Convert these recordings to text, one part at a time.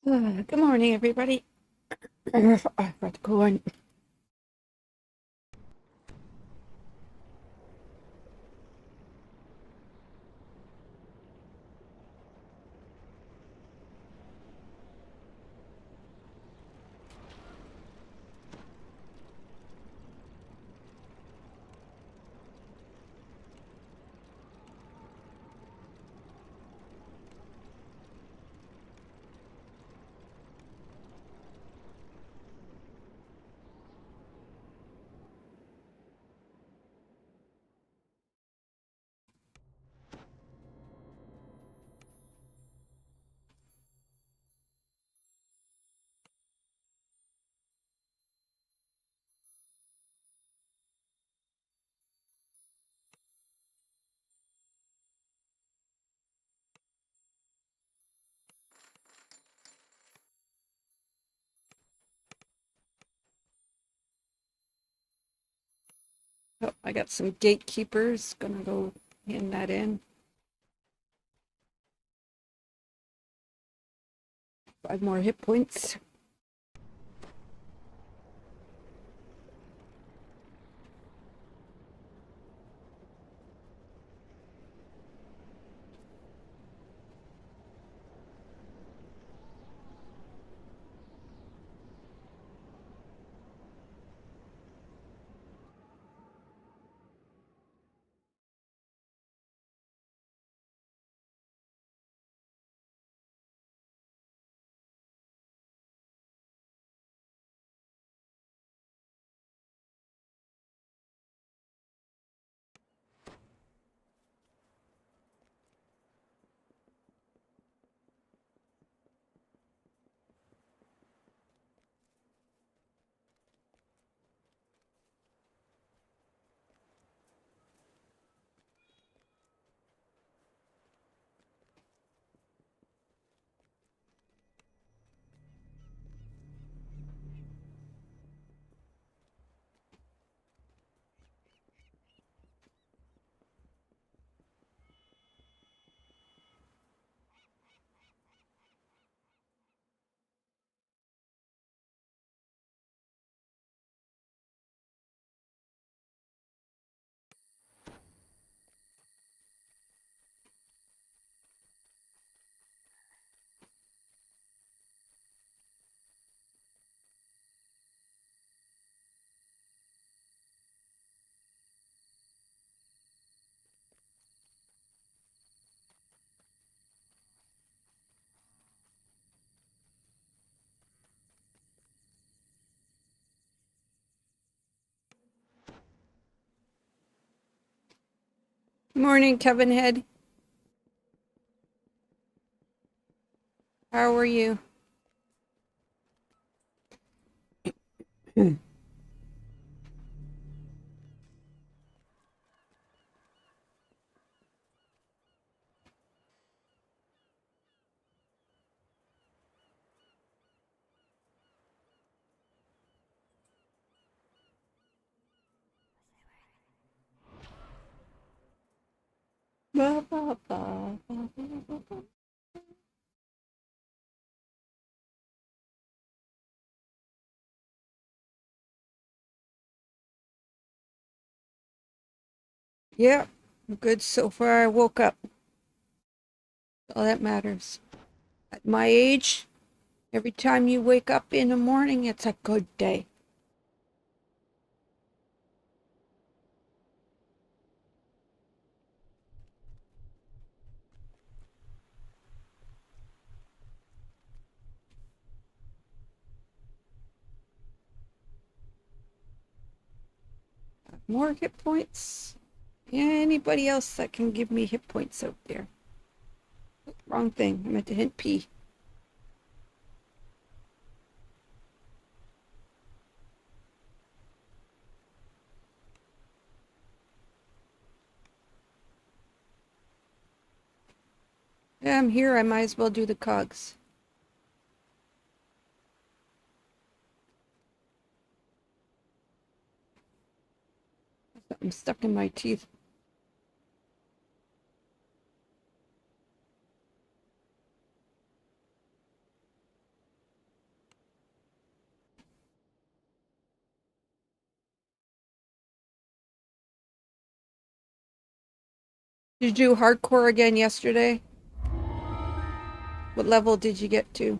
Good morning, everybody. I've got to go on. Oh, I got some gatekeepers. Gonna go hand that in. 5 more hit points. Morning, Kevin Head. How are you? Ba, ba, ba, ba, ba, ba. Yeah, I'm good so far. I woke up. All that matters. At my age, every time you wake up in the morning, it's a good day. More hit points. Anybody else that can give me hit points out there? Wrong thing. I meant to hit P. Yeah, I'm here. I might as well do the cogs. I'm stuck in my teeth. Did you do hardcore again yesterday? What level did you get to?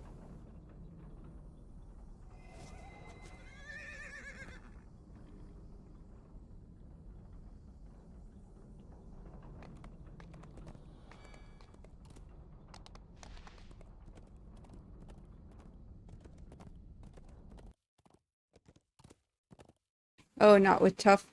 Oh, not with tough.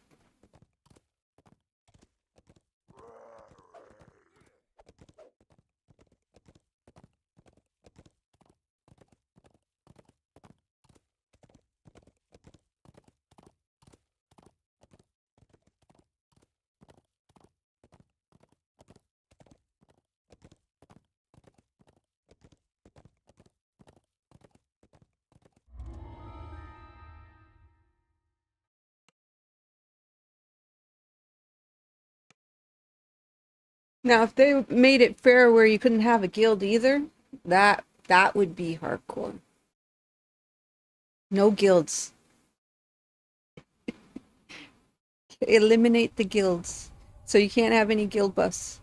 Now, if they made it fair where you couldn't have a guild either, that would be hardcore. No guilds. Eliminate the guilds. So you can't have any guild buffs.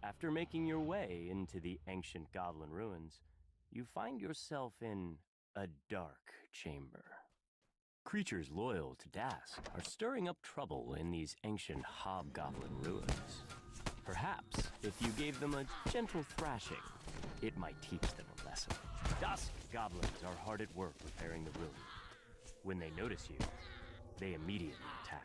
After making your way into the ancient goblin ruins, you find yourself in a dark chamber. Creatures loyal to Dask are stirring up trouble in these ancient hobgoblin ruins. Perhaps if you gave them a gentle thrashing, it might teach them a lesson. Dusk goblins are hard at work repairing the ruin. When they notice you, they immediately attack.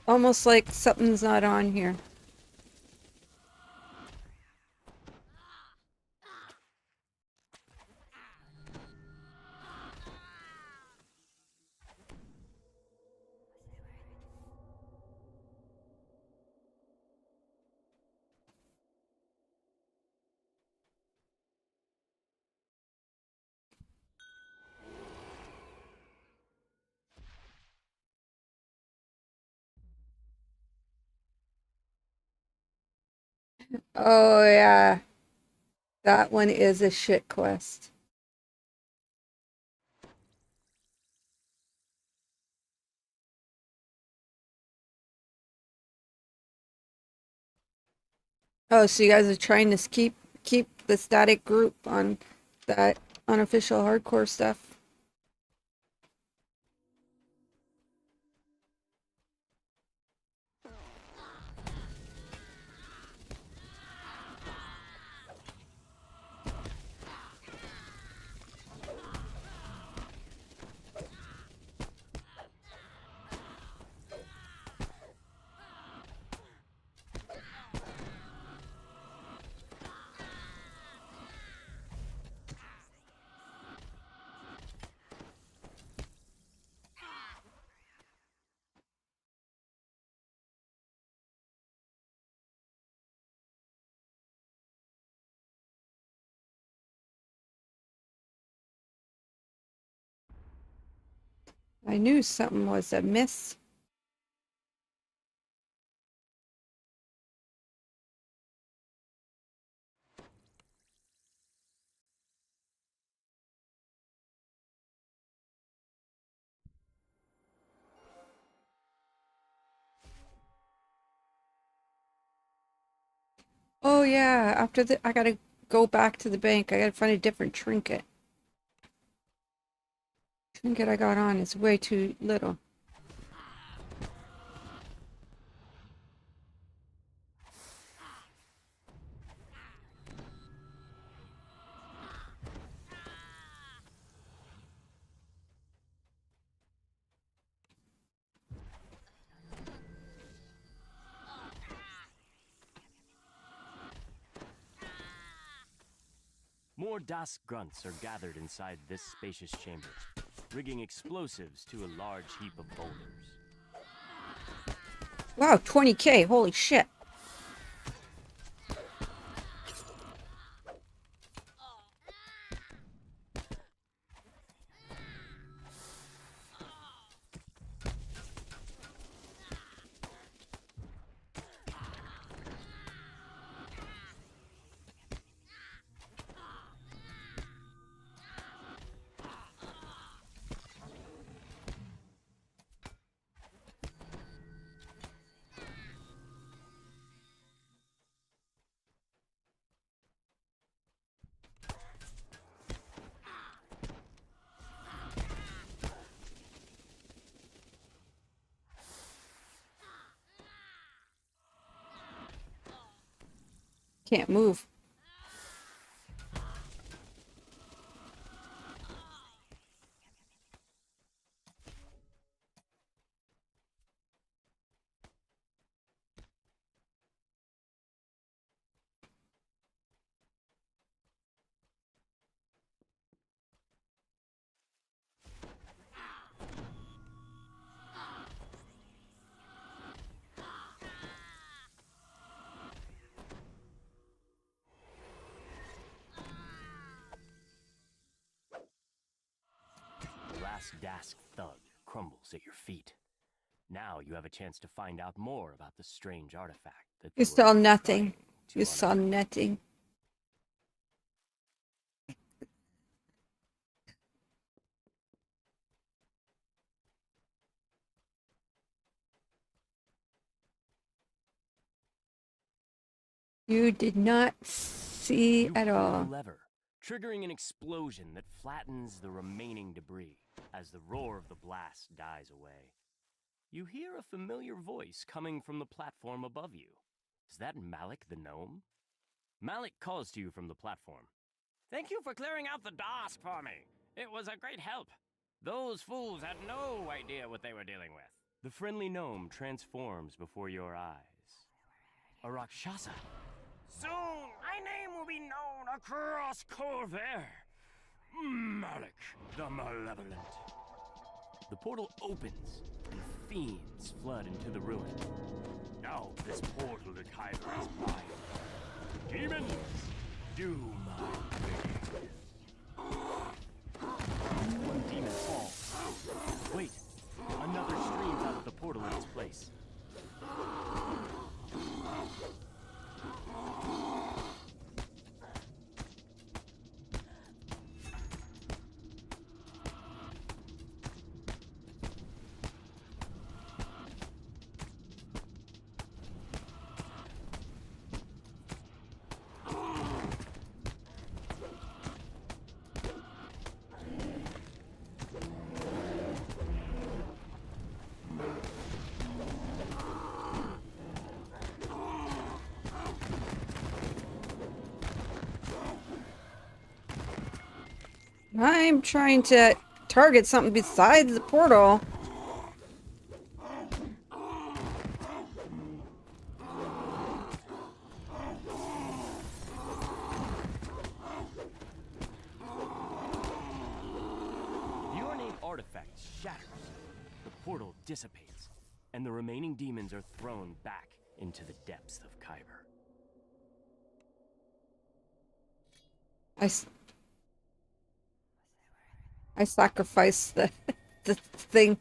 Almost like something's not on here. Oh yeah, that one is a shit quest. Oh, so you guys are trying to keep the static group on that unofficial hardcore stuff. I knew something was amiss. Oh yeah, after the I gotta go back to the bank. I gotta find a different trinket. trinket I got on is way too little. More Das grunts are gathered inside this spacious chamber, rigging explosives to a large heap of boulders. Wow, 20K, holy shit. Can't move. The last Dask thug crumbles at your feet. Now you have a chance to find out more about the strange artifact that You they were saw nothing. trying to You saw unearth. nothing. You did not see You at pull all. the lever, triggering an explosion that flattens the remaining debris as the roar of the blast dies away. You hear a familiar voice coming from the platform above you. Is that Malik the gnome? Malik calls to you from the platform. Thank you for clearing out the Dask for me. It was a great help. Those fools had no idea what they were dealing with. The friendly gnome transforms before your eyes. A Rakshasa. Soon, my name will be known across Corvair. Malik the Malevolent. The portal opens, and fiends flood into the ruin. Now this portal to KHYber is mine. Demons, do my bidding. One demon falls. Wait, another streams out of the portal in its place. I'm trying to target something besides the portal. The ornate artifact shatters. The portal dissipates, and the remaining demons are thrown back into the depths of KHYber. I sacrificed the thing.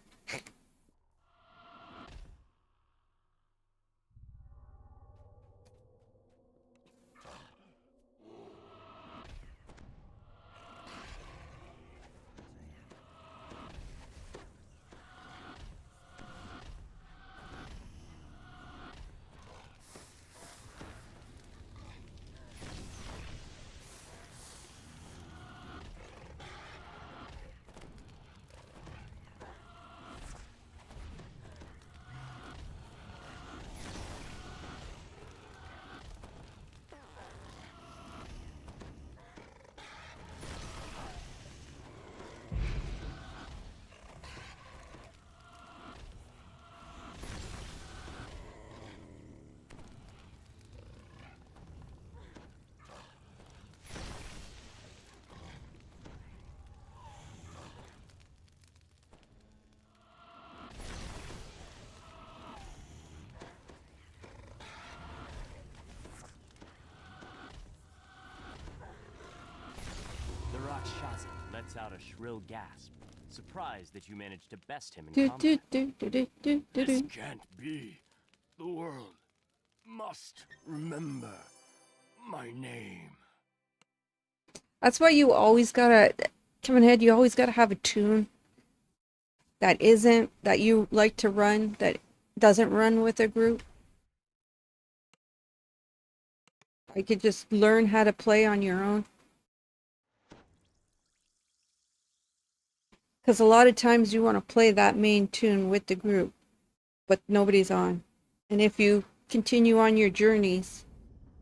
lets out a shrill gasp, surprised that you managed to best him in Do combat. do. This can't be. The world must remember my name. That's why you always gotta, Kevin Head, you always gotta have a tune that you like to run, that doesn't run with a group. I could just learn how to play on your own. Because a lot of times you want to play that main tune with the group, but nobody's on. And if you continue on your journeys,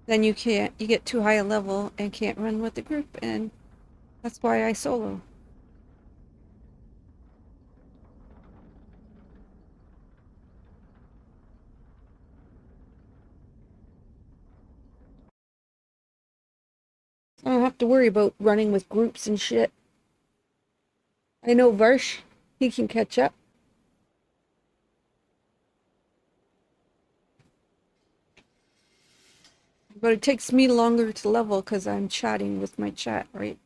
then you get too high a level and can't run with the group. And that's why I solo. I don't have to worry about running with groups and shit. I know Varsh, he can catch up. But it takes me longer to level because I'm chatting with my chat, right?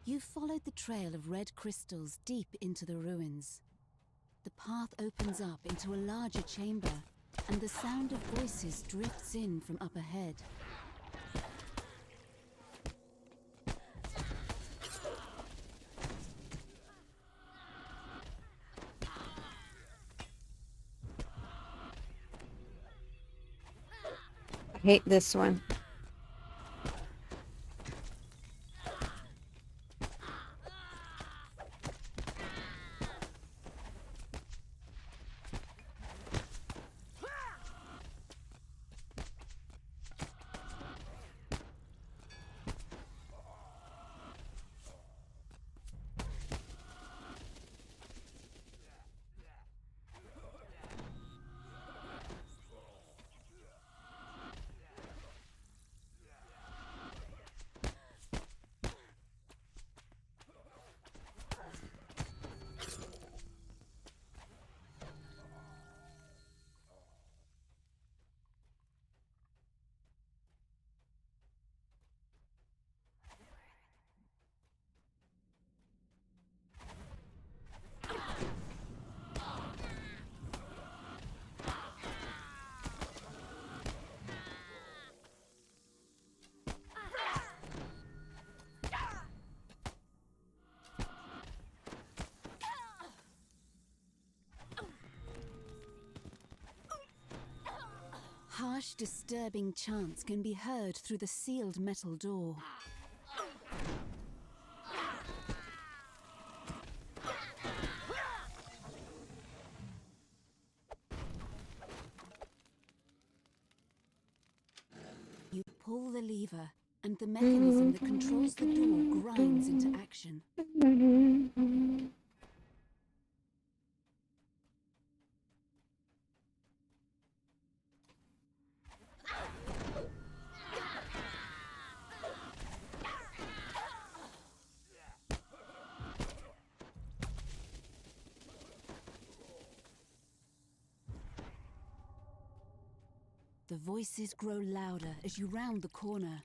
You followed the trail of red crystals deep into the ruins. The path opens up into a larger chamber, and the sound of voices drifts in from up ahead. I hate this one. Harsh, disturbing chants can be heard through the sealed metal door. You pull the lever, and the mechanism that controls the door grinds into action. The voices grow louder as you round the corner,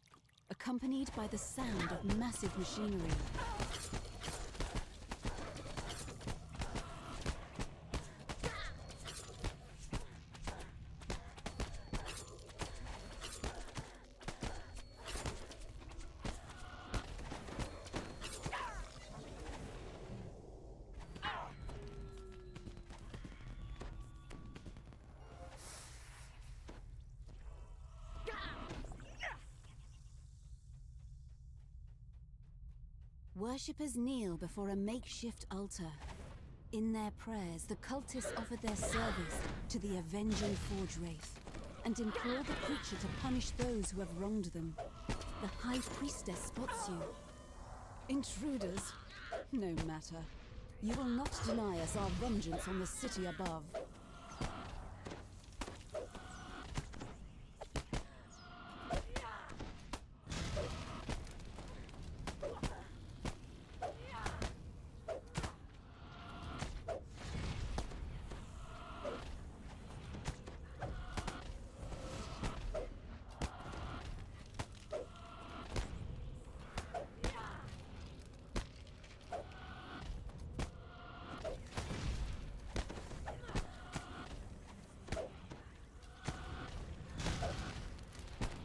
accompanied by the sound of massive machinery. Worshippers kneel before a makeshift altar. In their prayers, the cultists offer their service to the avenging Forge Wraith and implore the creature to punish those who have wronged them. The High Priestess spots you. Intruders? No matter. You will not deny us our vengeance on the city above.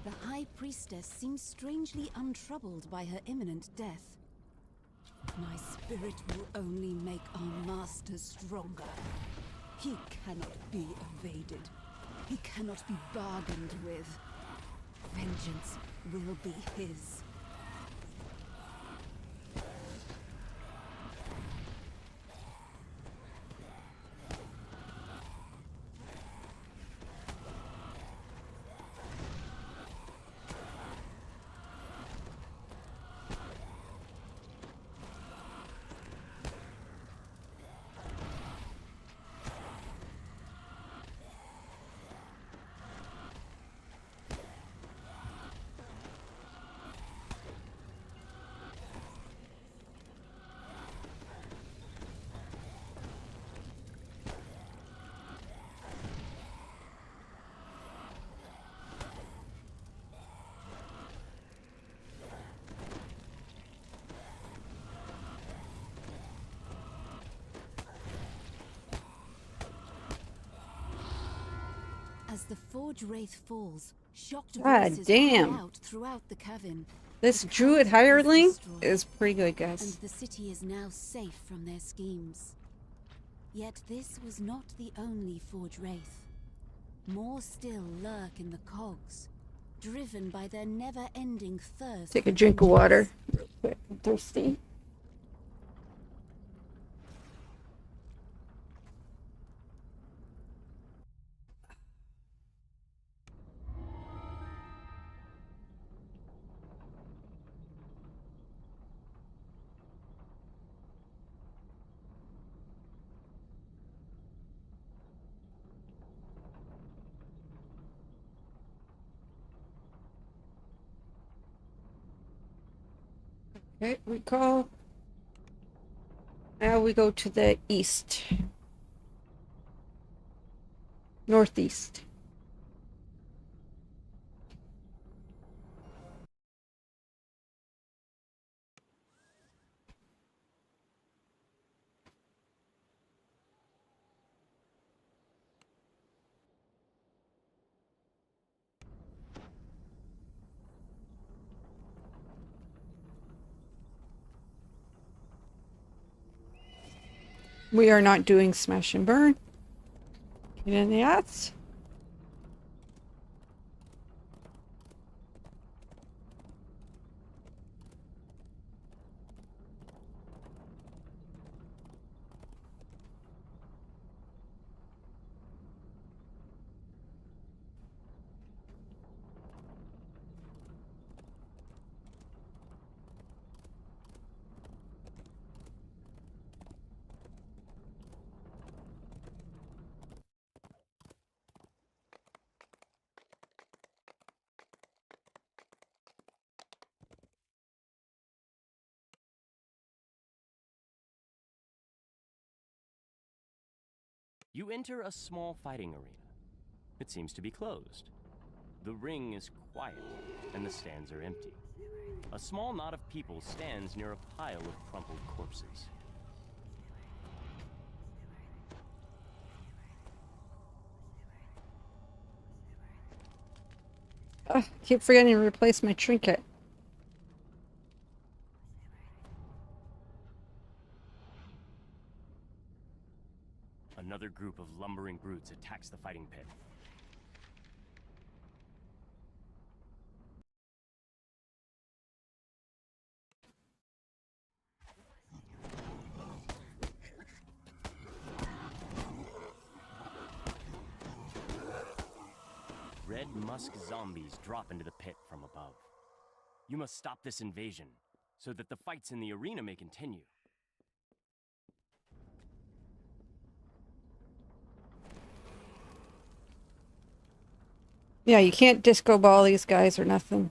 The High Priestess seems strangely untroubled by her imminent death. My spirit will only make our master stronger. He cannot be evaded. He cannot be bargained with. Vengeance will be his. As the Forge Wraith falls, shocked God voices damn. cry out throughout the cavern. This The druid cult hireling destroyed, is pretty good, and guys. the city is now safe from their schemes. Yet this was not the only Forge Wraith. More still lurk in the cogs, driven by their never-ending thirst. Take for a drink of vengeance. water real quick. I'm thirsty. Okay, recall. Now we go to the east. Northeast. We are not doing smash and burn. Get in the ass. You enter a small fighting arena. It seems to be closed. The ring is quiet, and the stands are empty. A small knot of people stands near a pile of crumpled corpses. Ugh, keep forgetting to replace my trinket. Another group of lumbering brutes attacks the fighting pit. Red musk zombies drop into the pit from above. You must stop this invasion, so that the fights in the arena may continue. Yeah, you can't disco ball these guys or nothing.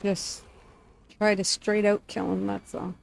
Just try to straight out kill them, that's all.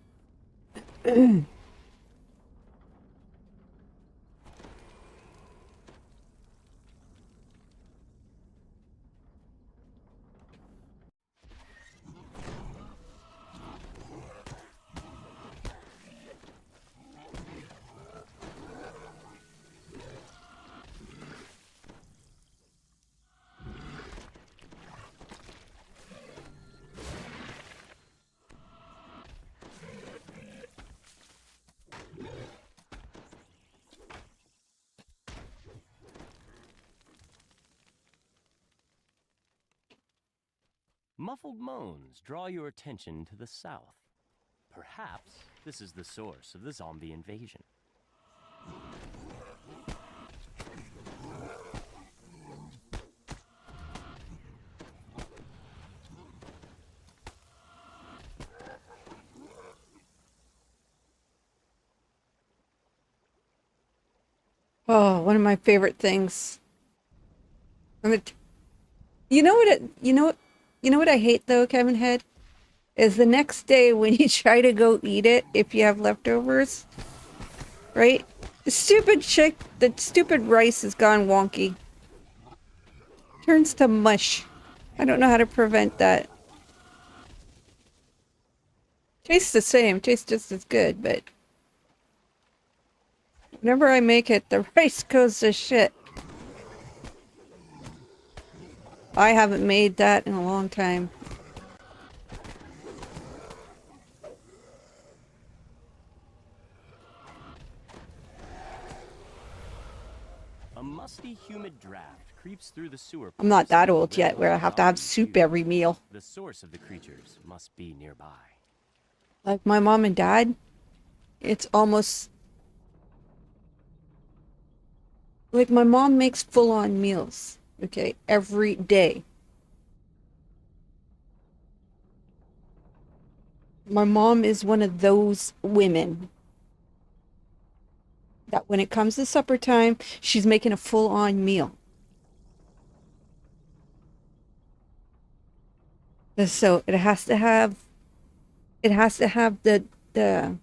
Muffled moans draw your attention to the south. Perhaps this is the source of the zombie invasion. Oh, one of my favorite things. You know what I hate though, Kevin Head? Is the next day when you try to go eat it, if you have leftovers, right? The stupid rice has gone wonky. Turns to mush. I don't know how to prevent that. Tastes the same, tastes just as good, but whenever I make it, the rice goes to shit. I haven't made that in a long time. A musty, humid draft creeps through the sewer. I'm not that old yet where I have to have soup every meal. The source of the creatures must be nearby. Like my mom and dad, it's almost like my mom makes full-on meals, okay, every day. My mom is one of those women that when it comes to supper time, she's making a full-on meal. So it has to have the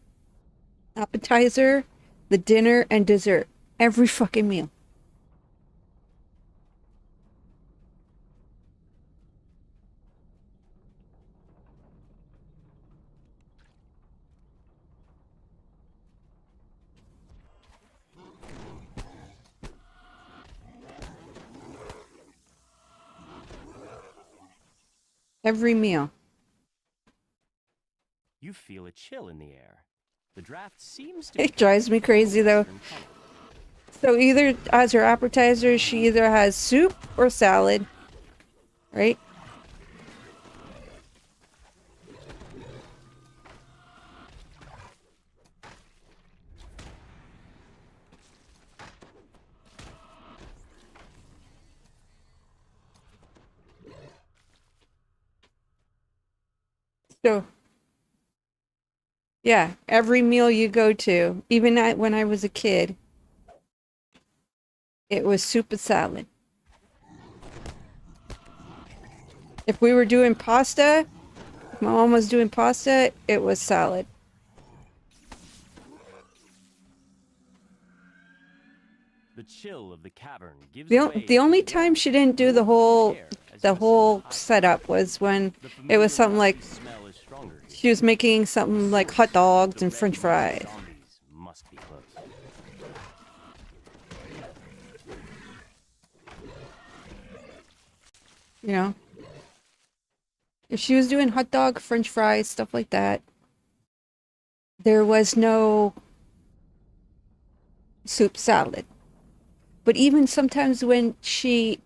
appetizer, the dinner, and dessert every fucking meal. Every meal. You feel a chill in the air. The draft seems to It drives me crazy though. So either as her appetizer, she either has soup or salad, right? So, yeah, every meal you go to, even when I was a kid, it was soup and salad. If we were doing pasta, if my mom was doing pasta, it was salad. The chill of the cavern gives The, way the to only warmth time she didn't do and the whole air as the you ascend whole higher. setup was when The it was familiar something like musty smell is stronger here. she was making something like hot dogs The and red French musk fries. Zombies must be close. You know, if she was doing hot dog, French fries, stuff like that, there was no soup salad. But even sometimes when she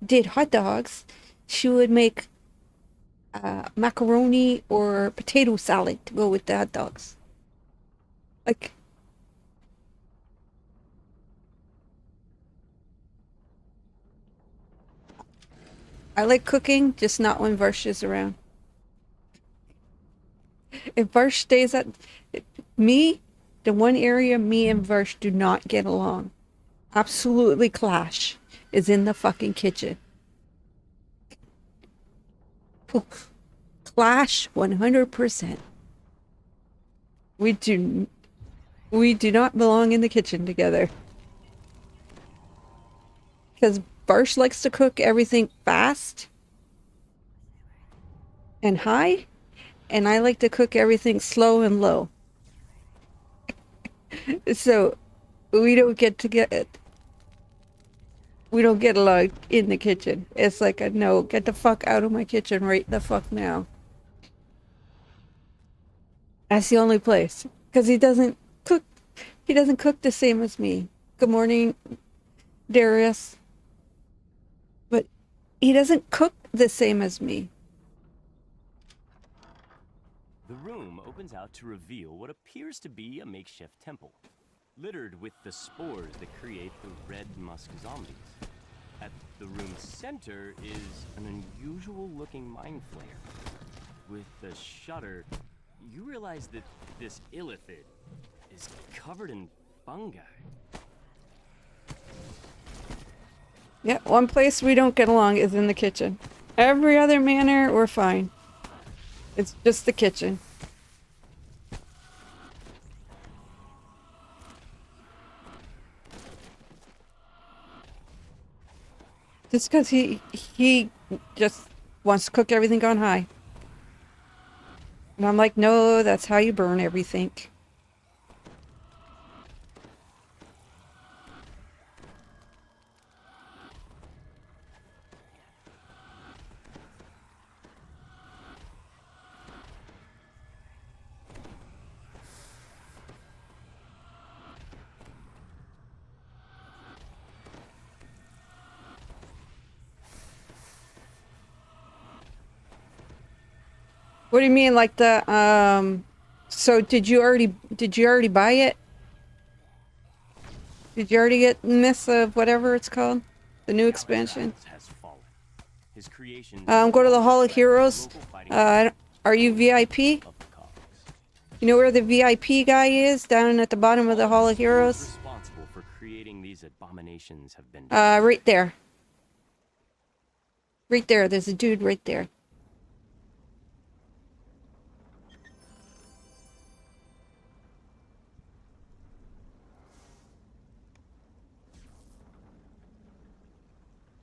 did hot dogs, she would make macaroni or potato salad to go with the hot dogs. Like, I like cooking, just not when Varsh is around. If Varsh stays at me, the one area me and Varsh do not get along, absolutely clash, is in the fucking kitchen. Clash 100%. We do not belong in the kitchen together. Because Barsh likes to cook everything fast and high, and I like to cook everything slow and low. So we don't along in the kitchen. It's like a no, get the fuck out of my kitchen right the fuck now. That's the only place. Because he doesn't cook the same as me. Good morning, Darius. But he doesn't cook the same as me. The room opens out to reveal what appears to be a makeshift temple, littered with the spores that create the red musk zombies. At the room's center is an unusual-looking mind flayer. With the shutter, you realize that this illithid is covered in fungi. Yeah, one place we don't get along is in the kitchen. Every other manner, we're fine. It's just the kitchen. Just because he just wants to cook everything on high. And I'm like, no, that's how you burn everything. What do you mean, like the so did you already buy it? Did you already get Myth of whatever it's called? The new expansion? Has fallen. His creations Go to the Hall of Heroes. Are you VIP? of the cogs. You know where the VIP guy is? Down at the bottom of the Hall of Those Heroes? responsible for creating these abominations have been Right there. Right there. There's a dude right there.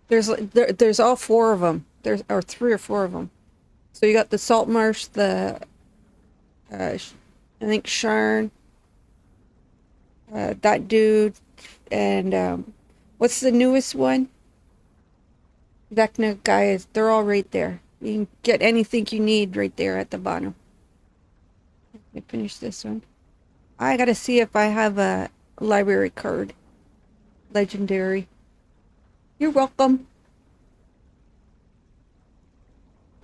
There's all four of them. There's or three or four of them. So you got the Salt Marsh, the I think Sharn, that dude, and what's the newest one? Vecna guys. They're all right there. You can get anything you need right there at the bottom. Let me finish this one. I gotta see if I have a library card. Legendary. You're welcome.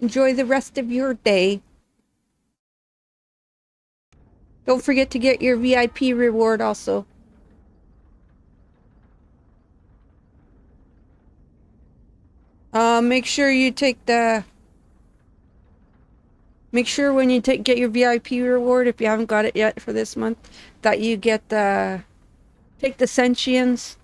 Enjoy the rest of your day. Don't forget to get your VIP reward also. Make sure you take the... Make sure when you get your VIP reward, if you haven't got it yet for this month, that you get the... Take the sentience.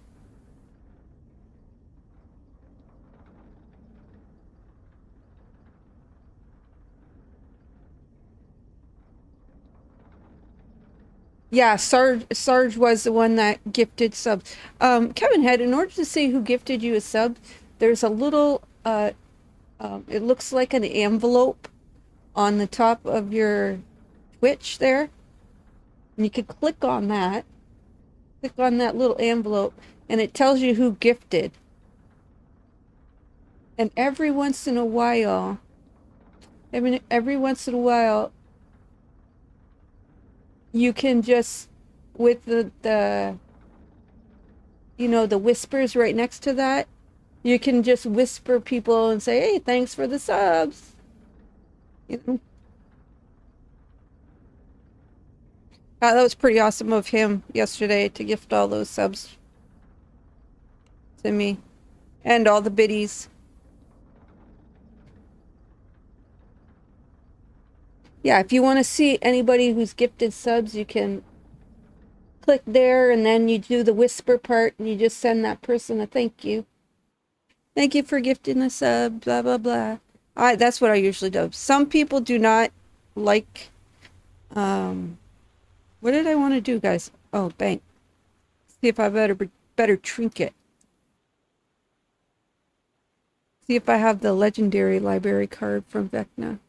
Yeah, Sarge was the one that gifted subs. Kevin Head, in order to see who gifted you a sub, there's a little it looks like an envelope on the top of your Twitch there. And you can click on that. Click on that little envelope and it tells you who gifted. And every once in a while, every once in a while, you can just, with the you know, the whispers right next to that, you can just whisper people and say, hey, thanks for the subs. You know? That was pretty awesome of him yesterday to gift all those subs to me and all the biddies. Yeah, if you want to see anybody who's gifted subs, you can click there and then you do the whisper part and you just send that person a thank you. Thank you for gifting the sub, blah, blah, blah. That's what I usually do. Some people do not like, what did I want to do, guys? Oh, bank. See if I better trinket. See if I have the legendary library card from Vecna.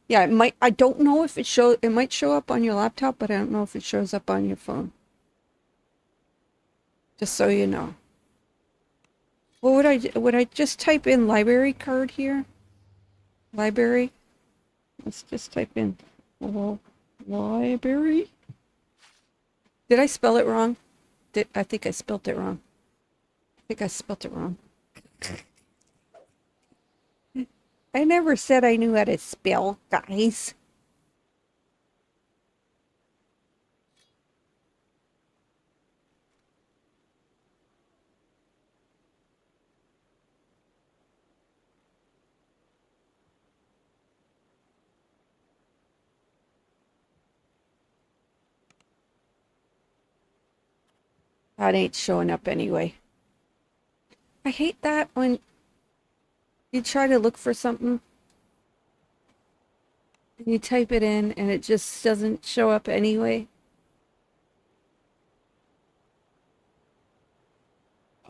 Yeah, it might, I don't know if it might show up on your laptop, but I don't know if it shows up on your phone. Just so you know. What would I just type in library card here? Library? Let's just type in library. Did I spell it wrong? I think I spelled it wrong. I think I spelled it wrong. I never said I knew how to spell, guys. That ain't showing up anyway. I hate that when you try to look for something and you type it in and it just doesn't show up anyway.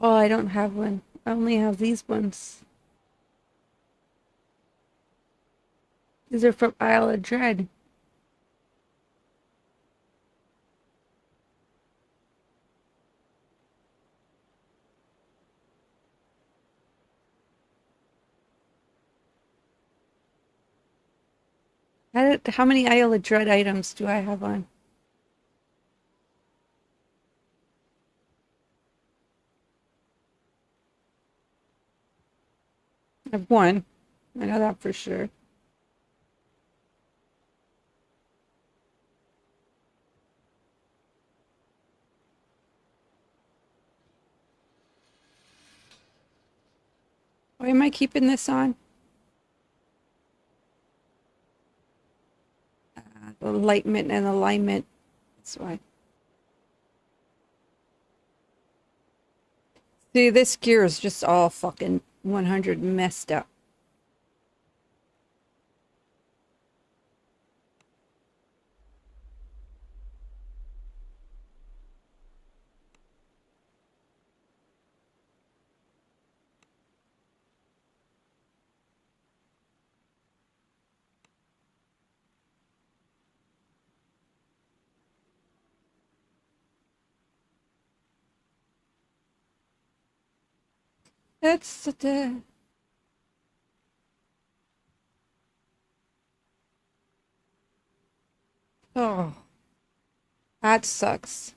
Oh, I don't have one. I only have these ones. These are from Isle of Dread. How many Isle of Dread items do I have on? I have one. I know that for sure. Why am I keeping this on? The enlightenment and alignment. That's why. See, this gear is just all fucking 100 messed up. That's the... Oh, that sucks.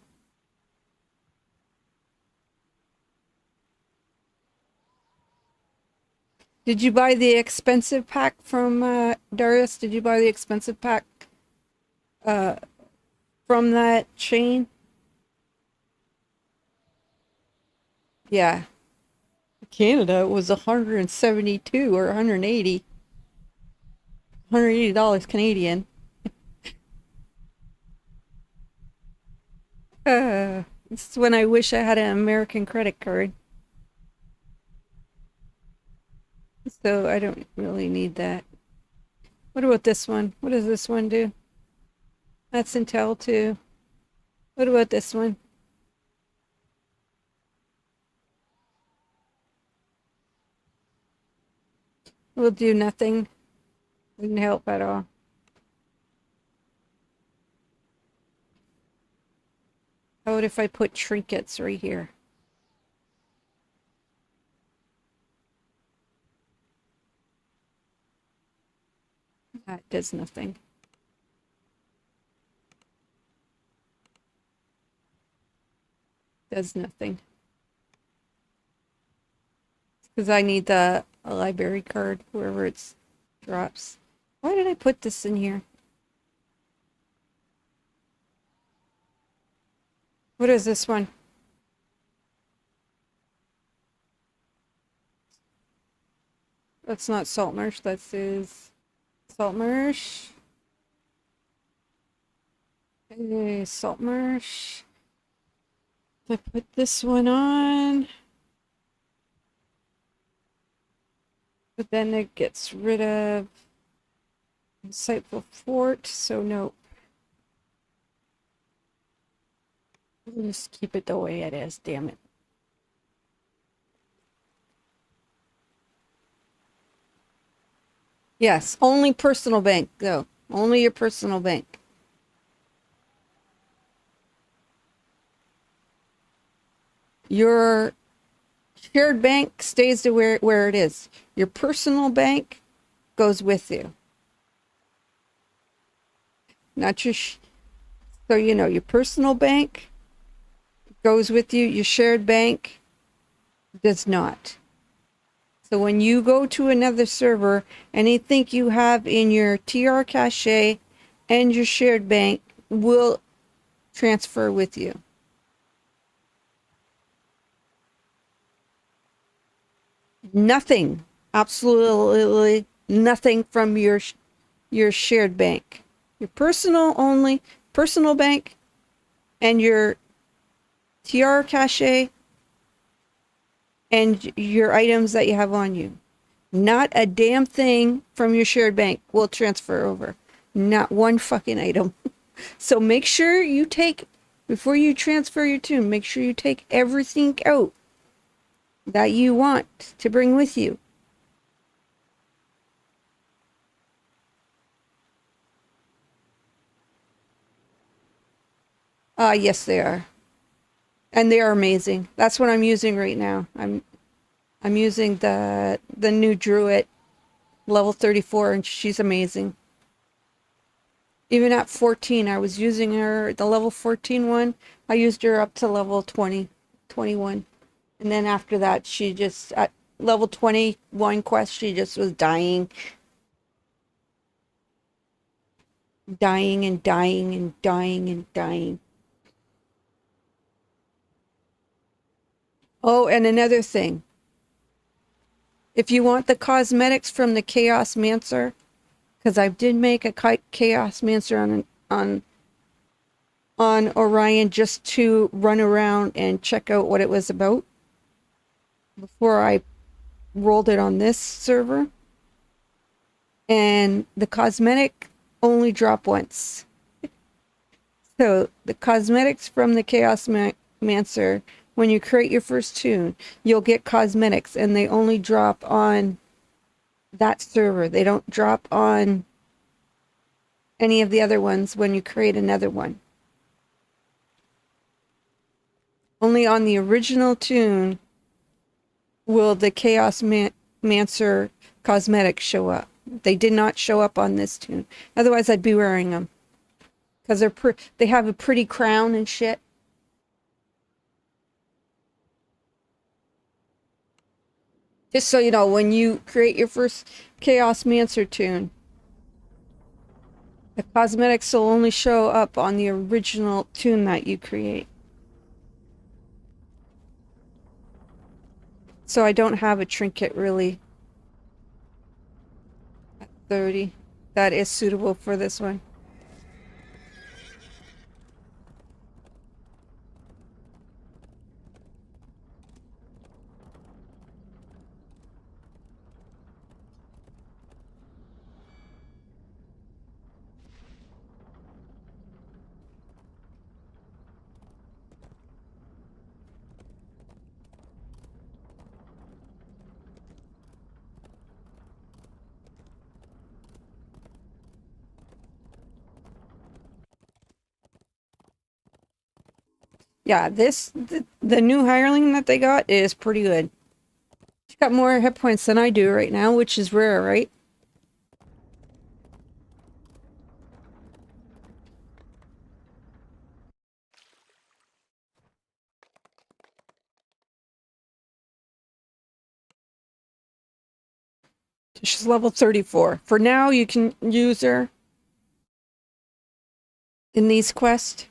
Did you buy the expensive pack from Darius? Did you buy the expensive pack uh, from that chain? Yeah. Canada it was 172 or 180. $180 Canadian. This is when I wish I had an American credit card. So I don't really need that. What about this one? What does this one do? That's Intel too. What about this one? Will do nothing. Wouldn't help at all. How about if I put trinkets right here? That does nothing. Does nothing. Because I need a library card wherever it drops. Why did I put this in here? What is this one? That's not Saltmarsh. That is Saltmarsh. Hey, Saltmarsh. If I put this one on, but then it gets rid of Insightful Fort, so no. We'll just keep it the way it is, damn it. Yes, only personal bank, though. Only your personal bank. Your shared bank stays to where it is. Your personal bank goes with you. Not your, so you know, your personal bank goes with you. Your shared bank does not. So when you go to another server, anything you have in your TR cache and your shared bank will transfer with you. Nothing, absolutely nothing from your shared bank. Your personal only, personal bank and your TR cache and your items that you have on you. Not a damn thing from your shared bank will transfer over. Not one fucking item. So make sure you take, before you transfer your tune, make sure you take everything out that you want to bring with you. Yes, they are. And they are amazing. That's what I'm using right now. I'm using the new Druid level 34 and she's amazing. Even at 14, I was using her, the level 14 one, I used her up to level 20, 21. And then after that, she just, at level 21 quest, she just was dying. Dying and dying and dying and dying. Oh, and another thing. If you want the cosmetics from the chaosmancer, because I did make a chaosmancer on Orion just to run around and check out what it was about before I rolled it on this server. And the cosmetic only drop once. So the cosmetics from the chaosmancer, when you create your first tune, you'll get cosmetics and they only drop on that server. They don't drop on any of the other ones when you create another one. Only on the original tune will the chaosmancer cosmetics show up. They did not show up on this tune. Otherwise, I'd be wearing them. Because they have a pretty crown and shit. Just so you know, when you create your first chaosmancer tune, the cosmetics will only show up on the original tune that you create. So I don't have a trinket really at 30 that is suitable for this one. Yeah, the new hireling that they got is pretty good. She's got more hit points than I do right now, which is rare, right? She's level 34. For now, you can use her in these quests.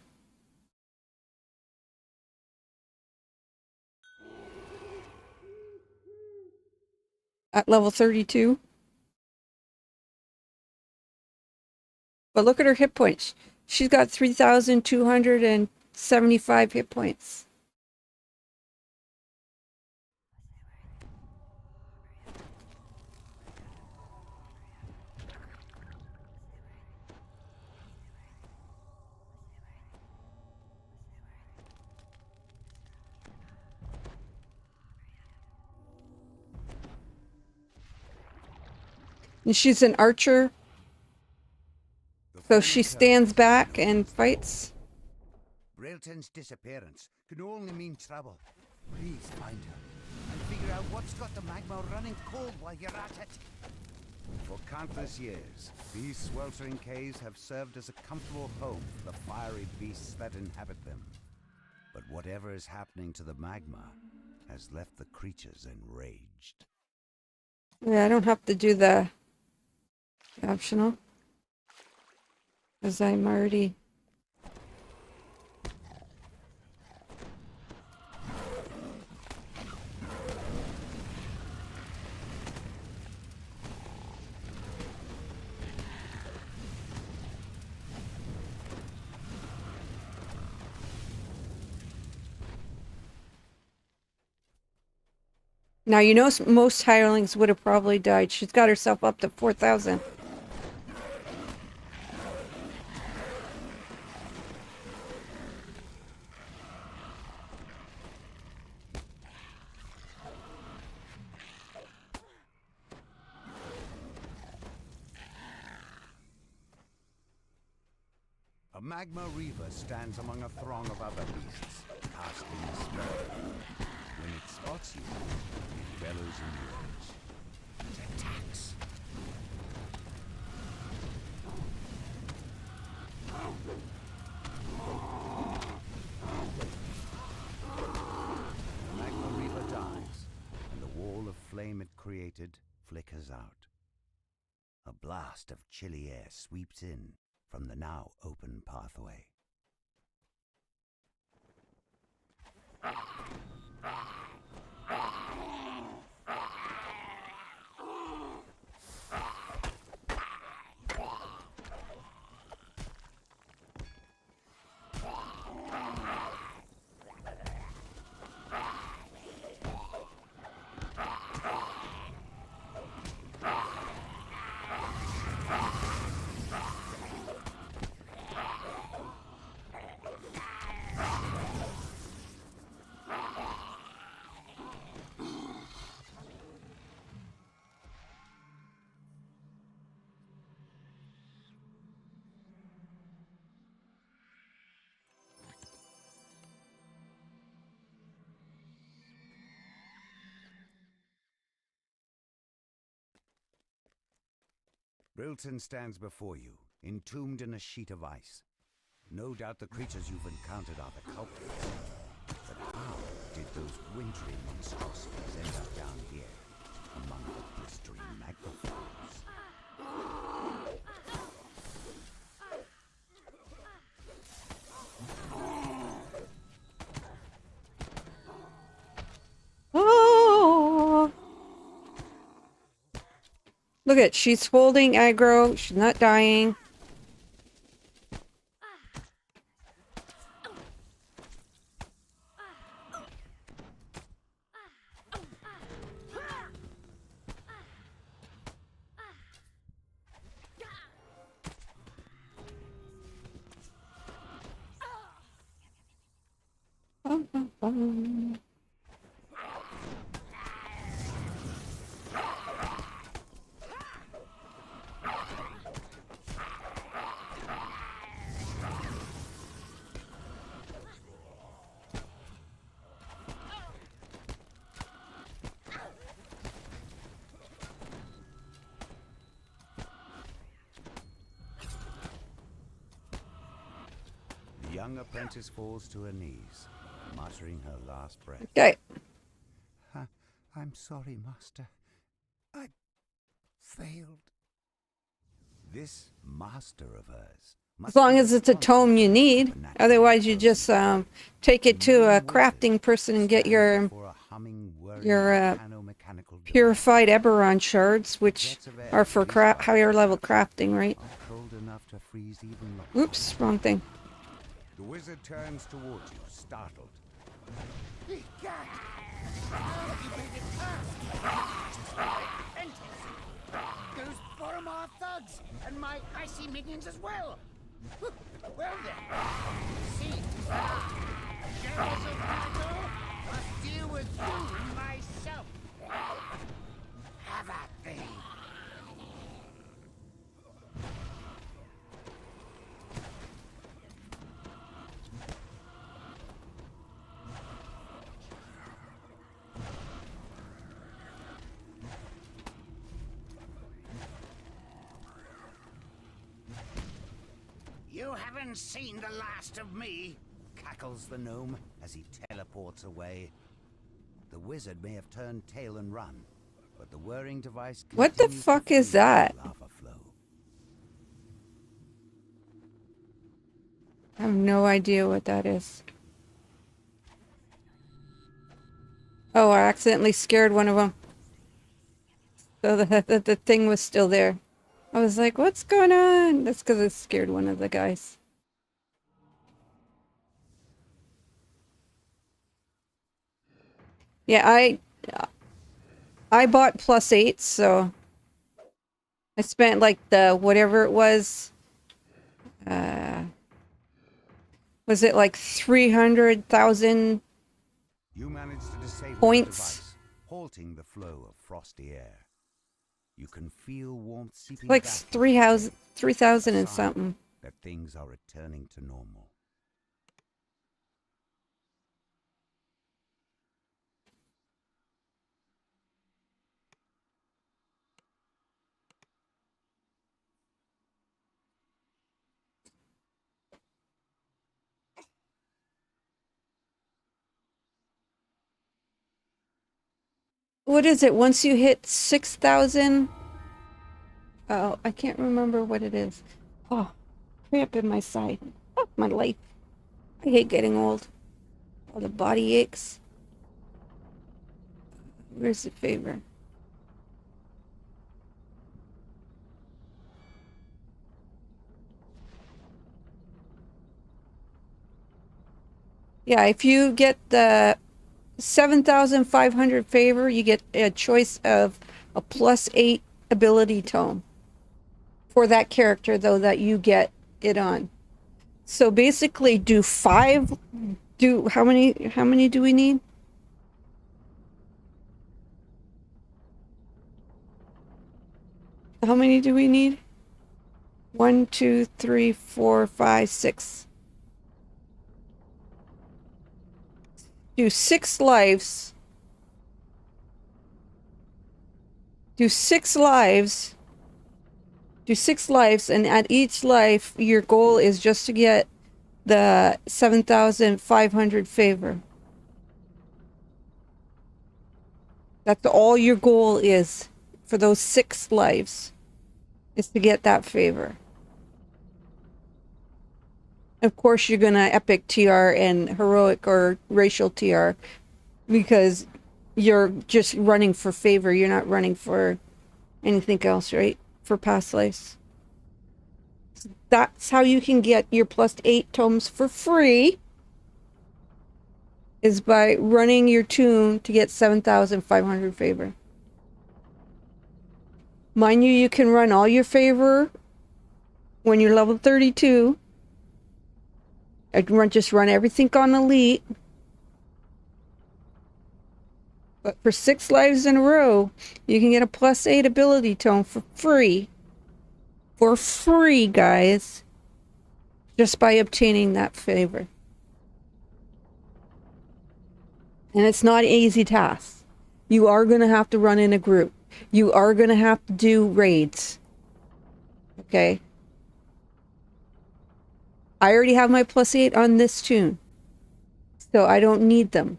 At level 32. But look at her hit points. She's got 3,275 hit points. And she's an archer, so she stands back and fights. Brilton's disappearance can only mean trouble. Please find her and figure out what's got the magma running cold while you're at it. For countless years, these sweltering caves have served as a comfortable home for the fiery beasts that inhabit them. But whatever is happening to the magma has left the creatures enraged. Yeah, I don't have to do the optional, because I'm already... Now, you know, most hirelings would have probably died. She's got herself up to 4,000. A magma reaver stands among a throng of other beasts, casting a spell. When it spots you, it bellows in rage. It attacks. The magma reaver dies, and the wall of flame it created flickers out. A blast of chilly air sweeps in from the now open pathway. Brilton stands before you, entombed in a sheet of ice. No doubt the creatures you've encountered are the culprits. But how did those wintry monstrosities end up down here, among the blistering magma-flows? Oh! Look at, she's holding aggro. She's not dying. Bum, bum, bum. young apprentice falls to her knees, muttering her last breath. Okay. I'm sorry, master. I failed. This master of hers. As long as it's a tome you need. Otherwise, you just take it to a crafting person and get your purified Eberron shards, which are for higher level crafting, right? Oops, wrong thing. The wizard turns towards you, startled. Those Boromar thugs and my icy minions as well. Well then, see, Generals of Mordor must deal with you and myself. Have at thee. You haven't seen the last of me, Cackles the gnome as he teleports away. The wizard may have turned tail and run, but the whirring device What the continues to fuck is freeze that? the lava flow. I have no idea what that is. Oh, I accidentally scared one of them. So the thing was still there. I was like, what's going on? That's because I scared one of the guys. Yeah, I bought +8, so I spent like the whatever it was it like 300,000 You manage to disable points? the device, halting the flow of frosty air. You can feel warmth seeping Like back, 3,000 and sign something. that things are returning to normal. What is it? Once you hit 6,000? Oh, I can't remember what it is. Oh, cramp in my side. Fuck my life. I hate getting old. All the body aches. Where's the favor? Yeah, if you get the 7,500 favor, you get a choice of a +8 ability tome for that character, though, that you get it on. So basically, how many do we need? How many do we need? 1, 2, 3, 4, 5, 6. Do 6 lives. Do 6 lives. Do 6 lives, and at each life, your goal is just to get the 7,500 favor. That's all your goal is for those 6 lives, is to get that favor. Of course, you're gonna epic TR and heroic or racial TR because you're just running for favor. You're not running for anything else, right? For past lives. That's how you can get your +8 tomes for free, is by running your tune to get 7,500 favor. Mind you, you can run all your favor when you're level 32. Just run everything on elite. But for 6 lives in a row, you can get a +8 ability tome for free. For free, guys. Just by obtaining that favor. And it's not an easy task. You are going to have to run in a group. You are going to have to do raids. Okay? I already have my +8 on this tune, so I don't need them.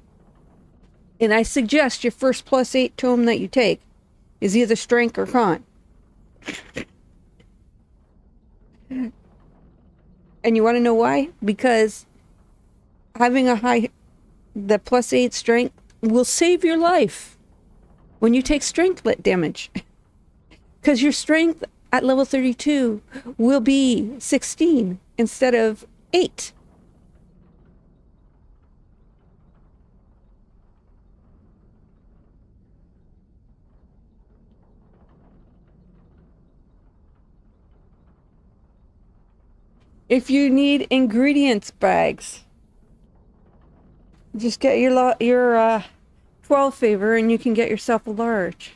And I suggest your first +8 tome that you take is either strength or con. And you want to know why? Because having the +8 strength will save your life when you take strength damage. Because your strength at level 32 will be 16 instead of 8. If you need ingredients bags, just get your 12 favor and you can get yourself a large.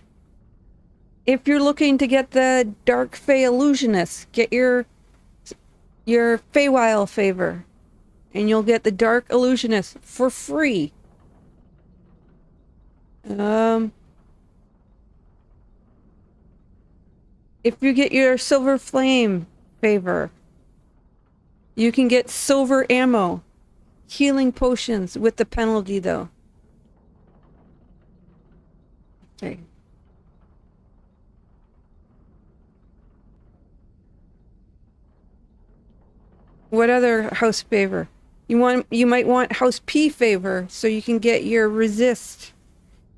If you're looking to get the Dark Fey Illusionist, get your Feywild favor and you'll get the Dark Illusionist for free. If you get your Silver Flame favor, you can get silver ammo, healing potions with the penalty though. Okay. What other house favor? You might want House P favor so you can get your resist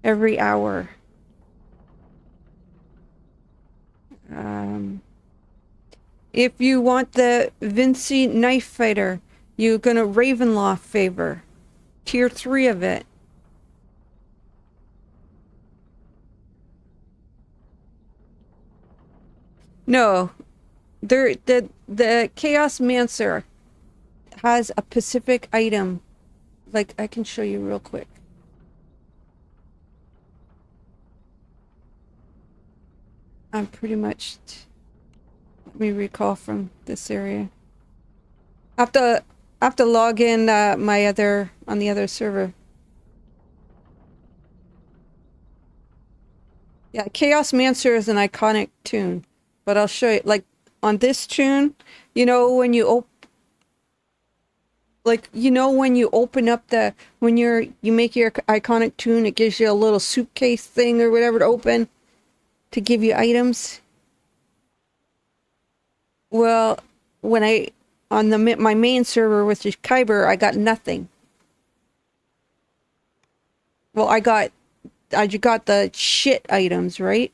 every hour. If you want the Vinci Knife Fighter, you're gonna Ravenloft favor. Tier 3 of it. No. The chaosmancer has a specific item. Like, I can show you real quick. I'm pretty much... Let me recall from this area. I have to log in on the other server. Yeah, chaosmancer is an iconic tune, but I'll show you. Like on this tune, you know when you open up when you make your iconic tune, it gives you a little suitcase thing or whatever to open to give you items. Well, when my main server, which is KHYber, I got nothing. Well, I got the shit items, right?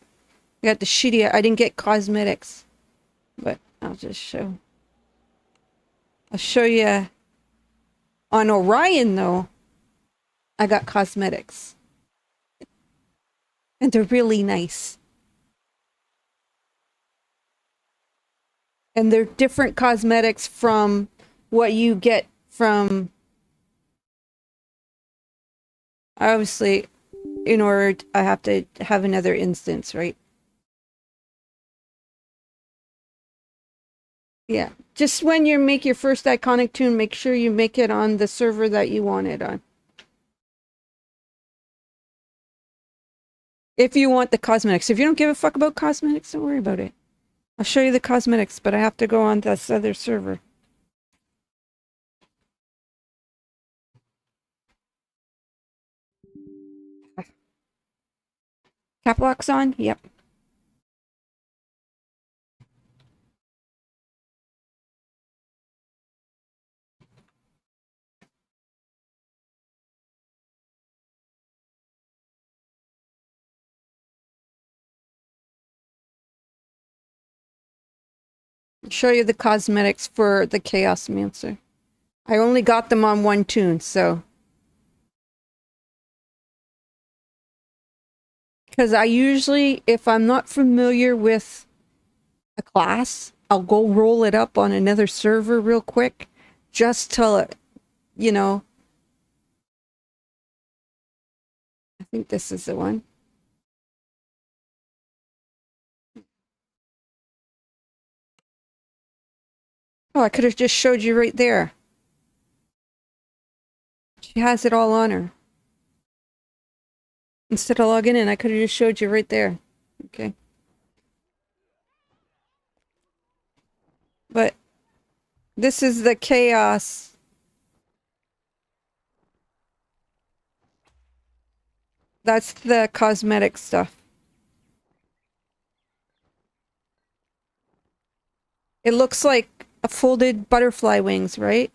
I got the shitty. I didn't get cosmetics, but I'll show you. On Orion, though, I got cosmetics, and they're really nice. And they're different cosmetics from what you get from... Obviously, I have to have another instance, right? Yeah. Just when you make your first iconic tune, make sure you make it on the server that you want it on. If you want the cosmetics. If you don't give a fuck about cosmetics, don't worry about it. I'll show you the cosmetics, but I have to go on this other server. Cap lock's on? Yep. I'll show you the cosmetics for the chaosmancer. I only got them on one tune, so... Because I usually, if I'm not familiar with a class, I'll go roll it up on another server real quick, just to, you know... I think this is the one. Oh, I could have just showed you right there. She has it all on her. Instead of logging in, I could have just showed you right there. Okay. This is the chaos. That's the cosmetic stuff. It looks like a folded butterfly wings, right?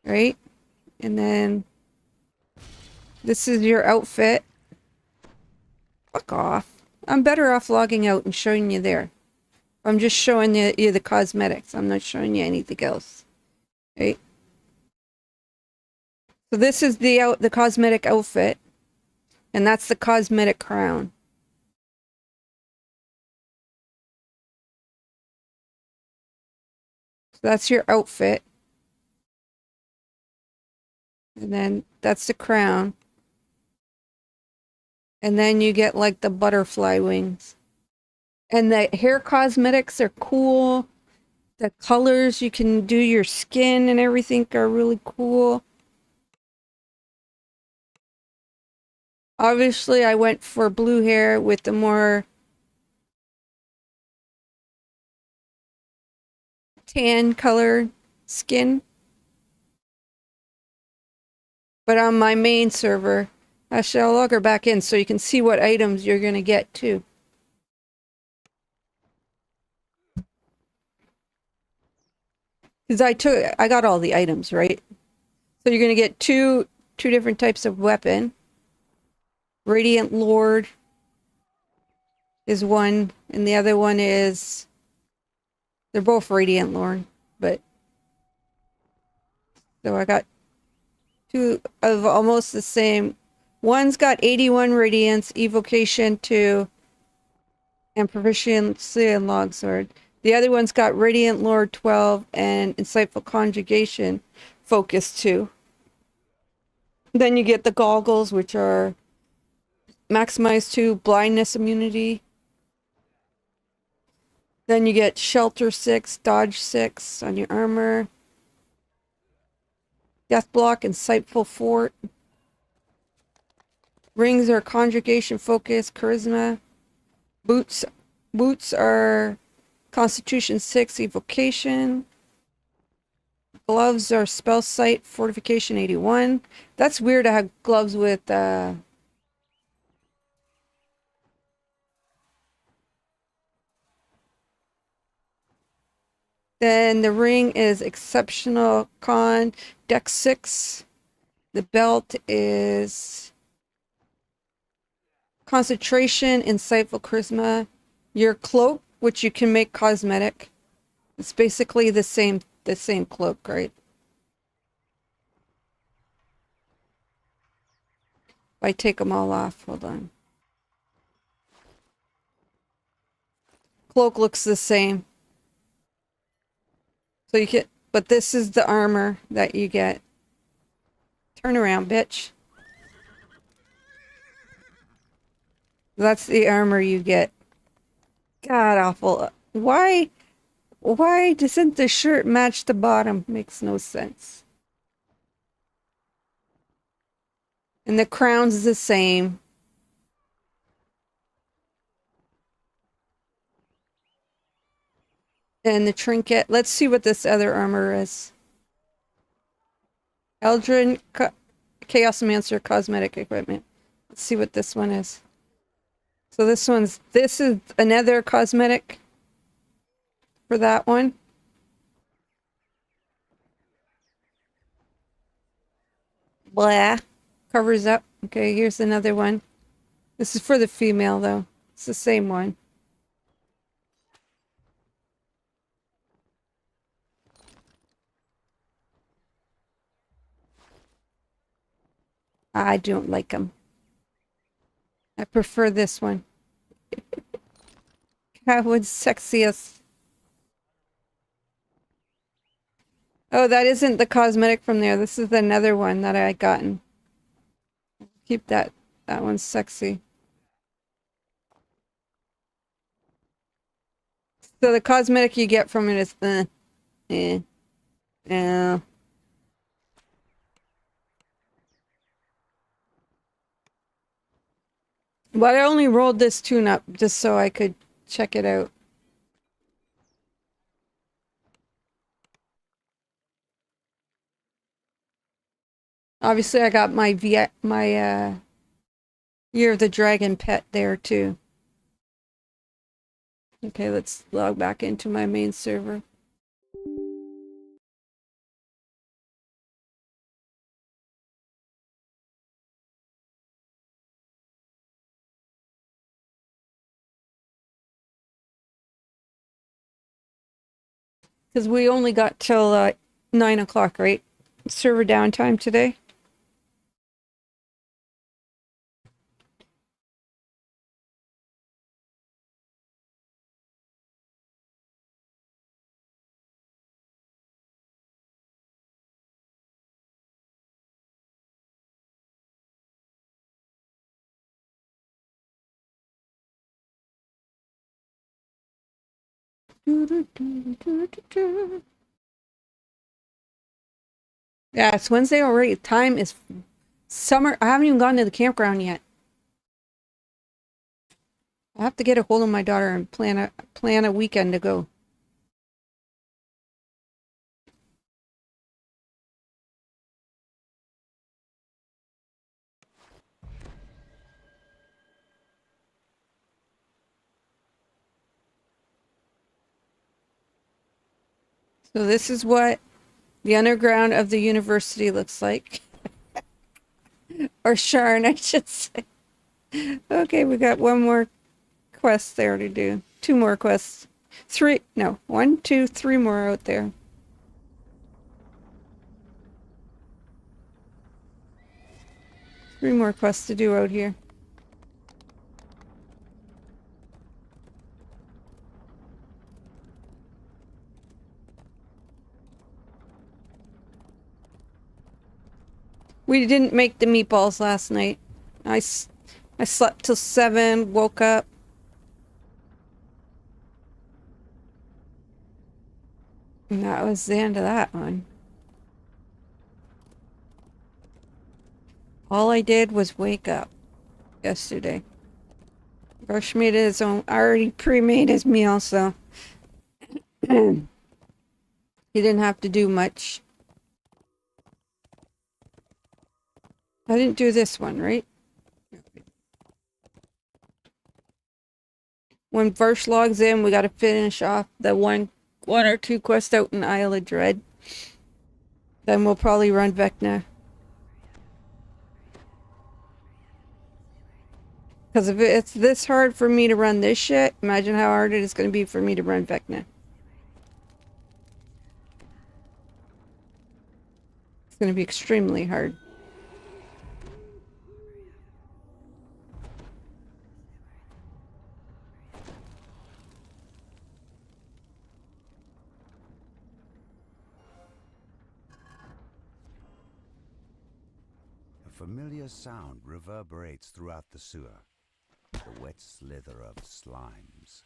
Right? And then this is your outfit. Fuck off. I'm better off logging out and showing you there. I'm just showing you the cosmetics. I'm not showing you anything else. Right? So this is the cosmetic outfit. And that's the cosmetic crown. So that's your outfit. And then that's the crown. And then you get like the butterfly wings. And the hair cosmetics are cool. The colors you can do your skin and everything are really cool. Obviously, I went for blue hair with the more tan color skin. But on my main server, I shall log her back in so you can see what items you're going to get too. Because I got all the items, right? So you're going to get two different types of weapon. Radiant Lord is one, and the other one is... They're both Radiant Lord, but... So I got two of almost the same. One's got 81 Radiance, Evocation 2, and Proficiency in Longsword. The other one's got Radiant Lord 12 and Insightful Conjugation Focus 2. Then you get the goggles, which are Maximize 2, Blindness Immunity. Then you get Shelter 6, Dodge 6 on your armor. Death Block, Insightful Fort. Rings are Conjugation Focus, Charisma. Boots are Constitution 6, Evocation. Gloves are Spell Sight, Fortification 81. That's weird to have gloves with Then the ring is Exceptional Con, Dex 6. The belt is Concentration, Insightful Charisma. Your cloak, which you can make cosmetic. It's basically the same cloak, right? If I take them all off, hold on. Cloak looks the same. So you get, but this is the armor that you get. Turn around, bitch. That's the armor you get. God awful. Why doesn't the shirt match the bottom? Makes no sense. And the crown's the same. And the trinket. Let's see what this other armor is. Eldrin chaosmancer cosmetic equipment. Let's see what this one is. So this is another cosmetic for that one. Blah. Covers up. Okay, here's another one. This is for the female though. It's the same one. I don't like them. I prefer this one. That one's sexiest. Oh, that isn't the cosmetic from there. This is another one that I gotten. Keep that. That one's sexy. So the cosmetic you get from it is yeah. But I only rolled this tune up just so I could check it out. Obviously, I got my Year of the Dragon pet there too. Okay, let's log back into my main server. Because we only got till 9 o'clock, right? Server downtime today. Yeah, it's Wednesday already. Time is summer. I haven't even gone to the campground yet. I have to get a hold of my daughter and plan a weekend to go. So this is what the underground of the university looks like. Or Sharn, I should say. Okay, we got one more quest there to do. Two more quests. One, two, three more out there. Three more quests to do out here. We didn't make the meatballs last night. I slept till 7, woke up. And that was the end of that one. All I did was wake up yesterday. Rush made his own, already pre-made his meal, so he didn't have to do much. I didn't do this one, right? When Versh logs in, we got to finish off the one or two quests out in Isle of Dread. Then we'll probably run Vecna. Because if it's this hard for me to run this shit, imagine how hard it is going to be for me to run Vecna. It's going to be extremely hard. A familiar sound reverberates throughout the sewer. The wet slither of slimes.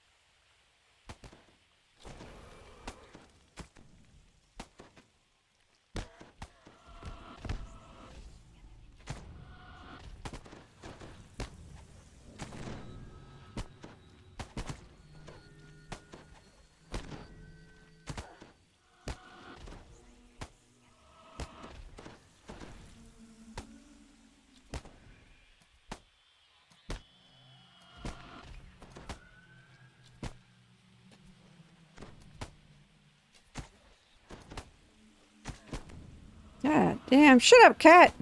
God damn, shut up, cat.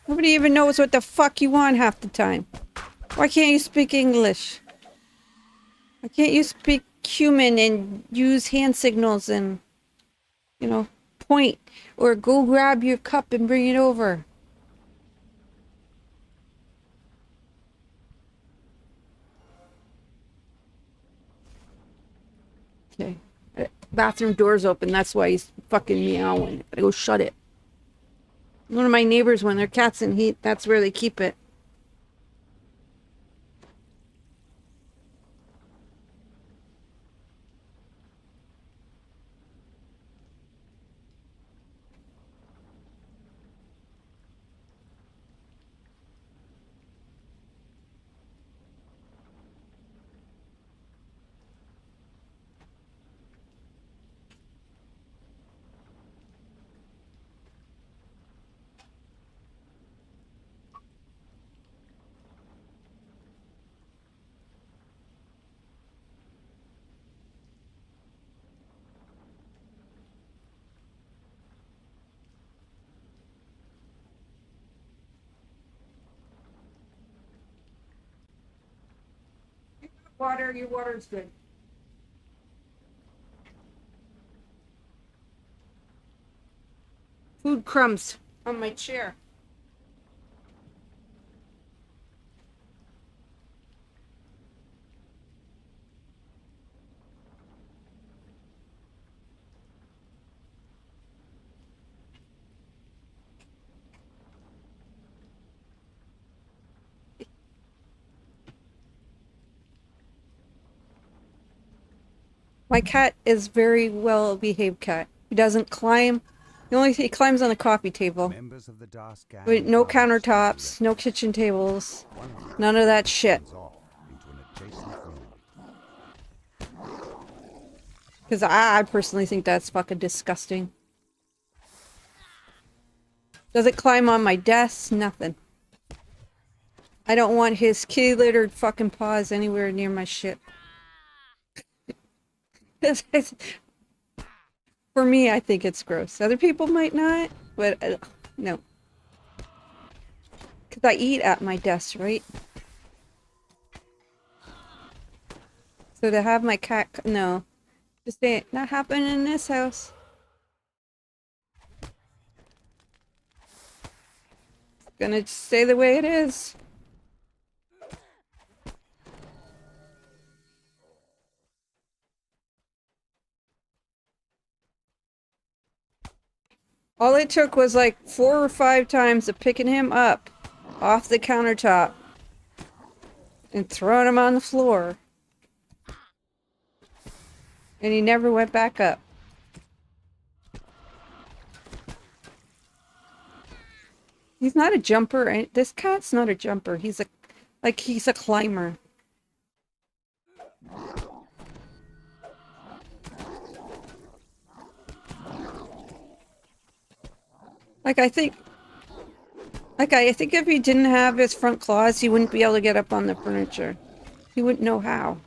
Nobody even knows what the fuck you want half the time. Why can't you speak English? Why can't you speak human and use hand signals and, point or go grab your cup and bring it over? Okay. Bathroom door's open. That's why he's fucking meowing. I go shut it. One of my neighbors, when their cat's in heat, that's where they keep it. Water, your water's good. Food crumbs on my chair. My cat is very well behaved cat. He doesn't climb. He climbs on the coffee table. Members of the Dark Gang With no guards usually countertops, no kitchen tables, none of that shit. runs off into an adjacent room. Because I personally think that's fucking disgusting. Does it climb on my desk? Nothing. I don't want his kitty littered fucking paws anywhere near my shit. For me, I think it's gross. Other people might not, but no. Because I eat at my desk, right? So to have my cat, no. Just ain't not happening in this house. It's gonna stay the way it is. All it took was like 4 or 5 times of picking him up off the countertop and throwing him on the floor. And he never went back up. He's not a jumper. This cat's not a jumper. He's a climber. I think if he didn't have his front claws, he wouldn't be able to get up on the furniture. He wouldn't know how.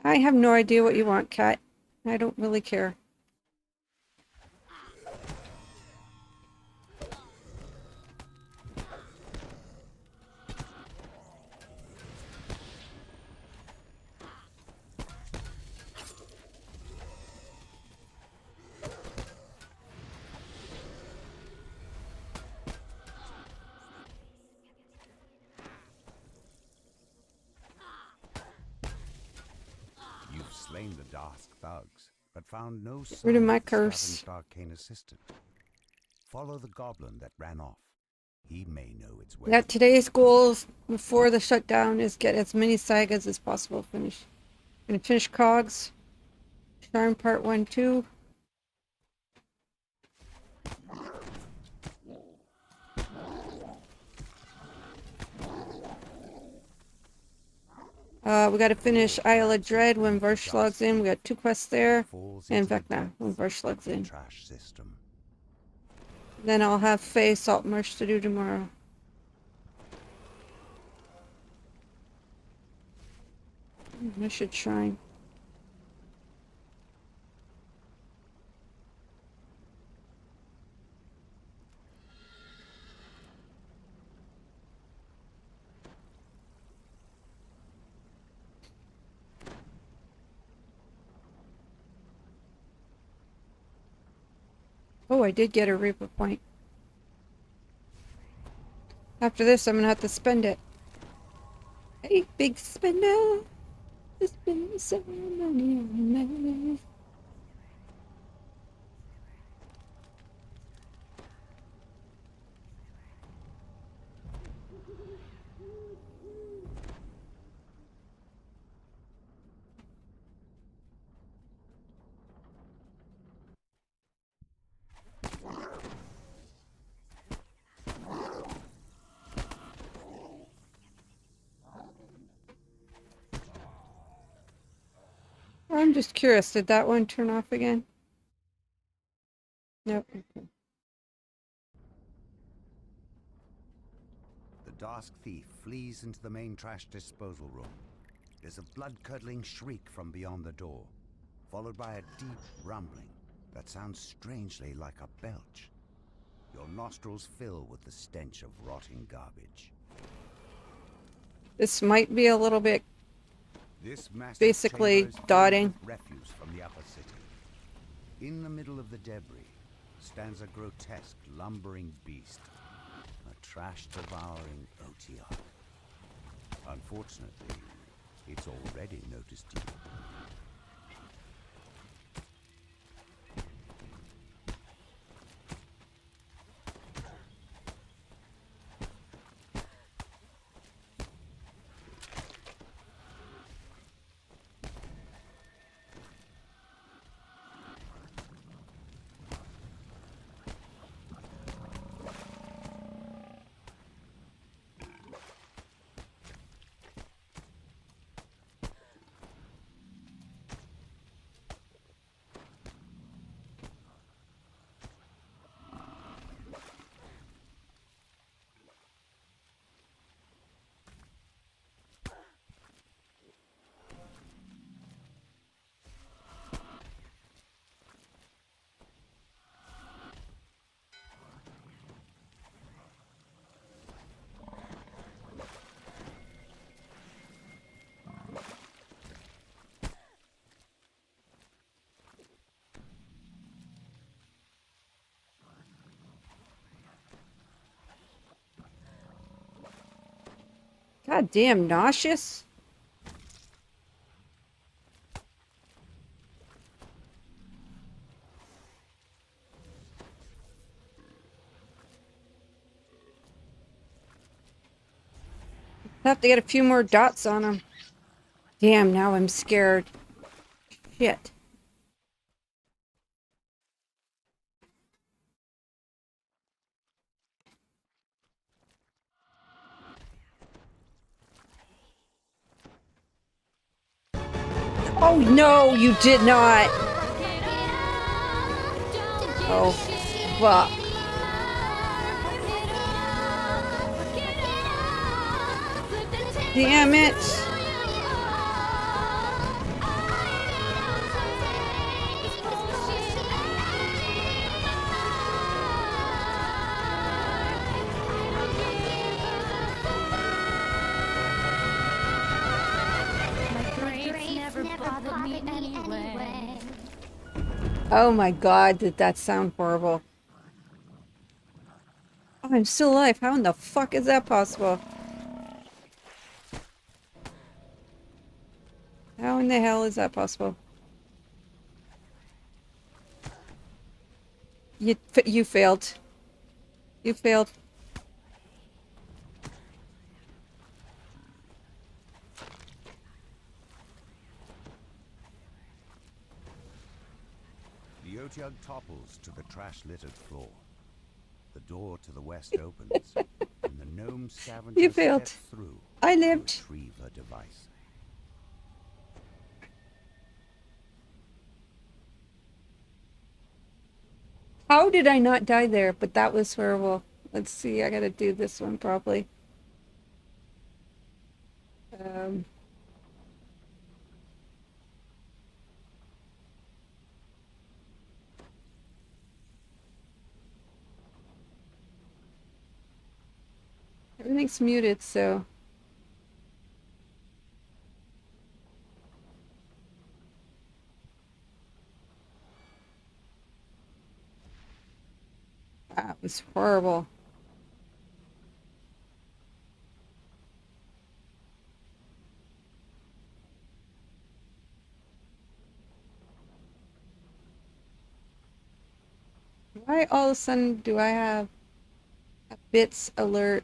I have no idea what you want, cat. I don't really care. Slain the Dark thugs, but found no sign Rid of my of the curse. scavenged arcane assistant. Follow the goblin that ran off. He may know its way. Yeah, today's goals before the shutdown is get as many sagas as possible finished. Gonna finish Cogs. Charm Part 1, 2. We gotta finish Isle of Dread when Versh logs in. We got 2 quests there. And Vecna when Versh logs in. Trash system. Then I'll have Faye Saltmarsh to do tomorrow. I should shrine. Oh, I did get a Reaper point. After this, I'm gonna have to spend it. Hey, big spender! Spend some money on me. I'm just curious, did that one turn off again? Nope. Okay. The Dusk Thief flees into the main trash disposal room. There's a blood-curdling shriek from beyond the door, followed by a deep rumbling that sounds strangely like a belch. Your nostrils fill with the stench of rotting garbage. This might be a little bit This massive basically chamber is filled dotting. with refuse from the upper city. In the middle of the debris stands a grotesque, lumbering beast, a trash-devouring Otiarch. Unfortunately, it's already noticed you. God damn, nauseous. Have to get a few more dots on them. Damn, now I'm scared. Shit. Oh no, you did not. Oh, fuck. Damn it. Oh my god, did that sound horrible. Oh, I'm still alive. How in the fuck is that possible? How in the hell is that possible? You failed. You failed. The Otiarch topples to the trash-littered floor. The door to the west opens, and the gnome scavenger You failed. steps through I to lived. retrieve her device. How did I not die there? But that was horrible. Let's see, I gotta do this one probably. Um, Everything's muted, so... That was horrible. Why all of a sudden do I have a bits alert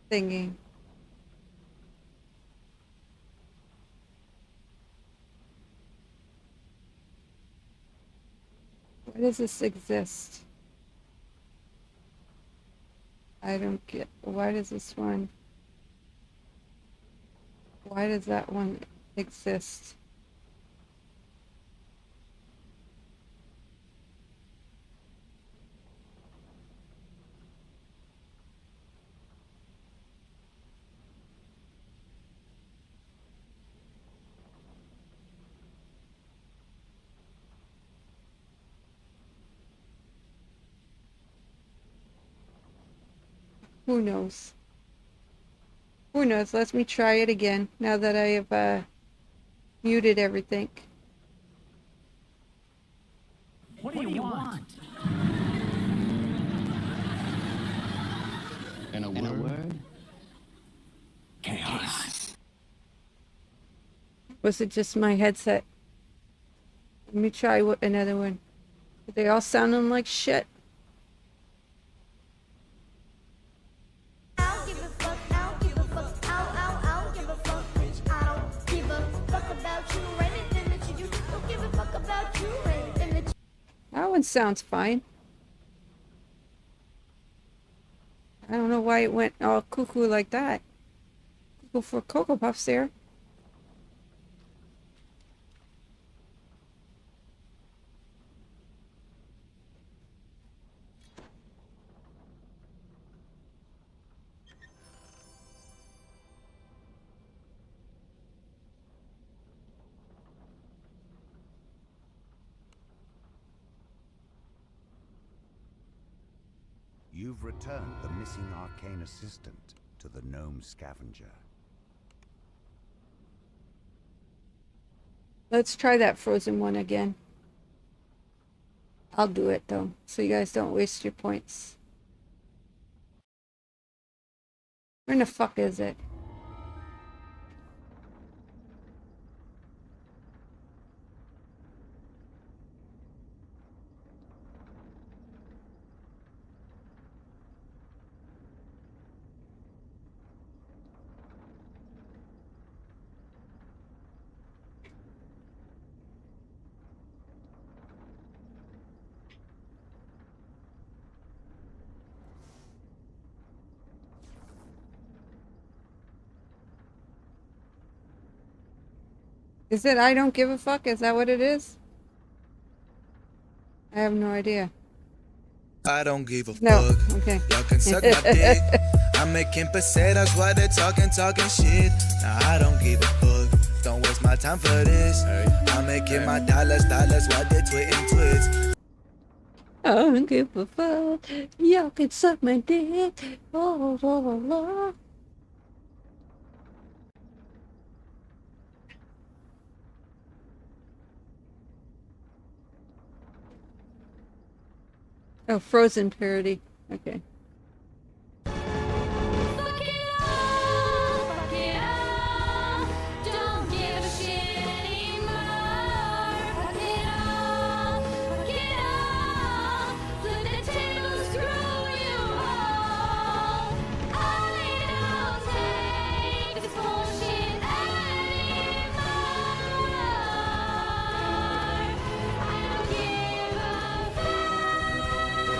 thingy? Why does this exist? I don't get... Why does this one... Why does that one exist? Who knows? Who knows? Let me try it again now that I have muted everything. What do you want? In a word? Chaos. Was it just my headset? Let me try another one. Are they all sounding like shit? I don't give a fuck, I don't give a fuck, I don't give a fuck, bitch. I don't give a fuck about you or anything that you do. Don't give a fuck about you or anything that you That one sounds fine. I don't know why it went all cuckoo like that. Cuckoo for Cocoa Puffs there. You've returned the missing arcane assistant to the gnome scavenger. Let's try that frozen one again. I'll do it though, so you guys don't waste your points. Where in the fuck is it? Is it I don't give a fuck? Is that what it is? I have no idea. I don't give a No, fuck. okay. Y'all can suck my dick. I'm making pesetas while they're talking shit. Nah, I don't give a fuck. Don't waste my time for this. I'm making my dollars while they're tweeting twits. I don't give a fuck. Y'all can suck my dick. Oh, la, la, la. Oh, Frozen parody. Okay. fuck it all, don't give a shit anymore. Fuck it all, flip the table, screw you all. I don't take this bullshit anymore. I don't give a fuck.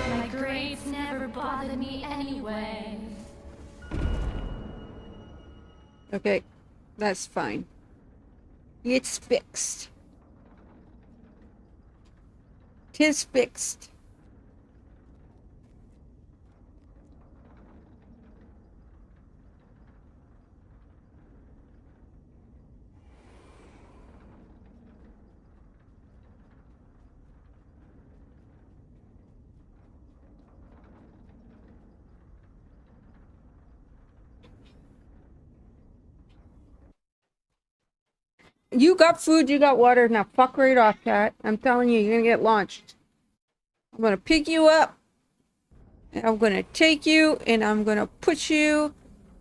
My grades never bothered me anyway. Okay. That's fine. It's fixed. 'Tis fixed. You got food, you got water. Now fuck right off, cat. I'm telling you, you're gonna get launched. I'm gonna pick you up. And I'm gonna take you and I'm gonna put you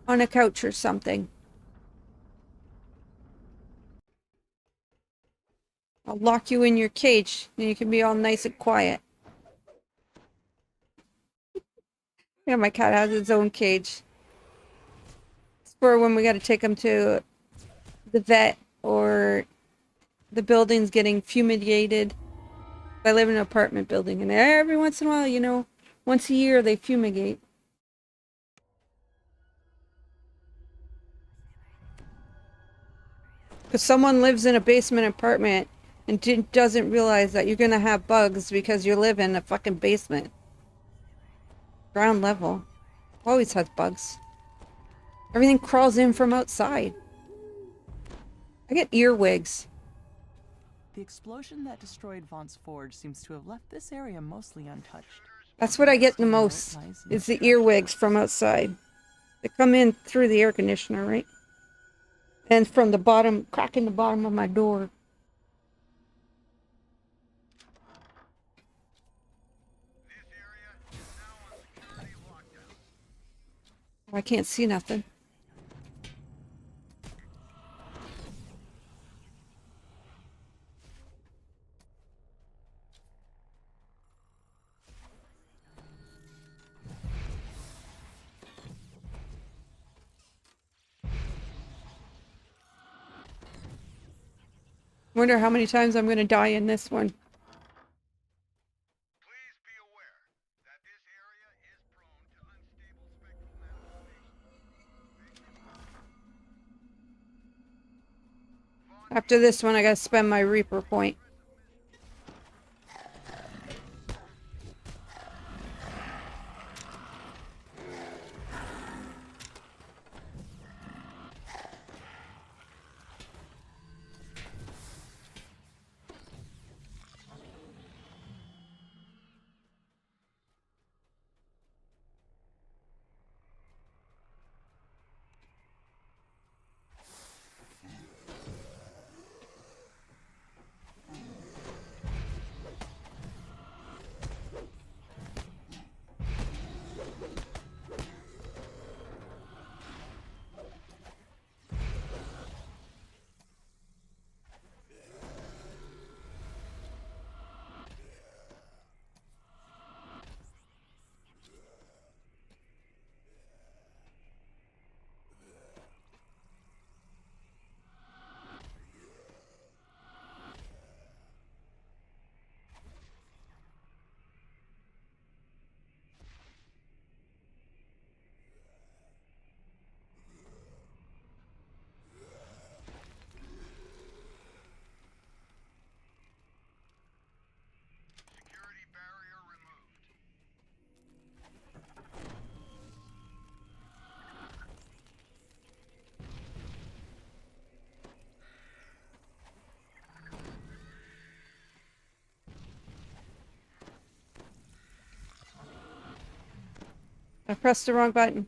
on a couch or something. I'll lock you in your cage and you can be all nice and quiet. Yeah, my cat has its own cage. It's for when we gotta take him to the vet or the building's getting fumigated. I live in an apartment building and every once in a while, you know, once a year they fumigate. Because someone lives in a basement apartment and doesn't realize that you're gonna have bugs because you live in a fucking basement. Ground level. Always has bugs. Everything crawls in from outside. I get earwigs. The explosion that destroyed Vaughn's Forge seems to have left this area mostly untouched. That's what I get the most, is the earwigs from outside. They come in through the air conditioner, right? And from the bottom, crack in the bottom of my door. I can't see nothing. Wonder how many times I'm going to die in this one. Please be aware that this area is prone to unstable spectral manifestations. After this one, I got to spend my Reaper point. Security barrier removed. I pressed the wrong button.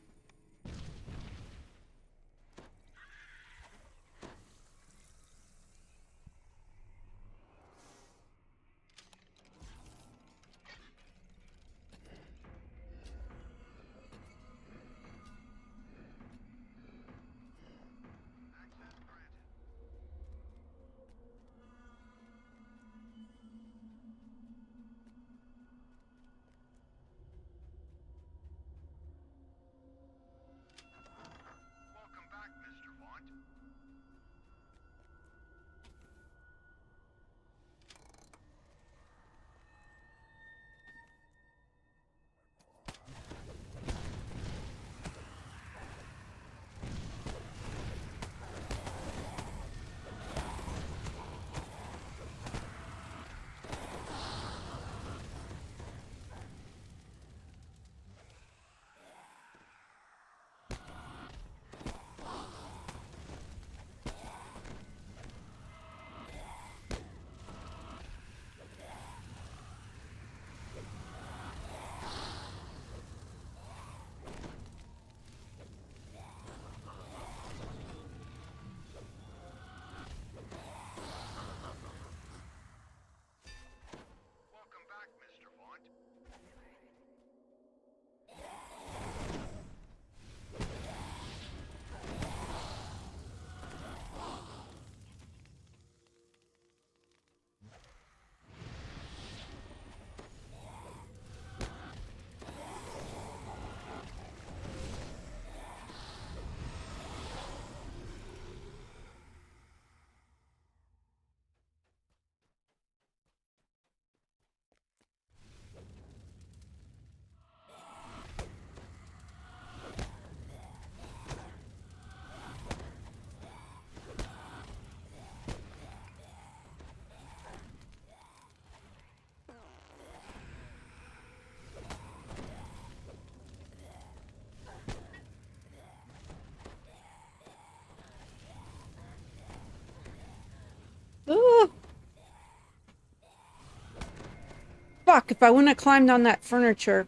fuck, if I wouldn't have climbed on that furniture.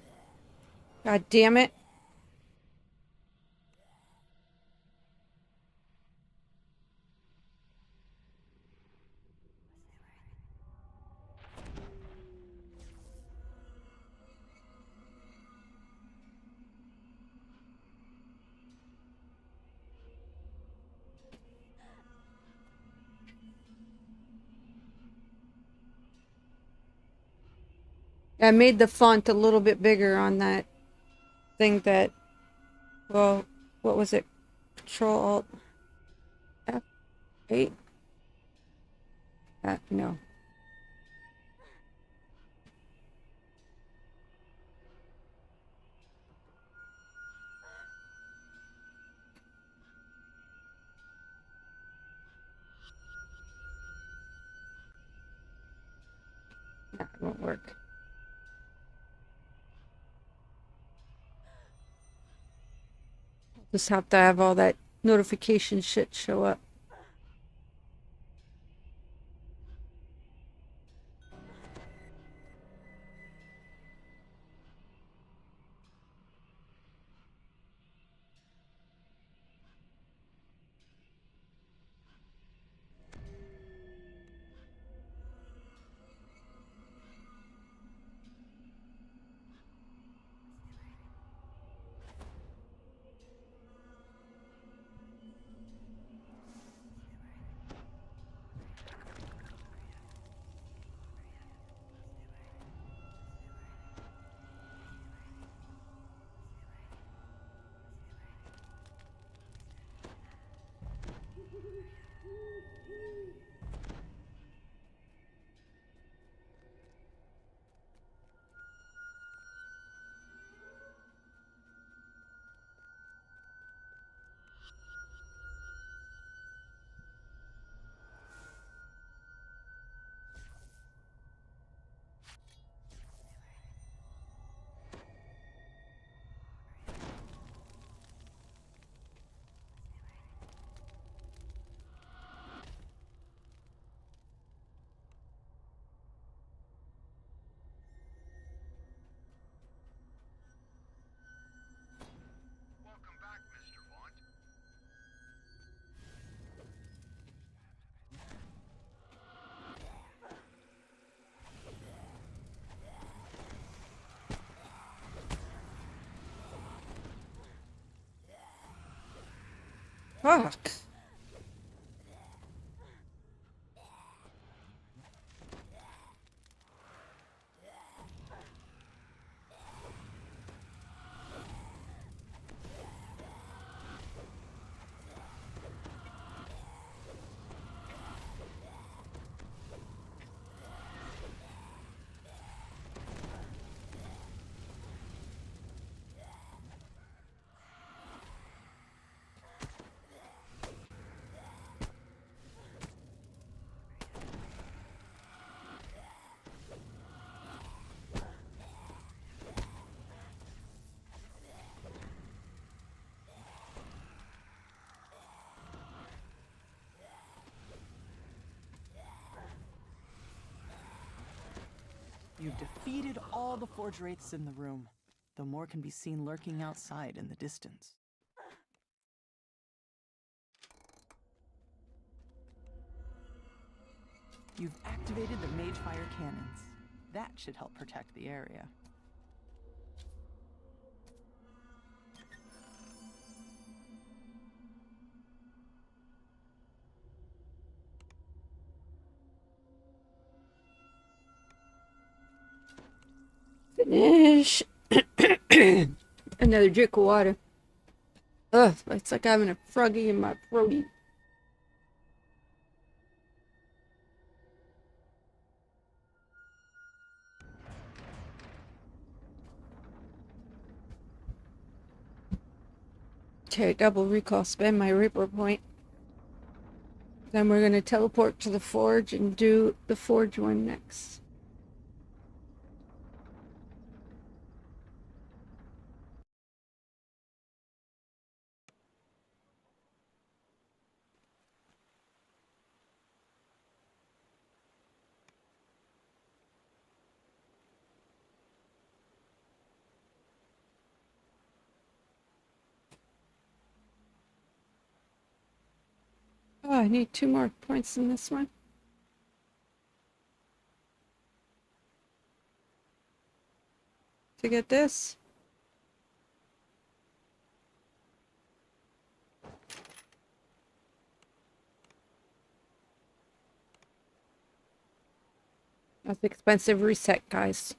God damn it. I made the font a little bit bigger on that thing that, well, what was it? Control Alt F8? No. That won't work. Just have to have all that notification shit show up. Fuck. You've defeated all the forge wraiths in the room, though more can be seen lurking outside in the distance. You've activated the mage fire cannons. That should help protect the area. Finish. Another drink of water. Ugh, it's like having a froggy in my throaty. Okay, double recall, spend my Reaper point. Then we're gonna teleport to the forge and do the forge one next. Oh, I need 2 more points in this one. To get this. That's expensive reset, guys.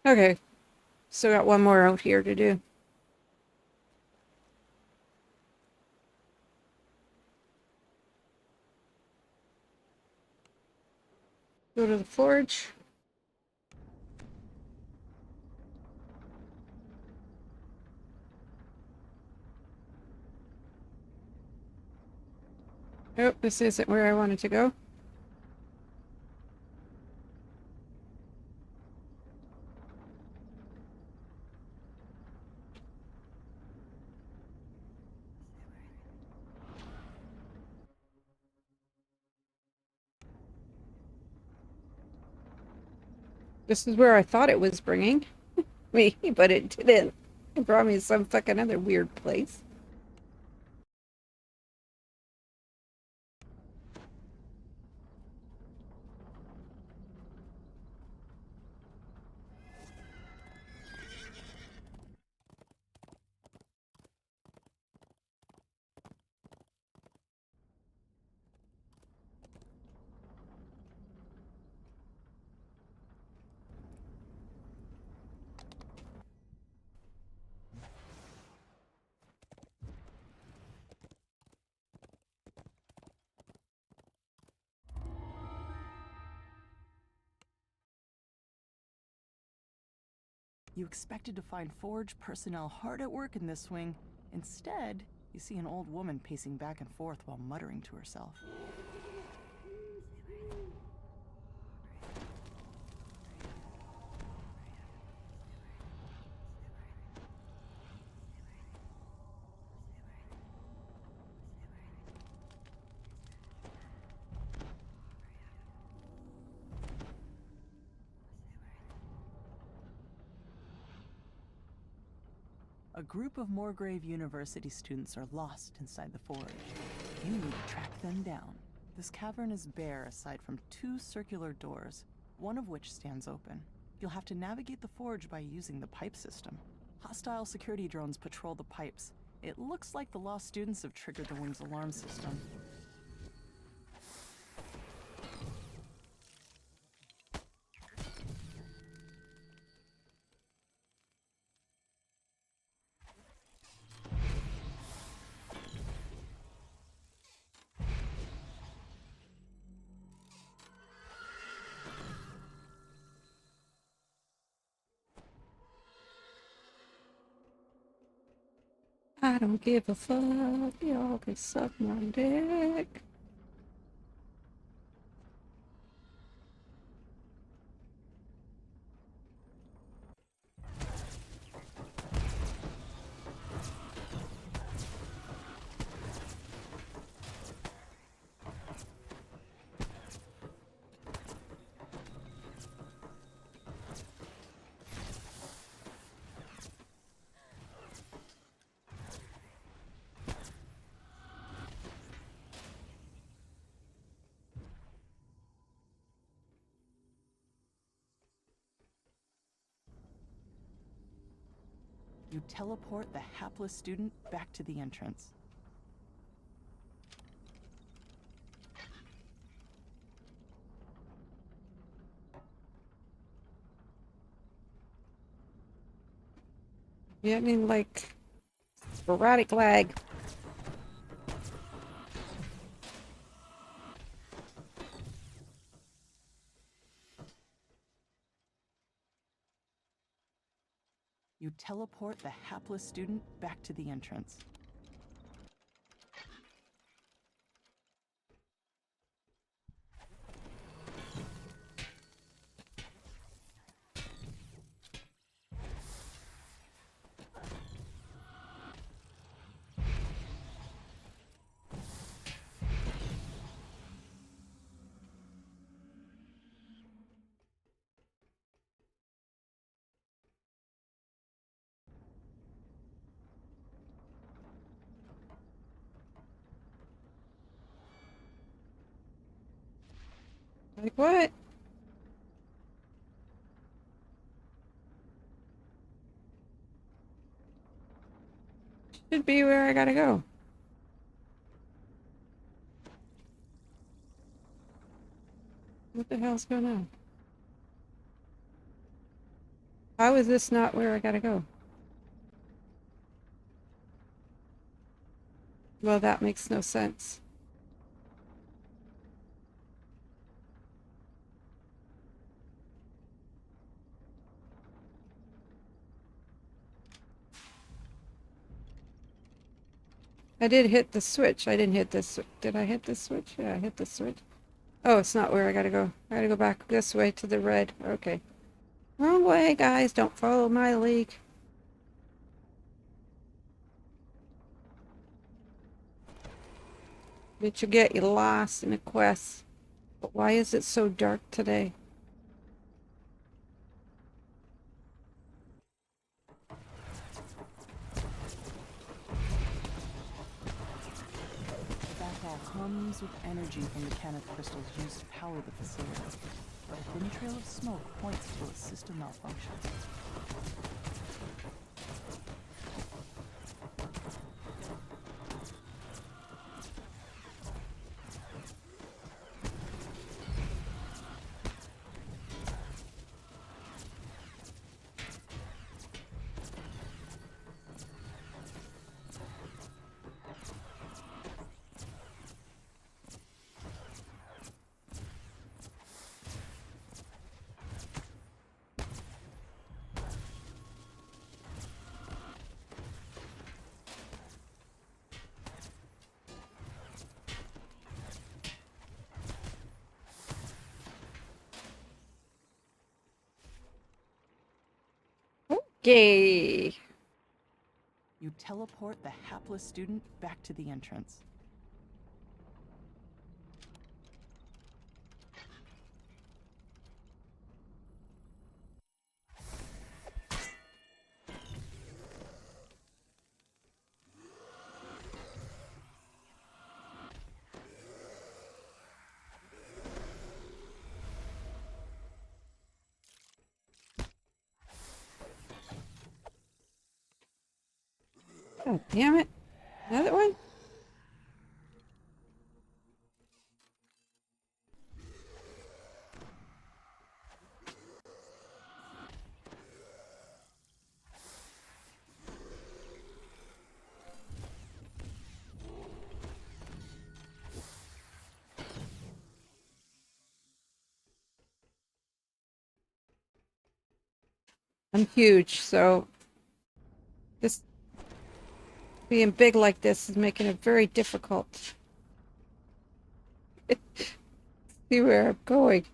Okay. Still got 1 more out here to do. Go to the forge. Oh, this isn't where I wanted to go. This is where I thought it was bringing me, but it didn't. It brought me to some fucking other weird place. You expected to find Forge personnel hard at work in this wing. Instead, you see an old woman pacing back and forth while muttering to herself. A group of Moorgrave University students are lost inside the forge. You need to track them down. This cavern is bare aside from 2 circular doors, one of which stands open. You'll have to navigate the forge by using the pipe system. Hostile security drones patrol the pipes. It looks like the lost students have triggered the wing's alarm system. I don't give a fuck. Y'all can suck my dick. You teleport the hapless student back to the entrance. Getting like sporadic lag. You teleport the hapless student back to the entrance. Like what? Should be where I gotta go. What the hell's going on? How is this not where I gotta go? Well, that makes no sense. I did hit the switch. I didn't hit this. Did I hit the switch? Yeah, I hit the switch. Oh, it's not where I gotta go. I gotta go back this way to the red. Okay. Wrong way, guys. Don't follow my lead. It should get you lost in a quest. But why is it so dark today? The back hall hums with energy from the Caneth crystals used to power the facility. But a thin trail of smoke points to a system malfunction. Okay. You teleport the hapless student back to the entrance. Oh, damn it. Another one? I'm huge, so this being big like this is making it very difficult. See where I'm going.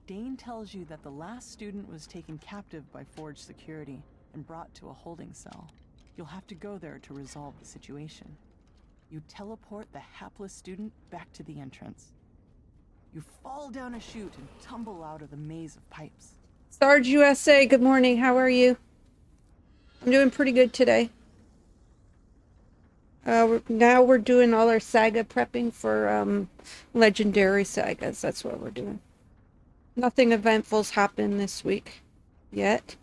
Dane tells you that the last student was taken captive by Forge security and brought to a holding cell. You'll have to go there to resolve the situation. You teleport the hapless student back to the entrance. You fall down a chute and tumble out of the maze of pipes. Sarge USA, good morning. How are you? I'm doing pretty good today. Now we're doing all our saga prepping for legendary sagas. That's what we're doing. Nothing eventful's happened this week yet.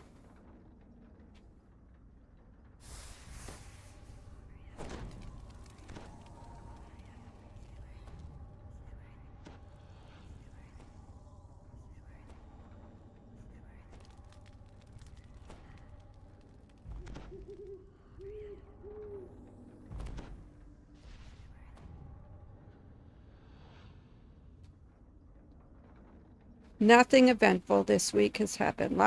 Nothing eventful this week has happened.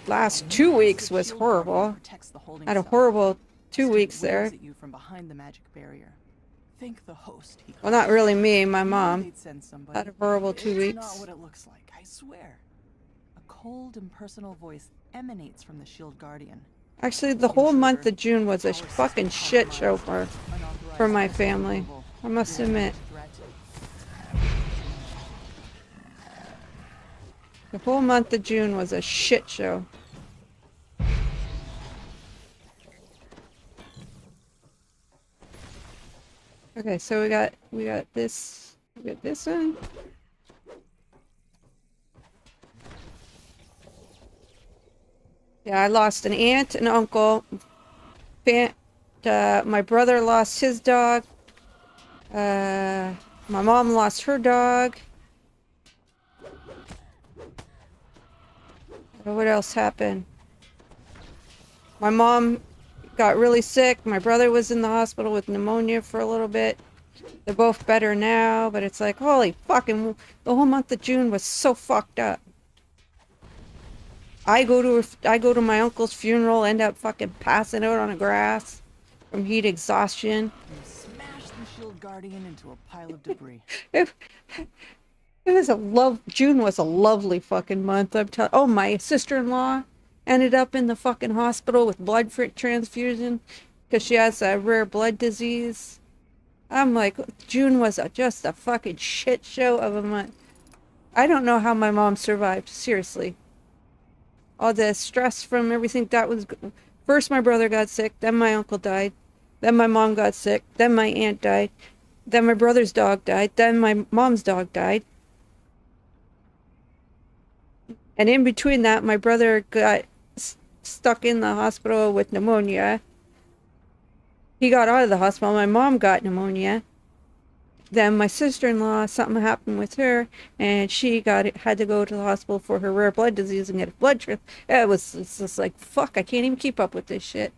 Last 2 weeks was horrible. I had a horrible 2 weeks there. At you from behind the magic barrier. Thank the host. Well, not really me, my mom. They'd send somebody. Had a horrible 2 It's weeks. not what it looks like, I swear. A cold, impersonal voice emanates from the Shield Guardian. Actually, the whole month of June was a fucking shit show for my family. I must admit. The whole month of June was a shit show. Okay, so we got this one. Yeah, I lost an aunt and uncle. My brother lost his dog. My mom lost her dog. What else happened? My mom got really sick. My brother was in the hospital with pneumonia for a little bit. They're both better now, but it's like, holy fucking, the whole month of June was so fucked up. I go to my uncle's funeral, end up fucking passing out on the grass from heat exhaustion. You smash the Shield Guardian into a pile of debris. It was June was a lovely fucking month. Oh, my sister-in-law ended up in the fucking hospital with blood transfusion because she has a rare blood disease. I'm like, June was just a fucking shit show of a month. I don't know how my mom survived, seriously. All the stress from everything that was... First my brother got sick, then my uncle died, then my mom got sick, then my aunt died, then my brother's dog died, then my mom's dog died. And in between that, my brother got stuck in the hospital with pneumonia. He got out of the hospital. My mom got pneumonia. Then my sister-in-law, something happened with her, and she had to go to the hospital for her rare blood disease and get a blood transfusion. It's just like, fuck, I can't even keep up with this shit.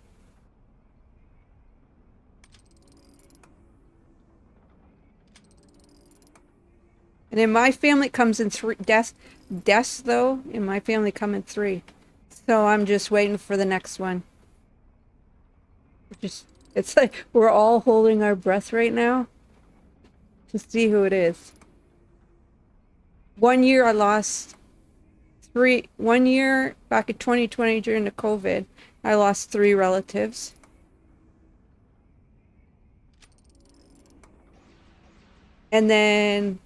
And in my family, it comes in 3 deaths though. In my family, come in 3. So I'm just waiting for the next one. It's like we're all holding our breath right now to see who it is. 1 year I lost 3. 1 year back in 2020 during the COVID, I lost 3 relatives. And then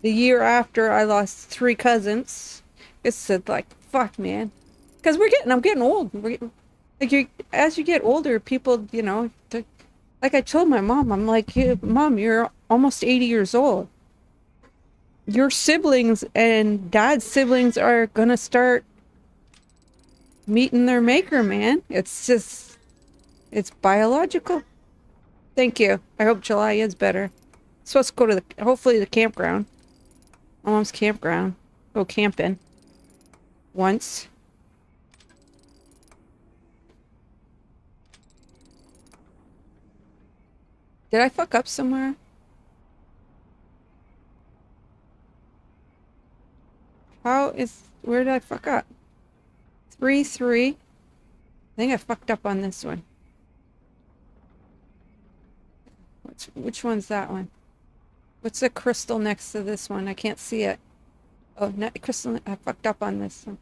the year after, I lost 3 cousins. It's like, fuck, man. Because I'm getting old. As you get older, people, like I told my mom, I'm like, hey, Mom, you're almost 80 years old. Your siblings and dad's siblings are gonna start meeting their maker, man. It's biological. Thank you. I hope July is better. Supposed to go to hopefully the campground. My mom's campground. Go camping. Once. Did I fuck up somewhere? Where did I fuck up? 3-3. I think I fucked up on this one. Which one's that one? What's the crystal next to this one? I can't see it. Oh, not crystalline. I fucked up on this one.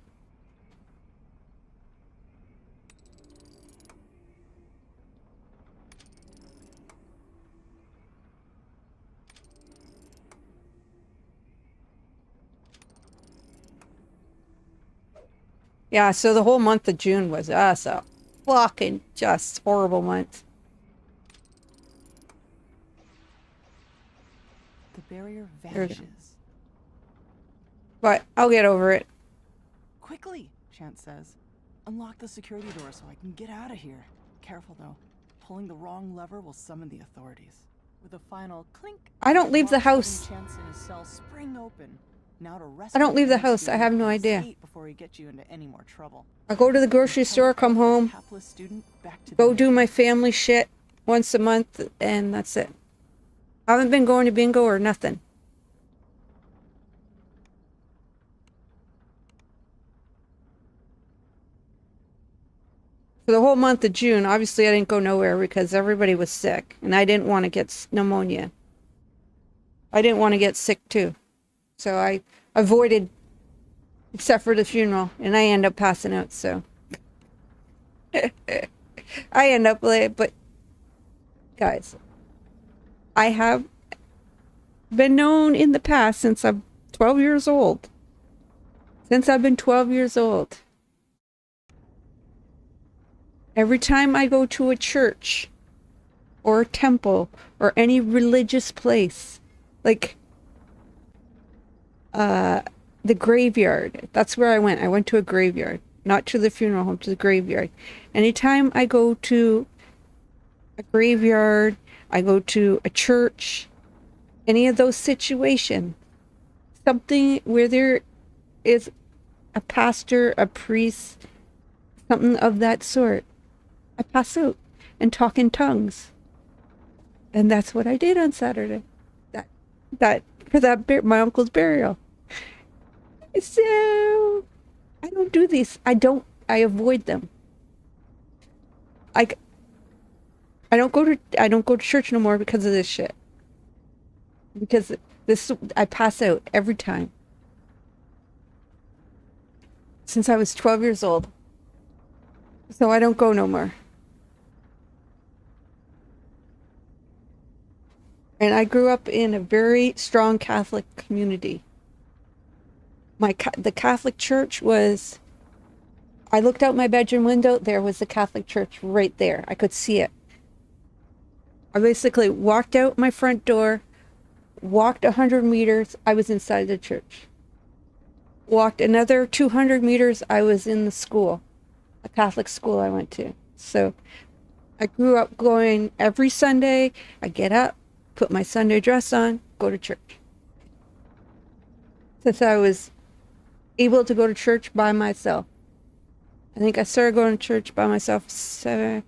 Yeah, so the whole month of June was us a fucking just horrible month. The barrier There we go. vanishes. But I'll get over it. Quickly, Chance says. Unlock the security door so I can get out of here. Careful though. Pulling the wrong lever will summon the authorities. With a final clink, I don't leave the locks letting house. Chance in his cell spring open. Now to I don't leave the house. I student have no and idea. escape before he gets you into any more trouble. I go to the grocery store, come home, Hapless student back to the go do mission. my family shit once a month, and that's it. I haven't been going to bingo or nothing. For the whole month of June, obviously I didn't go nowhere because everybody was sick, and I didn't want to get pneumonia. I didn't want to get sick too. So I avoided, except for the funeral, and I end up passing out, so. I end up late, but guys, I have been known in the past since I'm 12 years old. Since I've been 12 years old. Every time I go to a church or a temple or any religious place, like the graveyard, that's where I went. I went to a graveyard, not to the funeral home, to the graveyard. Anytime I go to a graveyard, I go to a church, any of those situations, something where there is a pastor, a priest, something of that sort, I pass out and talk in tongues. And that's what I did on Saturday. My uncle's burial. So I don't do these. I avoid them. I don't go to church no more because of this shit. Because I pass out every time. Since I was 12 years old. So I don't go no more. And I grew up in a very strong Catholic community. The Catholic church was, I looked out my bedroom window, there was the Catholic church right there. I could see it. I basically walked out my front door, walked 100 meters, I was inside the church. Walked another 200 meters, I was in the school, a Catholic school I went to. So I grew up going every Sunday. I get up, put my Sunday dress on, go to church. Since I was able to go to church by myself. I think I started going to church by myself 5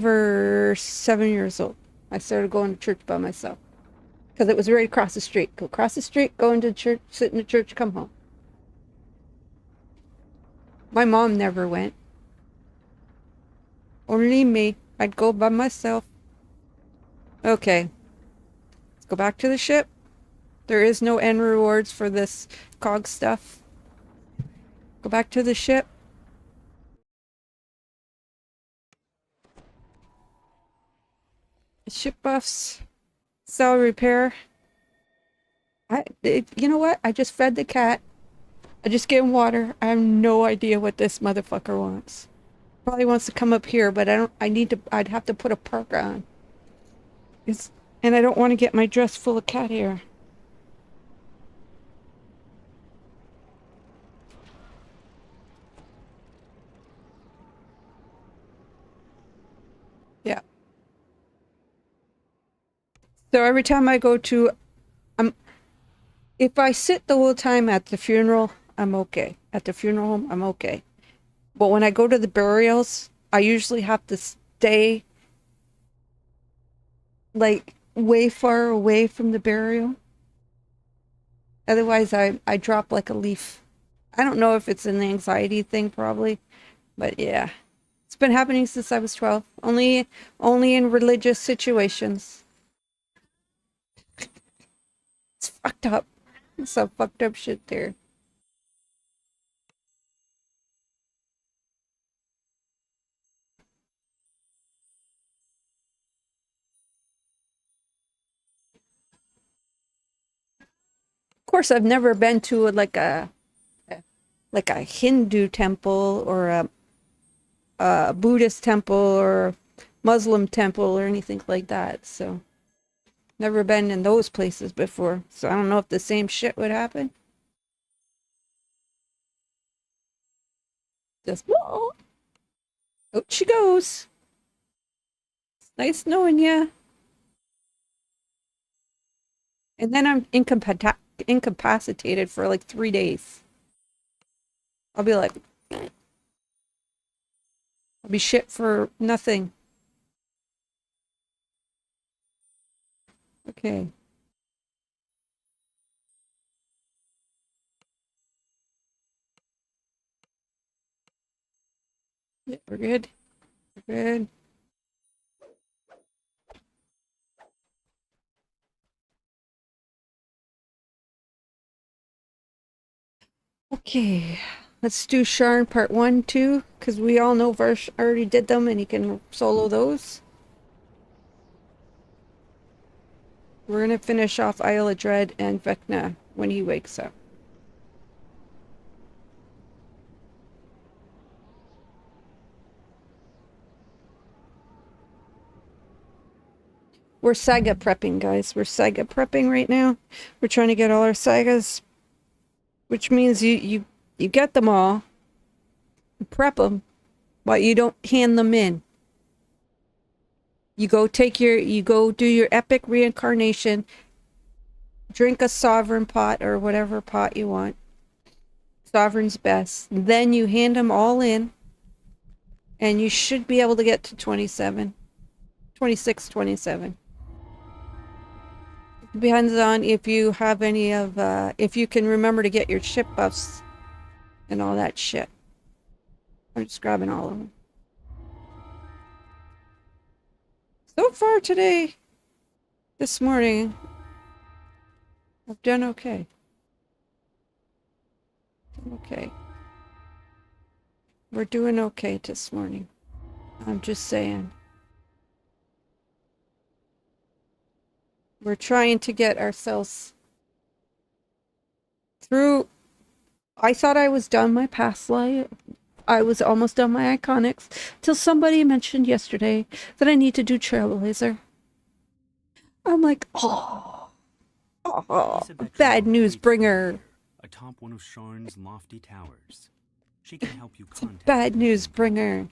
or 7 years old. I started going to church by myself. Because it was right across the street. Go across the street, go into church, sit in the church, come home. My mom never went. Only me. I'd go by myself. Okay. Let's go back to the ship. There is no end rewards for this cog stuff. Go back to the ship. Ship buffs. Cell repair. You know what? I just fed the cat. I just gave him water. I have no idea what this motherfucker wants. Probably wants to come up here, but I'd have to put a parka on. And I don't want to get my dress full of cat hair. Yeah. So every time I go to, if I sit the whole time at the funeral, I'm okay. At the funeral home, I'm okay. But when I go to the burials, I usually have to stay like way far away from the burial. Otherwise, I drop like a leaf. I don't know if it's an anxiety thing, probably, but yeah. It's been happening since I was 12. Only in religious situations. It's fucked up. Some fucked up shit there. course, I've never been to like a Hindu temple or a Buddhist temple or Muslim temple or anything like that. So never been in those places before. So I don't know if the same shit would happen. Just whoa. Out she goes. It's nice knowing ya. And then I'm incapacitated for like 3 days. I'll be like, I'll be shit for nothing. Okay. Yeah, we're good. We're good. Okay. Let's do Sharn part 1, 2, because we all know Varsh already did them and he can solo those. We're going to finish off Isle of Dread and Vecna when he wakes up. We're saga prepping, guys. We're saga prepping right now. We're trying to get all our sagas, which means you get them all, you prep them, but you don't hand them in. You go do your epic reincarnation, drink a sovereign pot or whatever pot you want. Sovereign's best. Then you hand them all in, and you should be able to get to 27, 26, 27. Depends on if you have any of, if you can remember to get your ship buffs and all that shit. I'm just grabbing all of them. So far today, this morning, I've done okay. Okay. We're doing okay this morning. I'm just saying. We're trying to get ourselves through. I thought I was done my past life. I was almost done my iconics till somebody mentioned yesterday that I need to do Trailblazer. I'm like, oh, bad news bringer. Atop one of Sharn's lofty towers. She can help you contact Bad news bringer.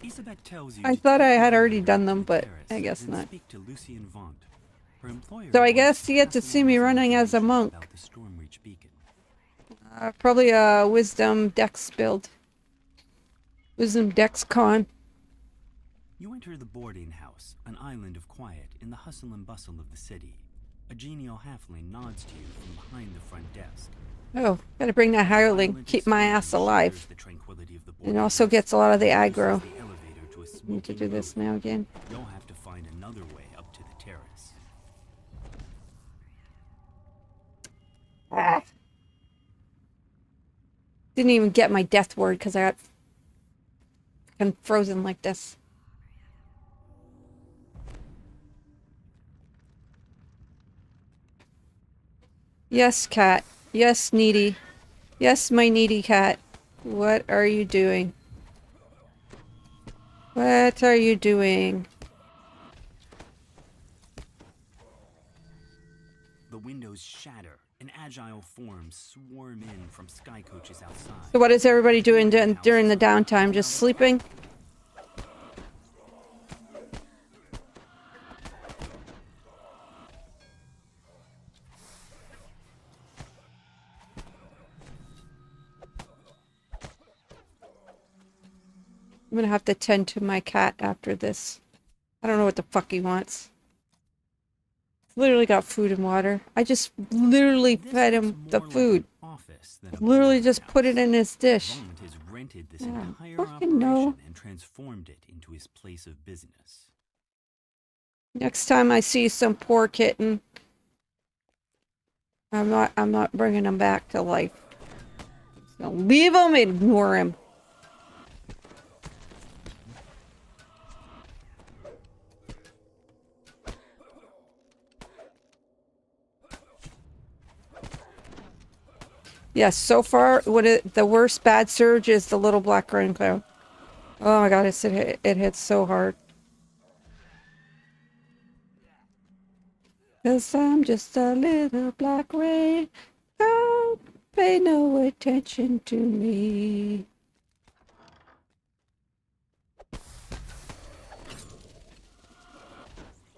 Isabet tells you I to thought I take had the already elevator done to them, the but terrace I guess and not. Speak to Lucien Vaunt. Her employer So I wants guess you get to pass see me along some running as a information monk. about the Stormreach beacon. Probably a wisdom dex build. Wisdom dex con. You enter the boarding house, an island of quiet in the hustle and bustle of the city. A genial halfling nods to you from behind the front desk. Oh, gotta bring that hireling. Keep my ass alive. And also gets a lot of the aggro. Need to do this now again. You'll have to find another way up to the terrace. Ah. Didn't even get my death word because I got fucking frozen like this. Yes, cat. Yes, needy. Yes, my needy cat. What are you doing? What are you doing? The windows shatter, and agile forms swarm in from sky coaches outside. So what is everybody doing during the downtime? Just sleeping? I'm gonna have to tend to my cat after this. I don't know what the fuck he wants. Literally got food and water. I just literally fed him the food. Literally just put it in his dish. Vaunt has rented this Yeah, entire fucking no. operation and transformed it into his place of business. Next time I see some poor kitten, I'm not bringing him back to life. So leave him, ignore him. Yes, so far, the worst bad surge is the little black rain cloud. Oh my god, it hits so hard. 'Cause I'm just a little black rain cloud. Pay no attention to me.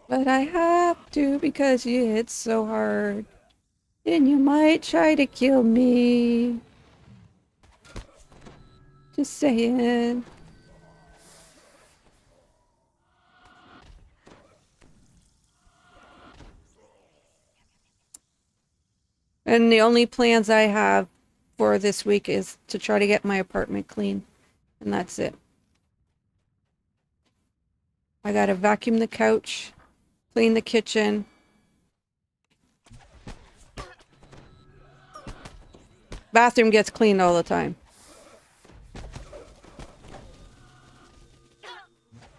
But I have to because you hit so hard. And you might try to kill me. Just saying. And the only plans I have for this week is to try to get my apartment clean. And that's it. I gotta vacuum the couch, clean the kitchen. Bathroom gets cleaned all the time.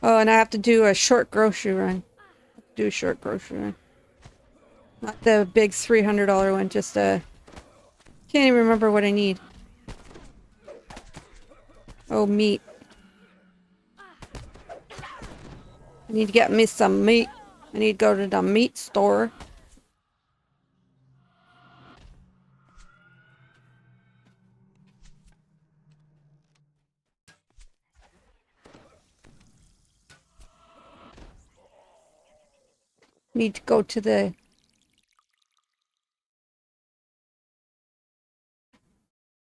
Oh, and I have to do a short grocery run. Do a short grocery run. Not the big $300 one, just a... Can't even remember what I need. Oh, meat. I need to get me some meat. I need to go to the meat store. Need to go to the...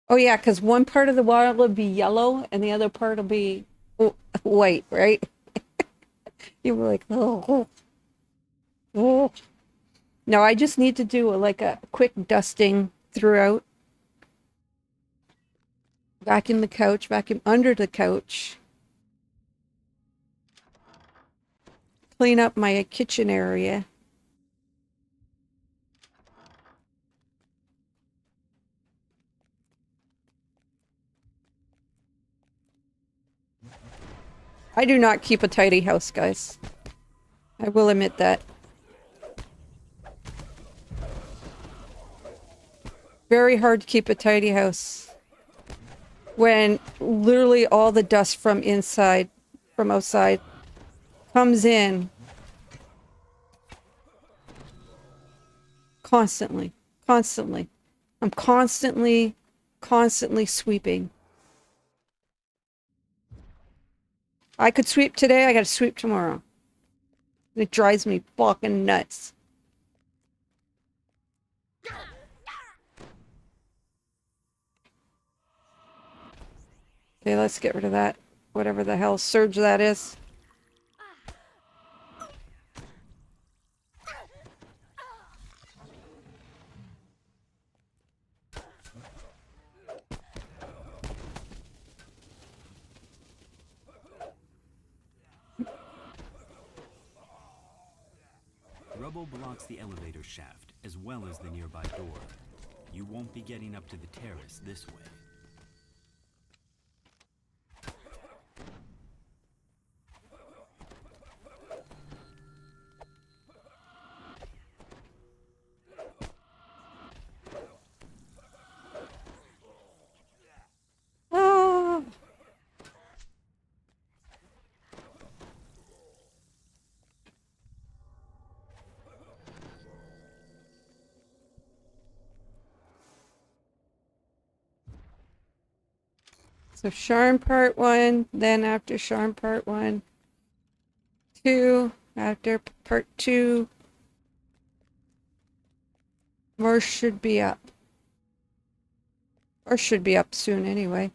Oh yeah, because one part of the water will be yellow and the other part will be white, right? You were like, oh. No, I just need to do like a quick dusting throughout. Vacuum the couch, vacuum under the couch. Clean up my kitchen area. I do not keep a tidy house, guys. I will admit that. Very hard to keep a tidy house when literally all the dust from outside comes in constantly. I'm constantly sweeping. I could sweep today, I gotta sweep tomorrow. It drives me fucking nuts. Okay, let's get rid of that. Whatever the hell surge that is. Rubble blocks the elevator shaft, as well as the nearby door. You won't be getting up to the terrace this way. Ah. So Sharn part 1, then after Sharn part 1, 2, after part 2, more should be up. Or should be up soon anyway.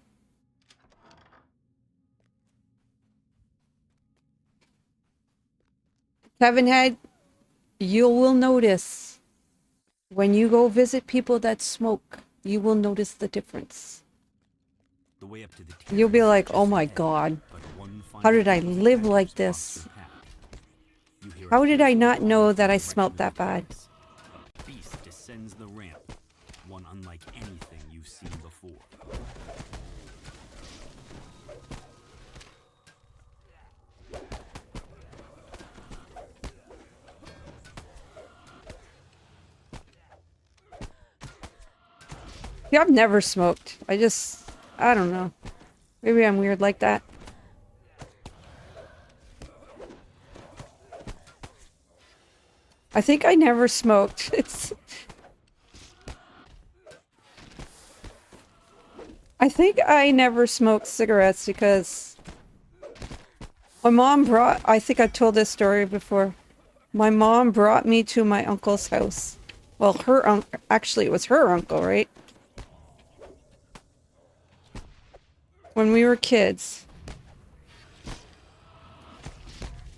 Kevin Head, you will notice when you go visit people that smoke, you will notice the difference. The way up to the You'll be terrace like, just oh my ahead, god, but one how final did I path live like across this? the path. You hear a How did I careful not call know from that I the smelt direction of that the bad? terrace. A beast descends the ramp, one unlike anything you've seen before. Yeah, I've never smoked. I don't know. Maybe I'm weird like that. I think I never smoked. I think I never smoked cigarettes because my mom brought, I think I've told this story before. My mom brought me to my uncle's house. Well, actually it was her uncle, right? When we were kids.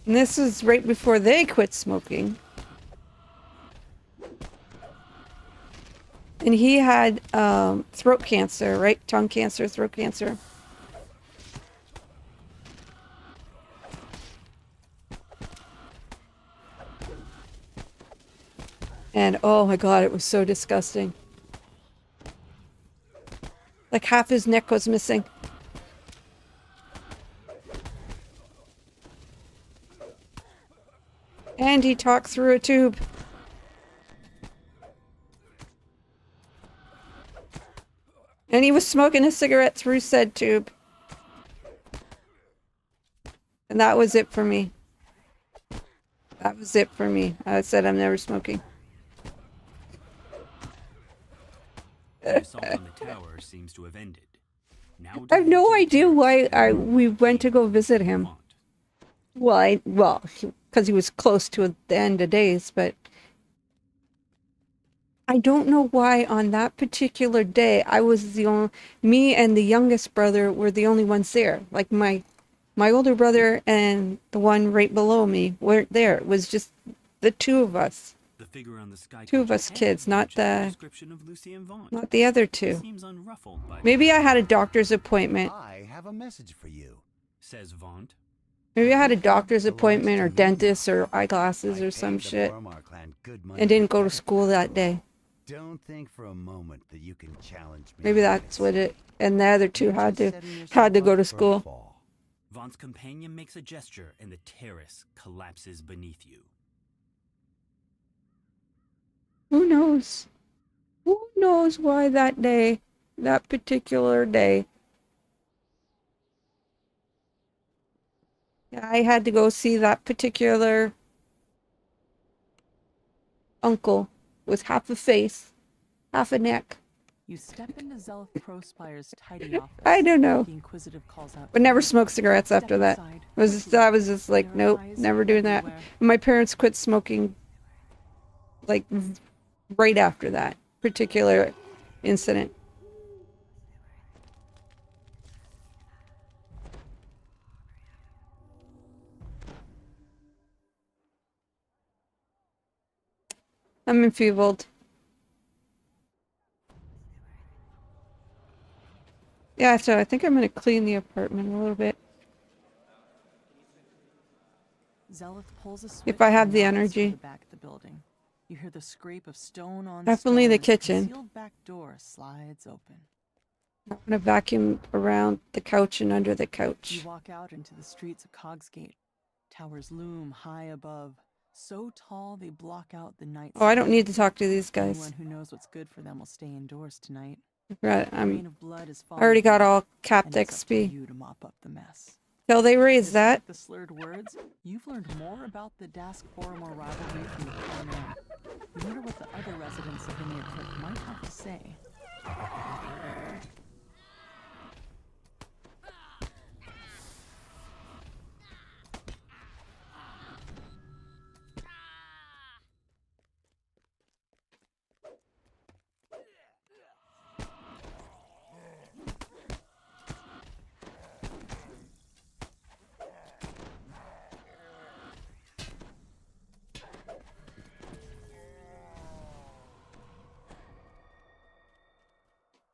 And this was right before they quit smoking. And he had throat cancer, right? Tongue cancer, throat cancer. And oh my God, it was so disgusting. Like half his neck was missing. And he talked through a tube. And he was smoking a cigarette through said tube. And that was it for me. That was it for me. I said I'm never smoking. The assault on the tower seems to have ended. Now I have no idea why we went to go visit him. Well, because he was close to the end of days, but I don't know why on that particular day me and the youngest brother were the only ones there. Like my older brother and the one right below me weren't there. It was just the two of us. The figure on the sky Two of us kids, not the other two. Seems unruffled by Maybe I had a doctor's appointment. I have a message for you, says Vaunt. Maybe I had a doctor's appointment or dentist or eyeglasses or some shit and didn't go to school that day. Don't think for a moment that you can challenge me. Maybe that's what it. And the other two had to go to school. Vaunt's companion makes a gesture and the terrace collapses beneath you. Who knows? Who knows why that day, that particular day? I had to go see that particular uncle with half a face, half a neck. You step into Zelith Prospire's tidy office. I don't know. The Inquisitive calls out. But never smoked cigarettes after that. I was just like, nope, never doing that. And my parents quit smoking like right after that particular incident. I'm enfeebled. Yeah, so I think I'm going to clean the apartment a little bit. Zelith pulls a switch If I have and the nods to energy. the back of the building. You hear the scrape of stone on Definitely stone the as kitchen. concealed back door slides open. I'm going to vacuum around the couch and under the couch. You walk out into the streets of Cogsgate. Towers loom high above, so tall they block out the night Oh, I don't sky. need to talk to these guys. Anyone who knows what's good for them will stay indoors tonight. Right, The rain of blood is I already falling got down, all capped and it's up to XP. you to mop up the mess. Till they raise that. Despite the slurred words, you've learned more about the Dask-Boromor rivalry from the Core Man. You wonder what the other residents of Vineyard Cliff might have to say.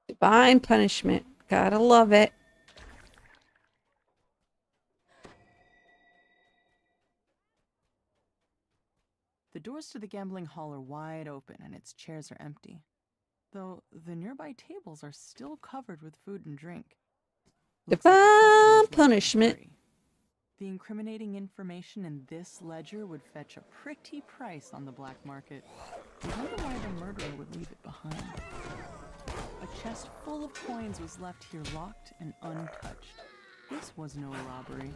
Divine punishment. Gotta love it. The doors to the gambling hall are wide open and its chairs are empty, though the nearby tables are still covered with food and drink. Looks like the Divine customers left in a punishment. hurry. The incriminating information in this ledger would fetch a pretty price on the black market. You wonder why the murderer would leave it behind. A chest full of coins was left here locked and untouched. This was no robbery.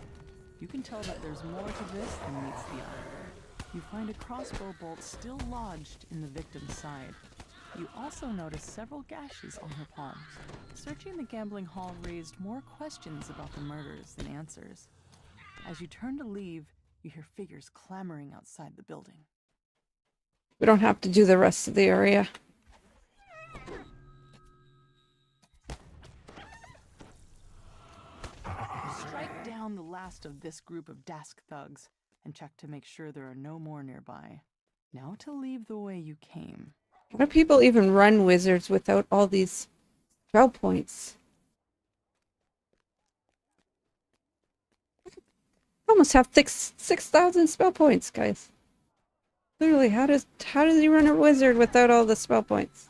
You can tell that there's more to this than meets the eye. You find a crossbow bolt still lodged in the victim's side. You also notice several gashes on her palms. Searching the gambling hall raised more questions about the murders than answers. As you turn to leave, you hear figures clamoring outside the building. We don't have to do the rest of the area. Strike down the last of this group of Dask thugs and check to make sure there are no more nearby. Now to leave the way you came. How do people even run wizards without all these spell points? I almost have 6,000 spell points, guys. Literally, how does he run a wizard without all the spell points?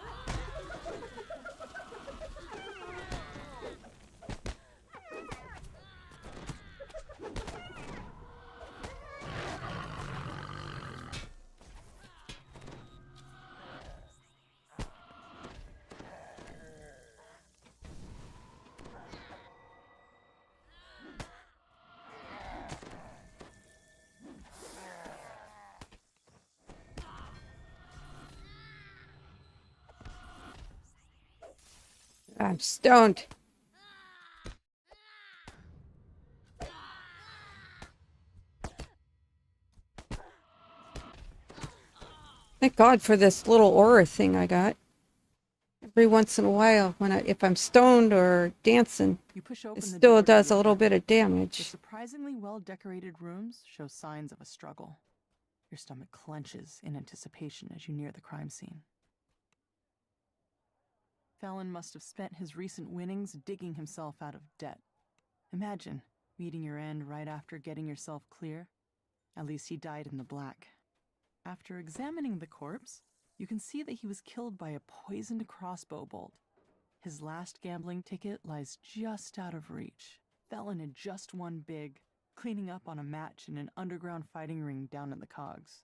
I'm stoned. Thank God for this little aura thing I got. Every once in a while, if I'm stoned or dancing, You push open it the still door to does the a little bit apartment. of The damage. surprisingly well-decorated rooms show signs of a struggle. Your stomach clenches in anticipation as you near the crime scene. Felon must have spent his recent winnings digging himself out of debt. Imagine meeting your end right after getting yourself clear. At least he died in the black. After examining the corpse, you can see that he was killed by a poisoned crossbow bolt. His last gambling ticket lies just out of reach. Felon had just won big, cleaning up on a match in an underground fighting ring down in the Cogs.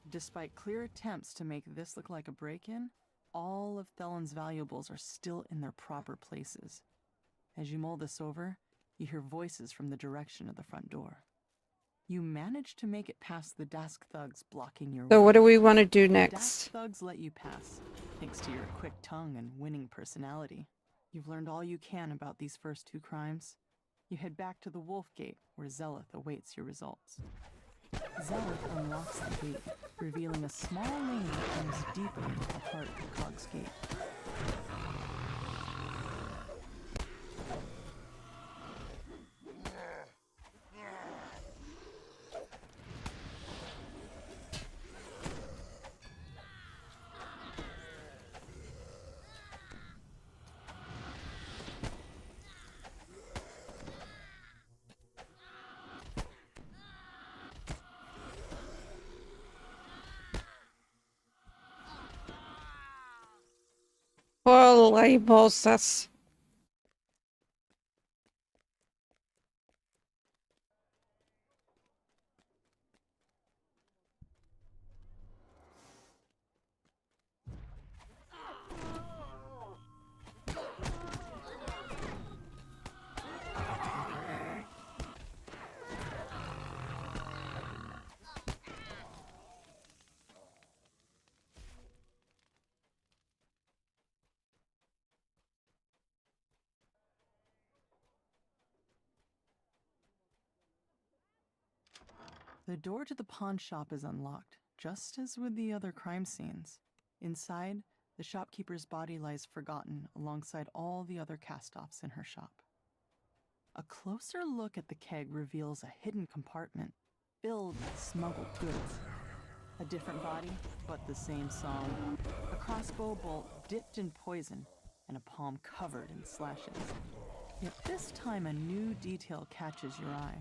Despite clear attempts to make this look like a break-in, all of Felon's valuables are still in their proper places. As you mull this over, you hear voices from the direction of the front door. You manage to make it past the Dask thugs blocking your way. So what do we want to do The Dask next? thugs let you pass, thanks to your quick tongue and winning personality. You've learned all you can about these first two crimes. You head back to the Wolf Gate, where Zelith awaits your results. Zelith unlocks the gate, revealing a small lane that comes deeper into the heart of Cog's Gate. Holy Moses. The door to the pawn shop is unlocked, just as with the other crime scenes. Inside, the shopkeeper's body lies forgotten alongside all the other cast-offs in her shop. A closer look at the keg reveals a hidden compartment filled with smuggled goods. A different body, but the same song. A crossbow bolt dipped in poison, and a palm covered in slashes. Yet this time a new detail catches your eye.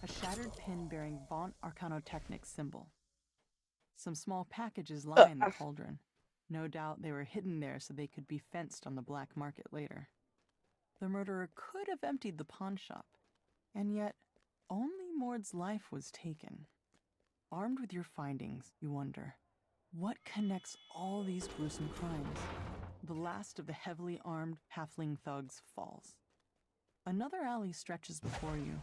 A shattered pin bearing Vaunt Arcanotechnic symbol. Some small packages lie in the cauldron. No doubt they were hidden there so they could be fenced on the black market later. The murderer could have emptied the pawn shop, and yet only Mord's life was taken. Armed with your findings, you wonder, what connects all these gruesome crimes? the last of the heavily armed halfling thugs falls. Another alley stretches before you.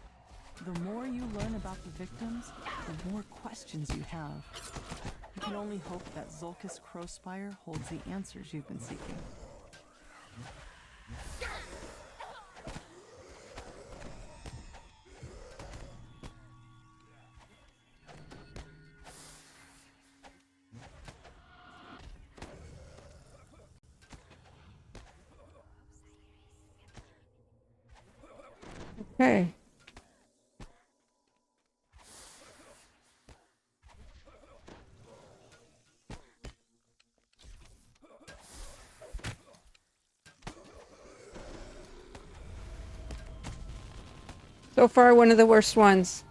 The more you learn about the victims, the more questions you have. You can only hope that Zulkus Crowspire holds the answers you've been seeking. Okay. So far, one of the worst ones.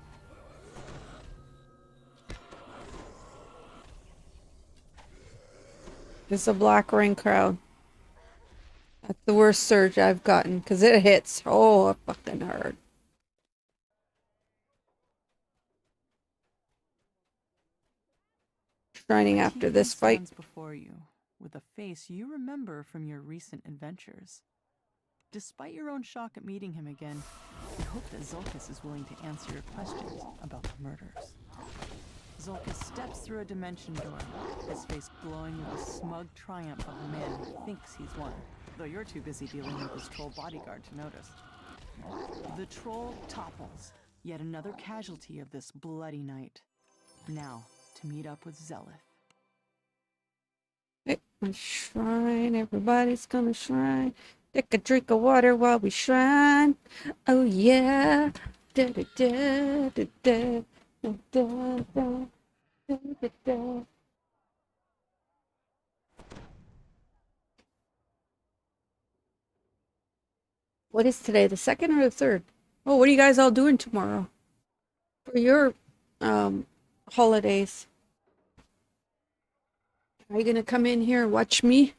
It's a black ring crowd. That's the worst surge I've gotten, because it hits so fucking hard. Shining after Tiefling this fight. stands before you, with a face you remember from your recent adventures. Despite your own shock at meeting him again, you hope that Zulkus is willing to answer your questions about the murders. Zulkus steps through a dimension door, his face glowing with the smug triumph of a man who thinks he's won, though you're too busy dealing with his troll bodyguard to notice. The troll topples, yet another casualty of this bloody night. Now, to meet up with Zelith. Hey, my shrine, everybody's gonna shrine. Take a drink of water while we shrine. Oh yeah. Da da da da da da da da da da. What is today? The 2nd or the 3rd? Oh, what are you guys all doing tomorrow for your holidays? Are you gonna come in here and watch me?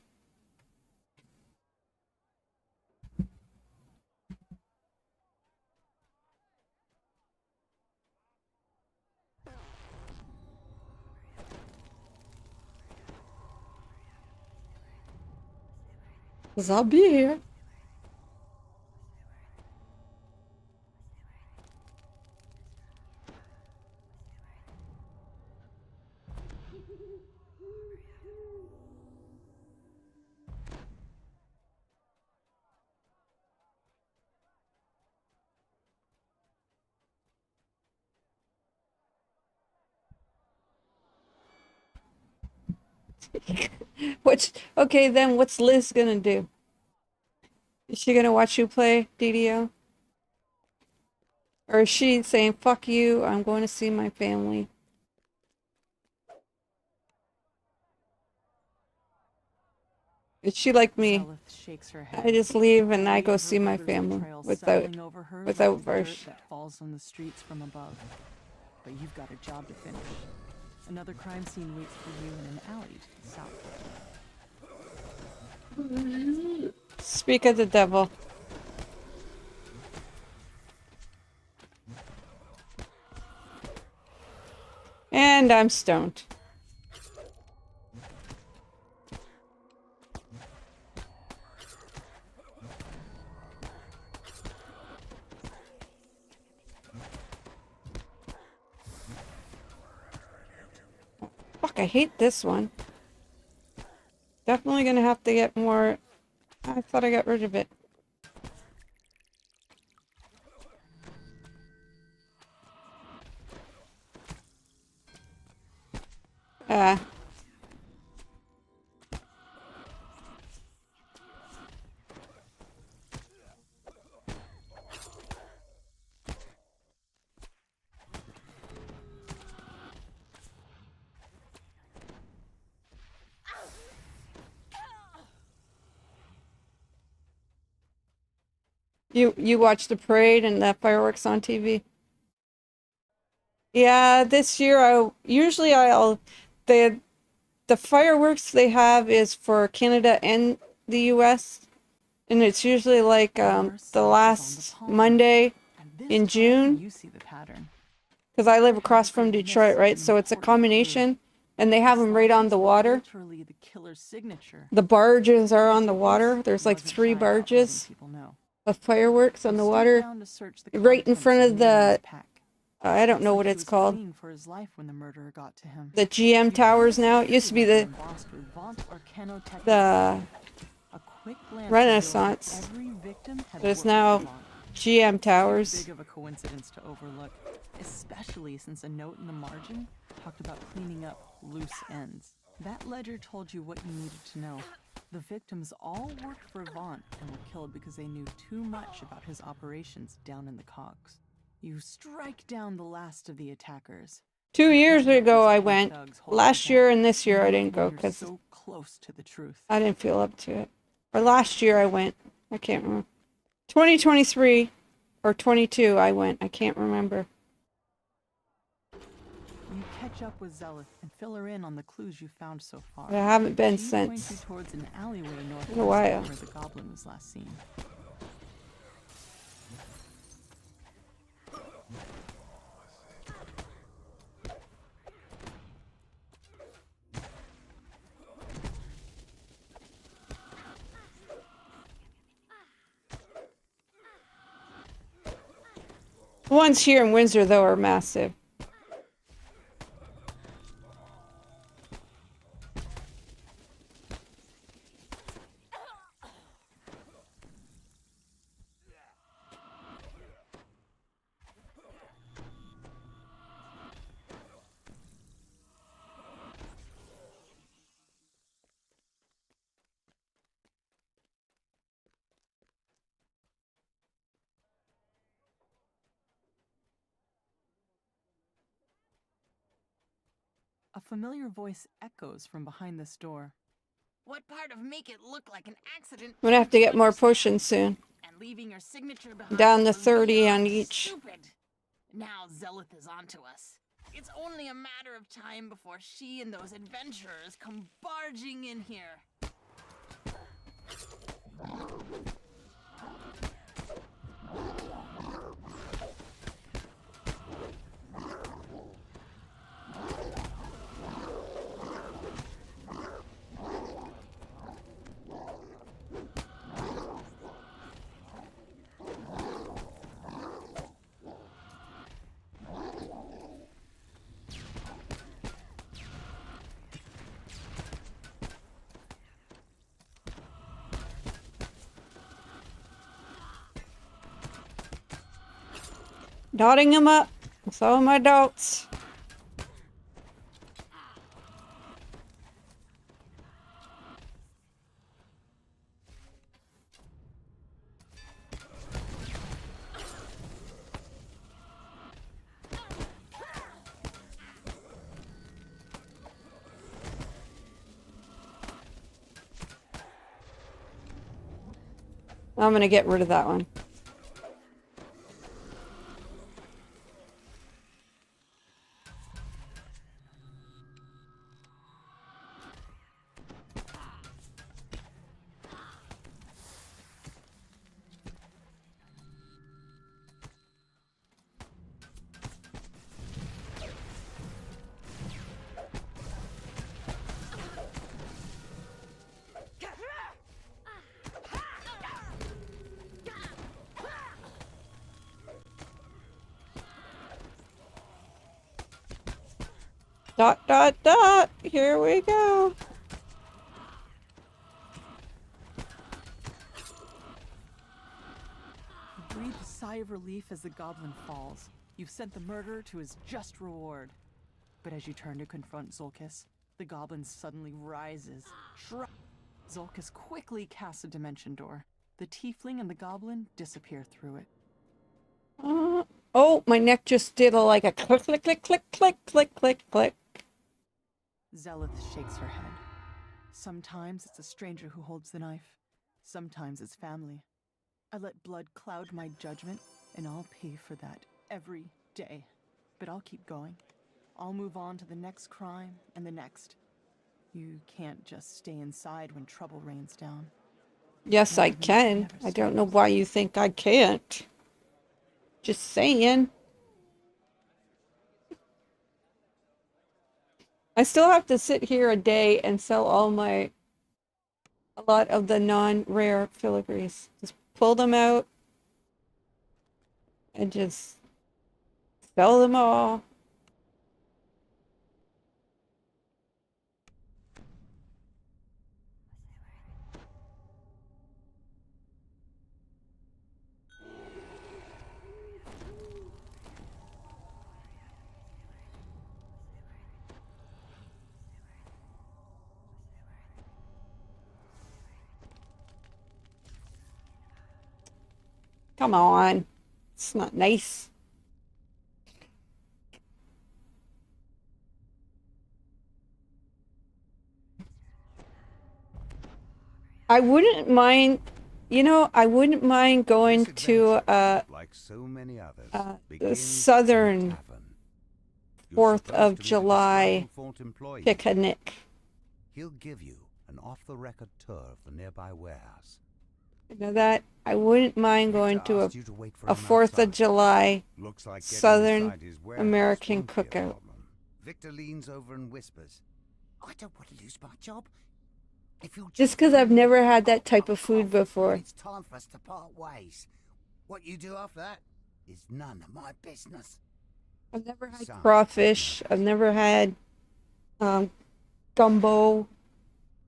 Cause I'll be here. Okay then, what's Liz gonna do? Is she gonna watch you play DDO? Or is she saying, fuck you, I'm going to see my family? Is she like me? Zelith shakes her head. I just leave and I The go weight of see her my murder's family betrayal without settling over her without like the dirt Varsh. that falls on the streets from above. But you've got a job to finish. Another crime scene waits for you in an alley to the south. Speak of the devil. And I'm stoned. Fuck, I hate this one. Definitely gonna have to get more. I thought I got rid of it. You watch the parade and the fireworks on TV? Yeah, this year I'll the fireworks they have is for Canada and the US, and it's usually like the last Monday in June. You see the pattern. Because I live across from Detroit, right? So it's a combination And they have them right on the water. Literally the killer's signature. The barges are on the water. There's like Wasn't 3 shy about letting barges people know. of fireworks on He the stood water. down to search the Right in contents front of the man in his the, pack. I don't know Looks what like he it's was called. fleeing for his life when the murderer got to him. The GM towers now. It used to be the Embossed with Vaunt Arcanotech. the A quick glance Renaissance. revealed that every victim had There's worked now with Vaunt. GM Too towers. big of a coincidence to overlook, especially since a note in the margin talked about cleaning up loose ends. That ledger told you what you needed to know. The victims all worked for Vaunt and were killed because they knew too much about his operations down in the cogs. You strike down the last of the attackers. 2 years ago I Those went. thugs holding Last back. year and this year I You didn't go were because so close to the truth. I didn't feel up to it. Or last year I went. I can't remember. 2023 or 22 I went. I can't remember. You catch up with Zelith and fill her in on the clues you found so far. I haven't been She points you since. towards an alleyway north In a while. where the goblin was last seen. The ones here in Windsor though are massive. A familiar voice echoes from behind this door. What part of make it look like an accident? I'm gonna have to get more understand? potions soon. And leaving your signature behind Down to was 30 on beyond each. Stupid. Now Zelith is onto us. It's only a matter of time before she and those adventurers come barging in here. Dotting them up with all my dots. I'm gonna get rid of that one. Dot, dot, dot. Here we go. You breathe a sigh of relief as the goblin falls. You've sent the murderer to his just reward. But as you turn to confront Zolkis, the goblin suddenly rises. Zolkis quickly casts a dimension door. The tiefling and the goblin disappear through it. Oh, my neck just did like a click, click, click, click, click, click, click, click. Zelith shakes her head. Sometimes it's a stranger who holds the knife. Sometimes it's family. I let blood cloud my judgment, and I'll pay for that every day. But I'll keep going. I'll move on to the next crime and the next. You can't just stay inside when trouble rains down. Yes, I can. I don't know why you think I can't. Just saying. I still have to sit here a day and sell a lot of the non-rare filigrees. Just pull them out and just sell them all. Come on. It's not nice. I wouldn't mind, I wouldn't mind going This to adventure, like so many others, the begins in a southern tavern. You're 4th supposed of to meet a July disgruntled Fort employee. picnic. He'll give you an off-the-record tour of the nearby warehouse. That I wouldn't mind going Victor to asked you to wait for a him 4th of outside. July Looks like getting Southern inside his warehouse American won't be a cookout. problem. Victor leans over and whispers, I don't want to lose my job. If you'll Just because I've never had that type of food before. It's time for us to part ways. What you do after that is none of my business. I've never had Sounds crawfish. I've never had gumbo.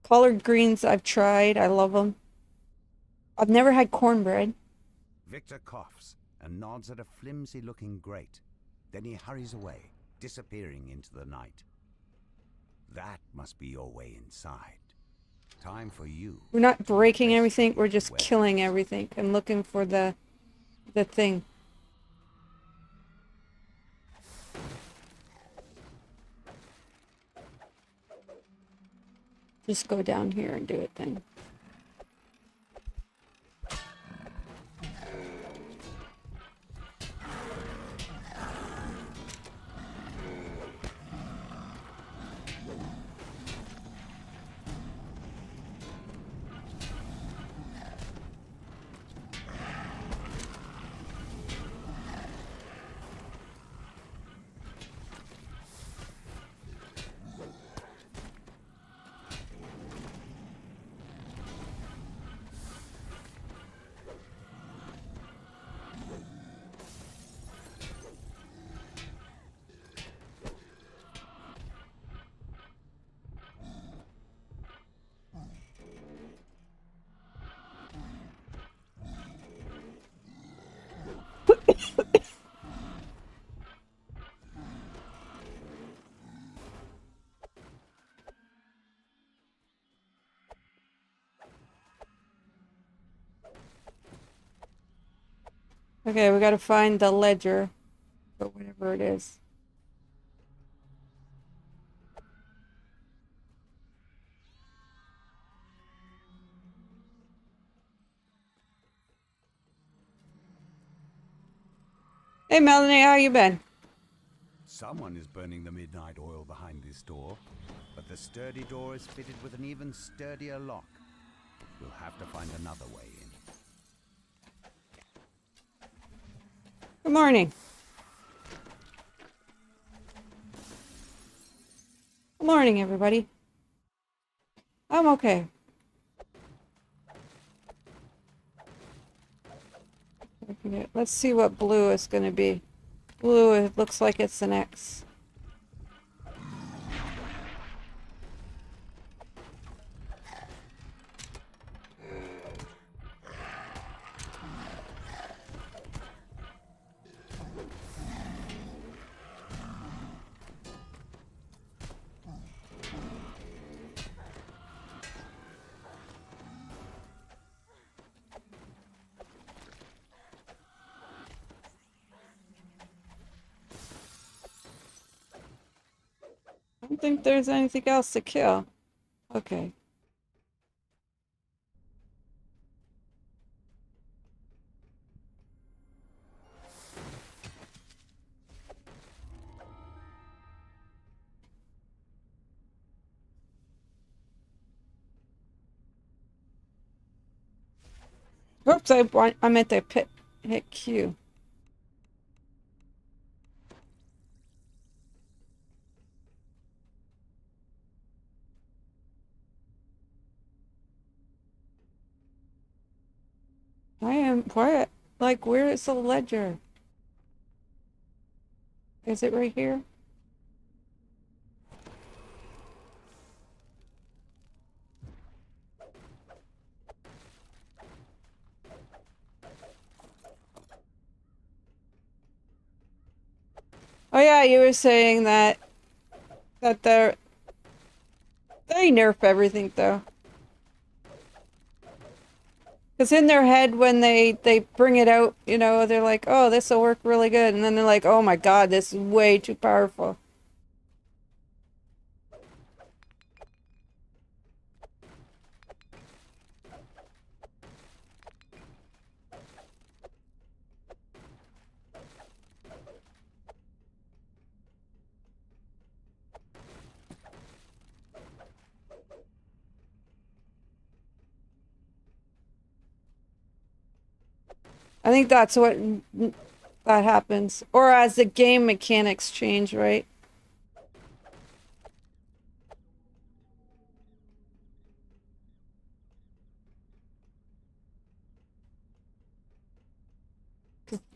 Collard greens I've tried. I love them. I've never had cornbread. Victor coughs and nods at a flimsy-looking grate. Then he hurries away, disappearing into the night. That must be your way inside. Time for you. We're not breaking Best everything. We're just warehouse. killing everything and looking for the thing. Just go down here and do it then. Okay, we gotta find the ledger, or whatever it is. Hey Melanie, how you been? Someone is burning the midnight oil behind this door, but the sturdy door is fitted with an even sturdier lock. We'll have to find another way in. Good morning. Good morning, everybody. I'm okay. Let's see what blue is going to be. Blue, it looks like it's an X. I don't think there's anything else to kill. Okay. Oops, I meant to hit Q. I am what? Like, where is the ledger? Is it right here? Oh yeah, you were saying that they nerf everything though. Because in their head, when they bring it out, you know, they're like, oh, this will work really good. And then they're like, oh my god, this is way too powerful. I think that's what that happens. Or as the game mechanics change, right?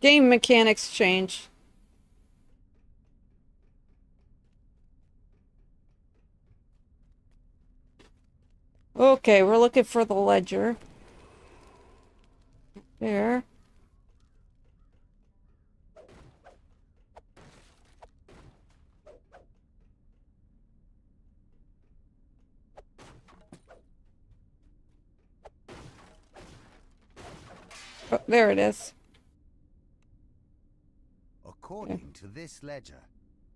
Game mechanics change. Okay, we're looking for the ledger. There. Oh, there it is. According to this ledger,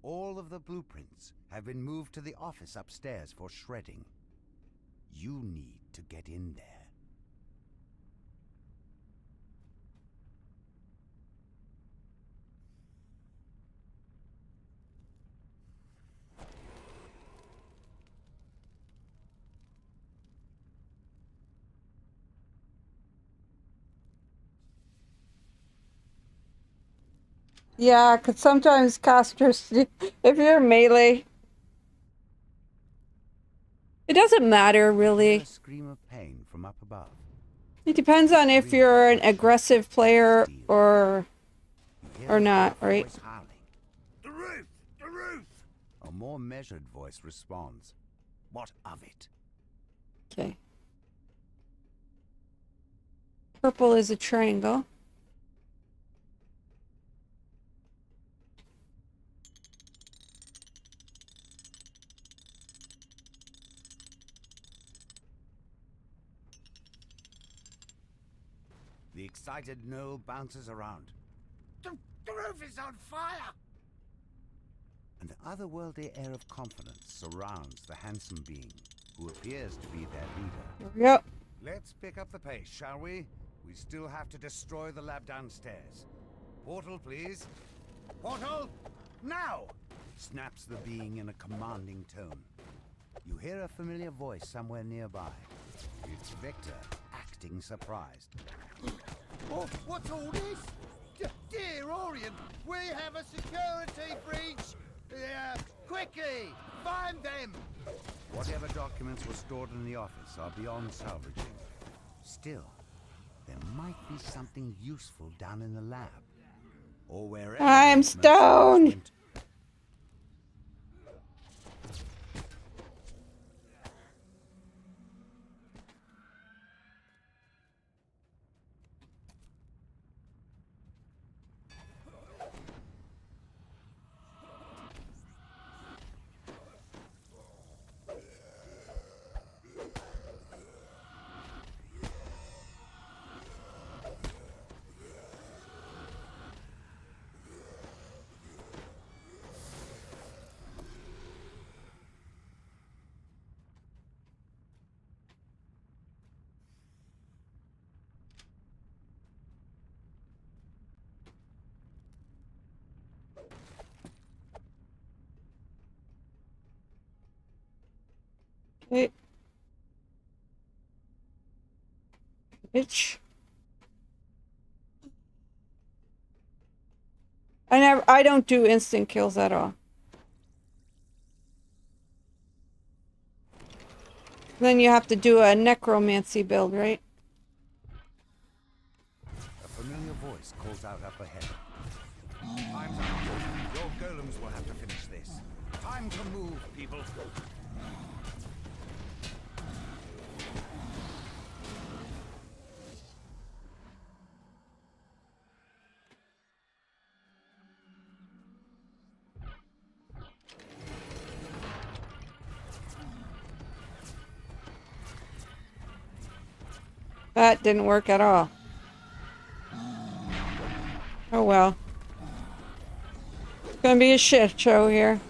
all of the blueprints have been moved to the office upstairs for shredding. You need to get in there. Yeah, because sometimes casters, if you're melee, it doesn't matter Hear really. a scream of pain from up above. It depends on if you're an aggressive player or You hear a not, gruff right? voice howling. The roof! The roof! A more measured voice responds. What of it? Okay. Purple is a triangle. The excited Noel bounces around. The roof is on fire! An otherworldly air of confidence surrounds the handsome being, who appears to be their leader. Yep. Let's pick up the pace, shall we? We still have to destroy the lab downstairs. Portal, please. Portal, now! Snaps the being in a commanding tone. You hear a familiar voice somewhere nearby. It's Victor, acting surprised. Oh, what's all this? Dear Orient, we have a security breach! Quickly, find them! Whatever documents were stored in the office are beyond salvaging. Still, there might be something useful down in the lab. Or wherever I'm those mercenaries stoned. went. Okay. Bitch. I don't do instant kills at all. Then you have to do a necromancy build, right? boss out up ahead. Time's up. Your golems will have to finish this. Time to move, people. That didn't work at all. Oh well. It's gonna be a shit show here.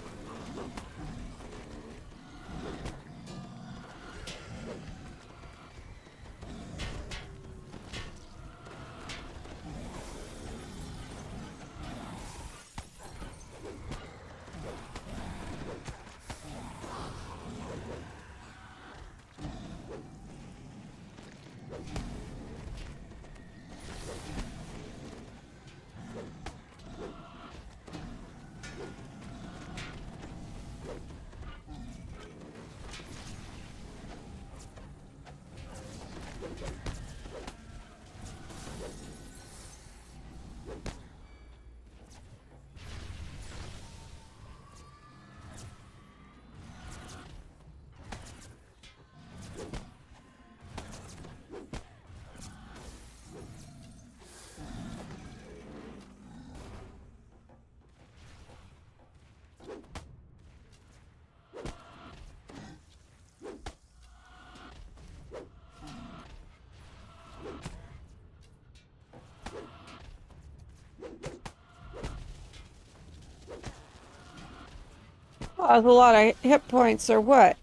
Oh, that's a lot of hit points, or what?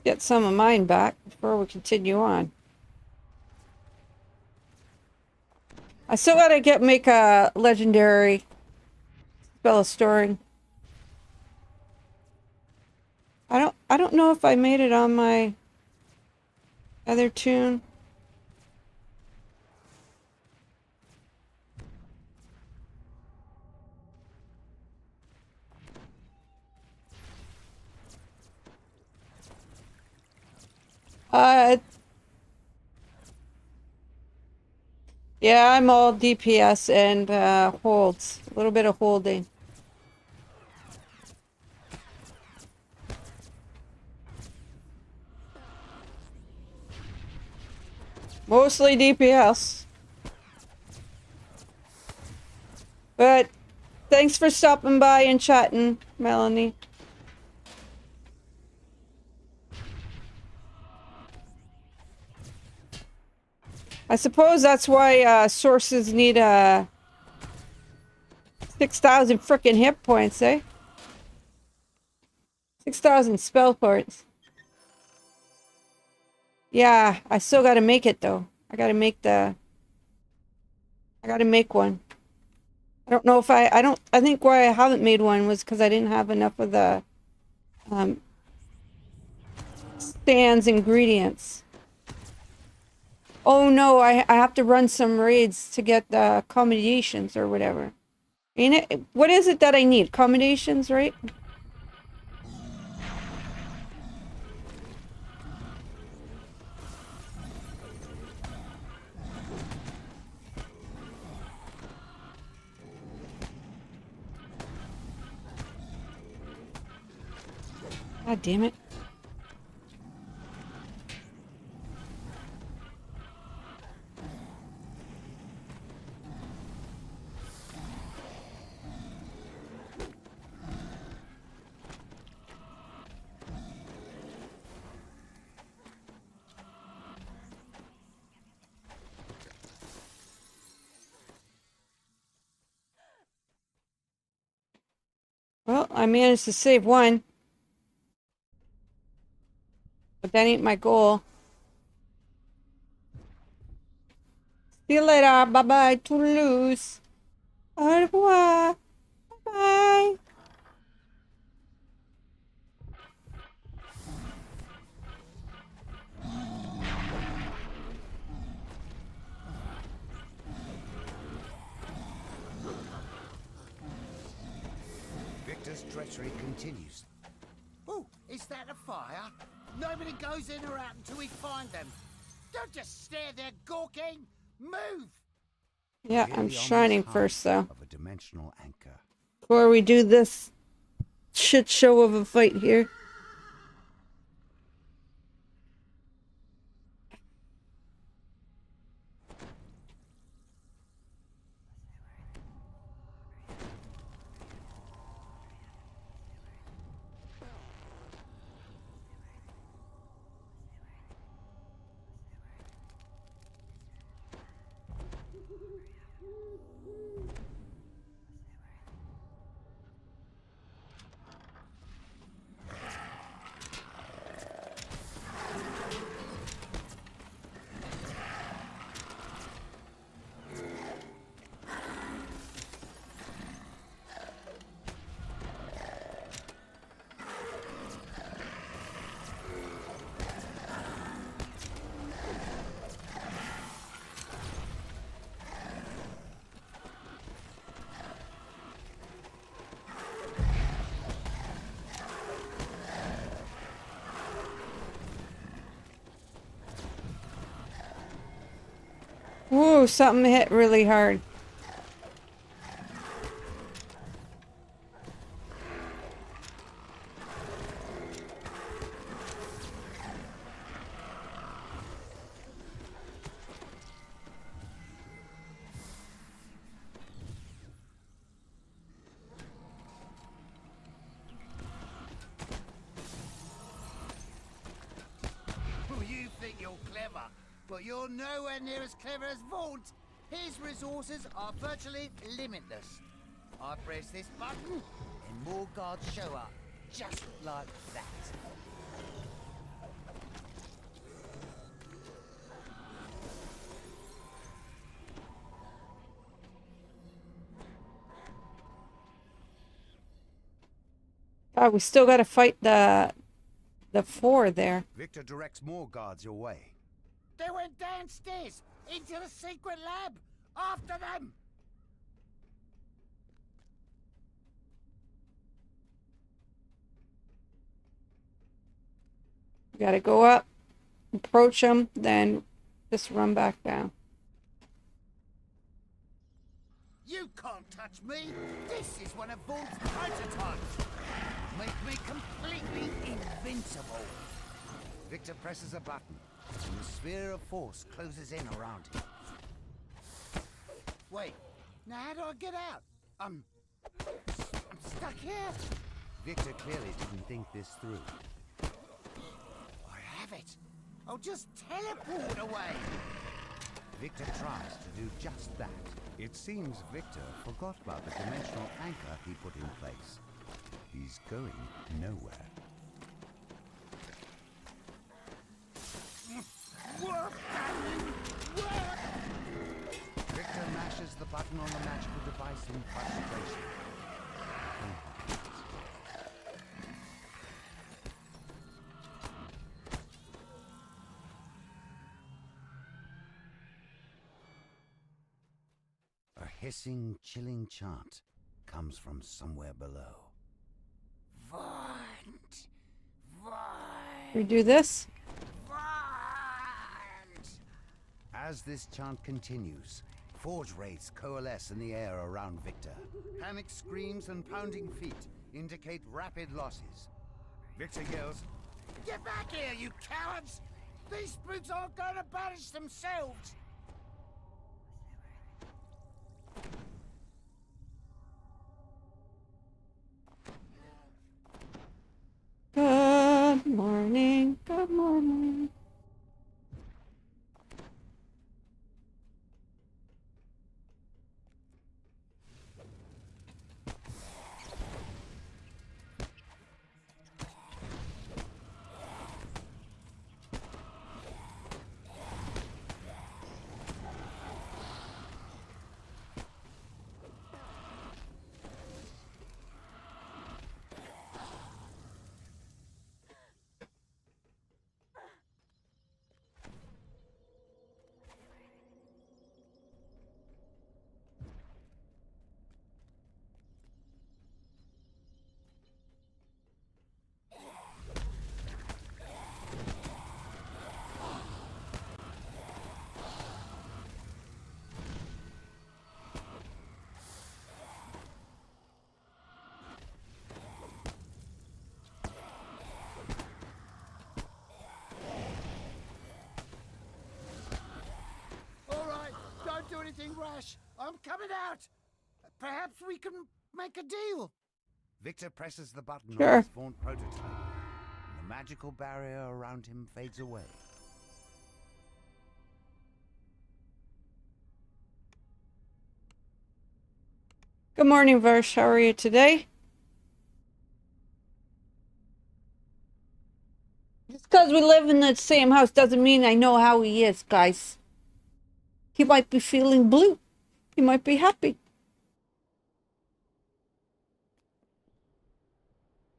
Get some of mine back before we continue on. I still gotta make a legendary spell of storing. I don't know if I made it on my other tune. Yeah, I'm all DPS and holds. A little bit of holding. Mostly DPS. But thanks for stopping by and chatting, Melanie. I suppose that's why sources need 6,000 frickin' hit points, eh? 6,000 spell points. Yeah, I still gotta make it though. I gotta make one. I don't know if I think why I haven't made one was because I didn't have enough of the Stan's ingredients. Oh no, I have to run some raids to get the accommodations or whatever. What is it that I need? Accommodations, right? God damn it. Well, I managed to save one. But that ain't my goal. See you later. Bye-bye. Toodaloo. Au revoir. Bye. Victor's treachery continues. Oh, is that a fire? Nobody goes in or out until we find them. Don't just stare there gawking. Move! Yeah, Hear I'm the shining ominous first, hum though. of a dimensional anchor. Before we do this shit show of a fight here. Whoa, something hit really hard. Oh, you think you're clever, but you're nowhere near as clever as Vaunt. His resources are virtually limitless. I press this button, and more guards show up, just like that. God, we still gotta fight the four there. Victor directs more guards your way. They went downstairs, into the secret lab. After them! We gotta go up, approach them, then just run back down. You can't touch me! This is one of Vaught's prototypes! Make me completely invincible! Victor presses a button, and the sphere of force closes in around him. Wait, now how do I get out? I'm stuck here. Victor clearly didn't think this through. I have it. I'll just teleport away. Victor tries to do just that. It seems Victor forgot about the dimensional anchor he put in place. He's going nowhere. Work, darling, work! Victor mashes the button on the magical device in frustration. A hissing, chilling chant comes from somewhere below. Vaunt! Vaunt! We do this? Vaunt! As this chant continues, forge wraiths coalesce in the air around Victor. Panic screams and pounding feet indicate rapid losses. Victor yells, Get back here, you cowards! These spooks aren't going to banish themselves! Good morning, good morning. anything, Rush. I'm coming out. Perhaps we can make a deal. Victor presses the button Sure. on his phone prototype. And the magical barrier around him fades away. Good morning, Versh. How are you today? Just because we live in the same house doesn't mean I know how he is, guys. He might be feeling blue. He might be happy.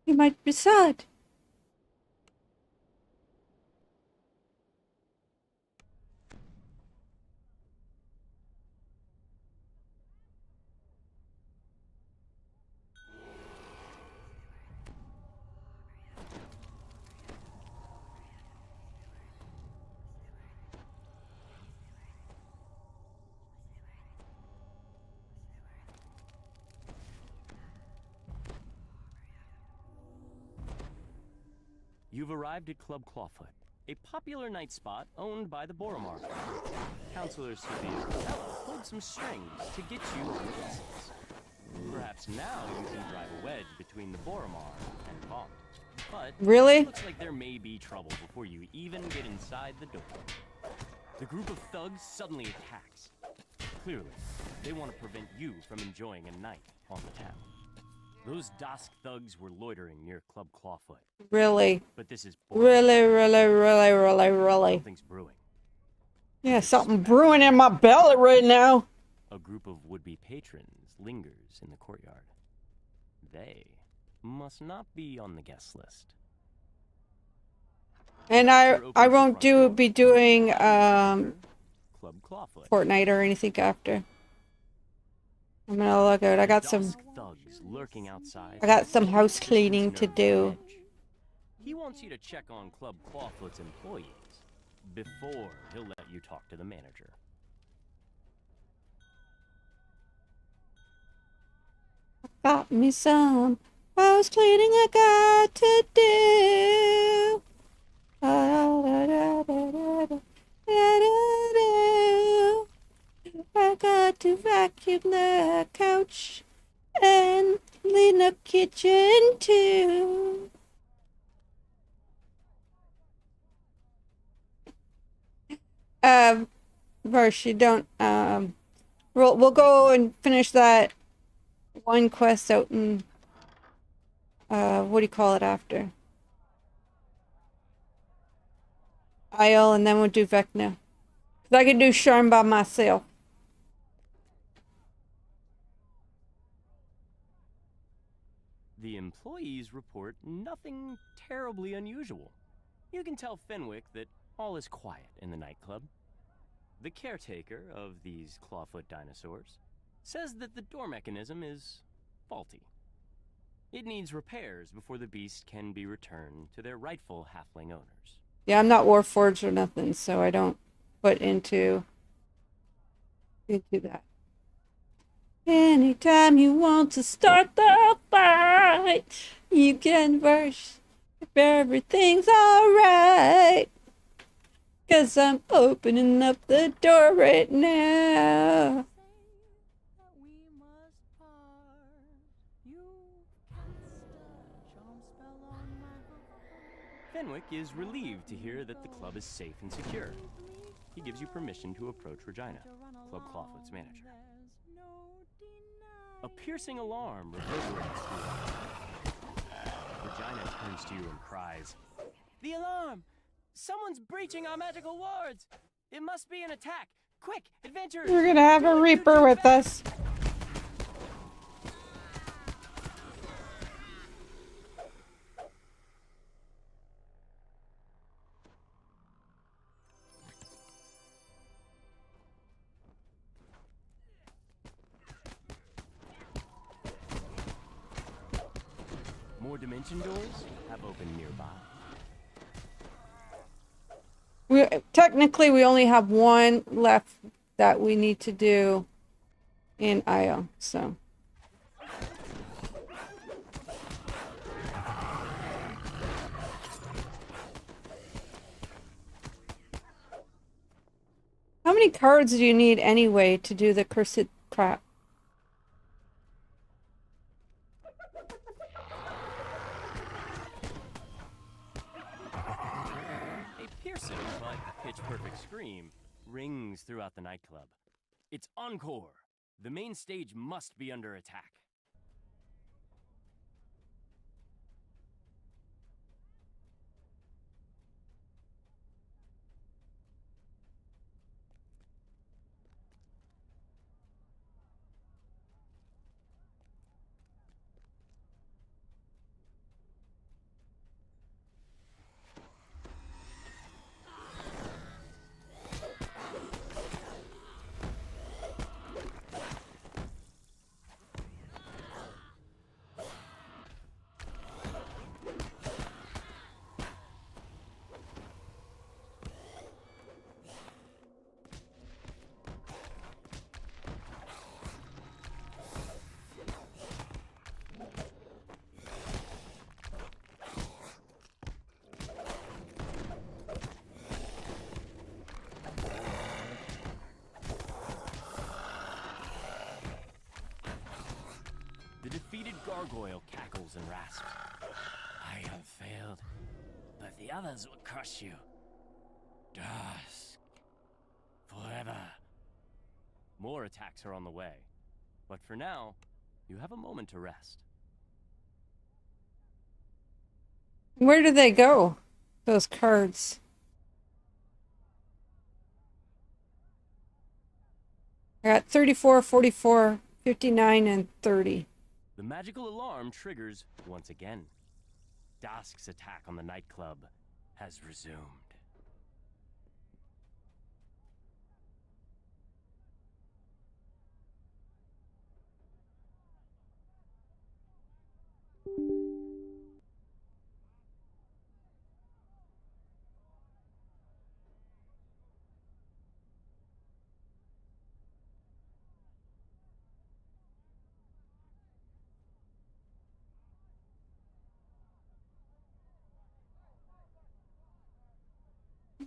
He might be sad. You've arrived at Club Clawfoot, a popular night spot owned by the Boromar. Counselor Sophia Capella pulled some strings to get you on the guest list. Perhaps now you can drive a wedge between the Boromar and Vaunt. But Really? it looks like there may be trouble before you even get inside the door. The group of thugs suddenly attacks. Clearly, they want to prevent you from enjoying a night on the town. Those Dusk thugs were loitering near Club Clawfoot. Really? But this is Really? something's brewing. Yeah, something brewing in my belly right now. A group of would-be patrons lingers in the courtyard. They must not be on the guest list. And I won't be doing Club Clawfoot. Fortnite or anything after. I'm gonna look out. I got some Thugs lurking outside. I got some house cleaning to do. He wants you to check on Club Clawfoot's employees before he'll let you talk to the manager. Got me some house cleaning I got to do. I got to vacuum the couch and clean the kitchen too. Versh, you don't we'll go and finish that one quest out in what do you call it after? Isle, and then we'll do Vecna. 'Cause I can do Charm by myself. The employees report nothing terribly unusual. You can tell Fenwick that all is quiet in the nightclub. The caretaker of these clawfoot dinosaurs says that the door mechanism is faulty. It needs repairs before the beast can be returned to their rightful halfling owners. Yeah, I'm not Warforged or nothing, so I don't put into that. Anytime you want to start the fight, you can verse if everything's alright. 'Cause I'm opening up the door right now. Fenwick is relieved to hear that the club is safe and secure. He gives you permission to approach Regina, Club Clawfoot's manager. A piercing alarm reverberates through the house. Regina turns to you and cries, "The alarm! Someone's breaching our magical wards! It must be an attack! Quick, adventurers! We're gonna have a Reaper with us. More dimension doors have opened nearby. Technically, we only have one left that we need to do in IO, so. How many cards do you need anyway to do the cursed crap? A piercing but pitch-perfect scream rings throughout the nightclub. It's encore! The main stage must be under attack. The defeated gargoyle cackles and rasps. I have failed, but the others will crush you. Dusk. Forever. More attacks are on the way. But for now, you have a moment to rest. Where do they go? Those cards. I got 34, 44, 59, and 30. The magical alarm triggers once again. Dusk's attack on the nightclub has resumed.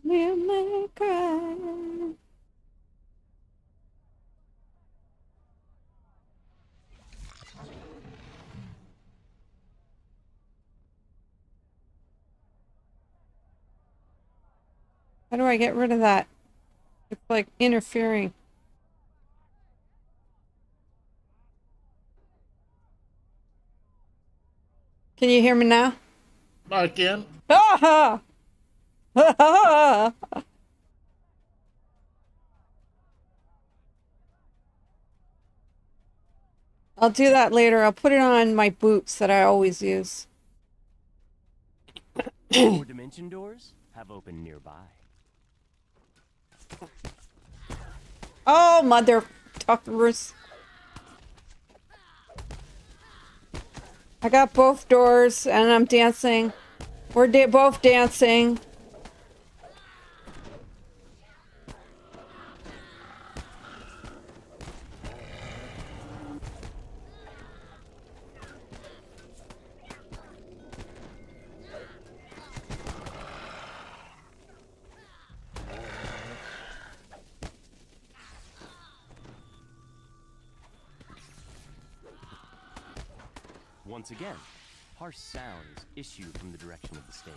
Will make cry. How do I get rid of that? It's like interfering. Can you hear me now? I can. Ah! I'll do that later. I'll put it on my boots that I always use. More dimension doors have opened nearby. Oh, mother tuckers. I got both doors and I'm dancing. We're both dancing. Once again, harsh sounds issue from the direction of the stage.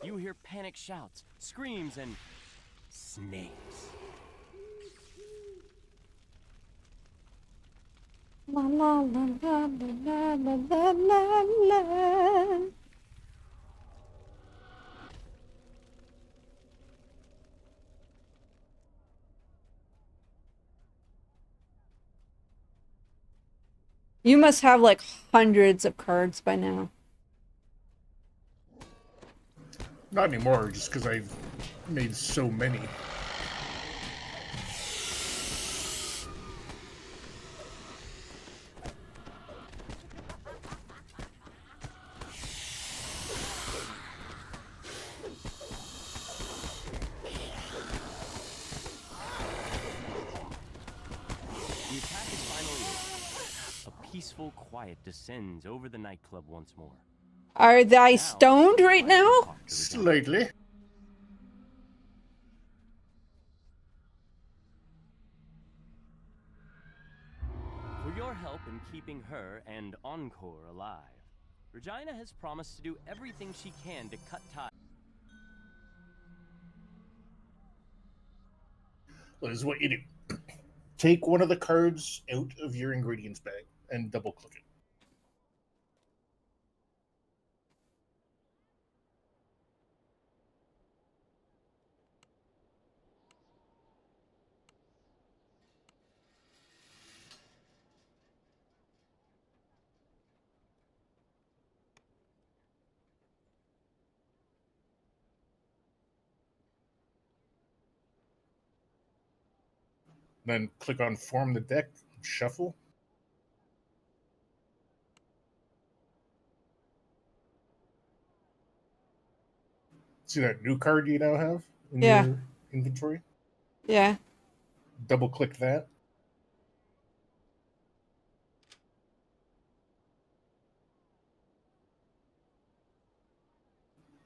You hear panic shouts, screams, and snakes. La la la la la la la la la. You must have like hundreds of cards by now. Not anymore, just because I've made so many. The attack is finally over. A peaceful quiet descends over the nightclub once more. Are they stoned right now? Slightly. your help in keeping her and Encore alive. Regina has promised to do everything she can to cut ties. This is what you do. Take one of the cards out of your ingredients bag and double click it. Then click on Form the Deck, Shuffle. See that new card you now have in Yeah. your inventory? Yeah. Double click that.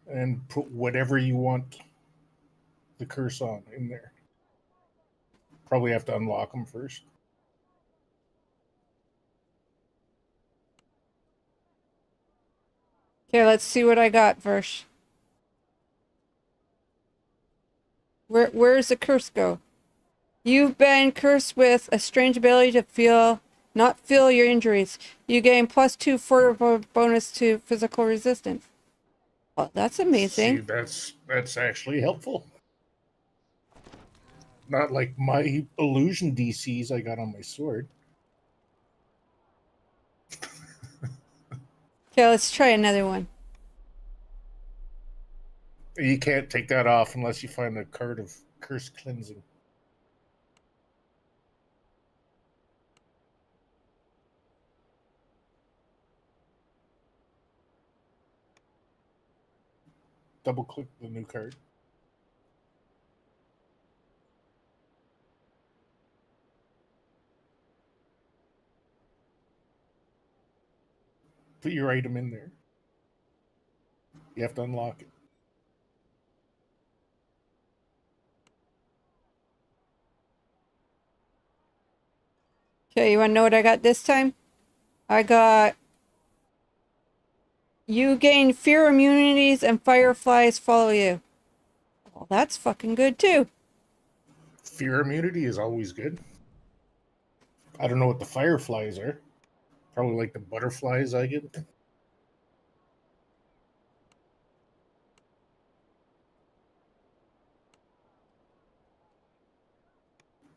And put whatever you want the curse on in there. Probably have to unlock them first. Okay, let's see what I got first. Where's the curse go? You've been cursed with a strange ability to not feel your injuries. You gain +2 for bonus to physical resistance. Oh, that's See, amazing. that's actually helpful. Not like my illusion DCs I got on my sword. Okay, let's try another one. You can't take that off unless you find a card of curse cleansing. Double click the new card. Put your item in there. You have to unlock it. Okay, you want to know what I got this time? I got... You gain fear immunities and fireflies follow you. Well, that's fucking good too. Fear immunity is always good. I don't know what the fireflies are. Probably like the butterflies I get.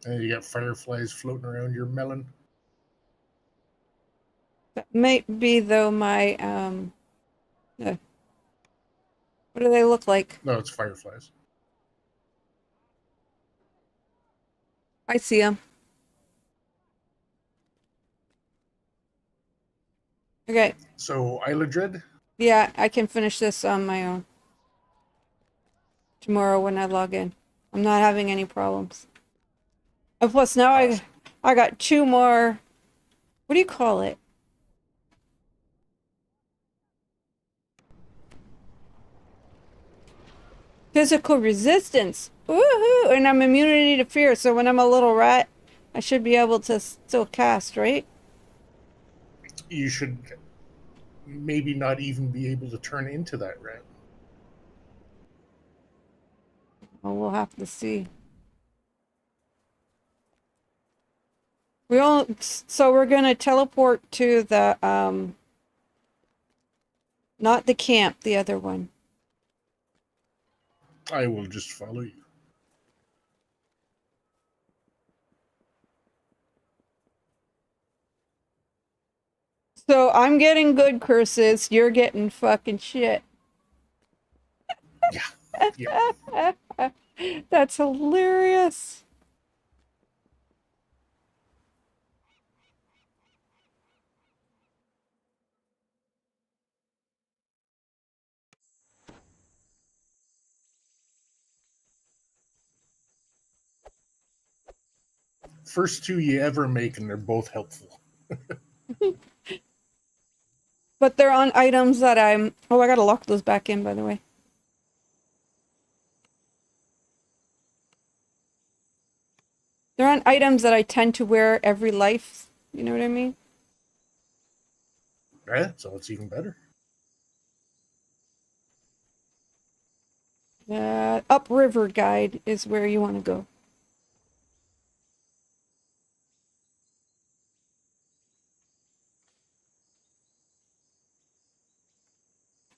And you got fireflies floating around your melon. That might be though my what do they look like? No, it's fireflies. I see them. Okay. So Isla Dread? Yeah, I can finish this on my own. Tomorrow when I log in. I'm not having any problems. And plus now I got 2 more, what do you call it? Physical resistance. Woohoo! And I'm immunity to fear, so when I'm a little rat, I should be able to still cast, right? You should maybe not even be able to turn into that rat. Well, we'll have to see. So we're gonna teleport to the not the camp, the other one. I will just follow you. So I'm getting good curses, you're getting fucking shit. Yeah. That's hilarious. First 2 you ever make, and they're both helpful. But they're on items that I'm... Oh, I gotta lock those back in, by the way. They're on items that I tend to wear every life You know what I mean? Yeah, so it's even better. Upriver guide is where you want to go.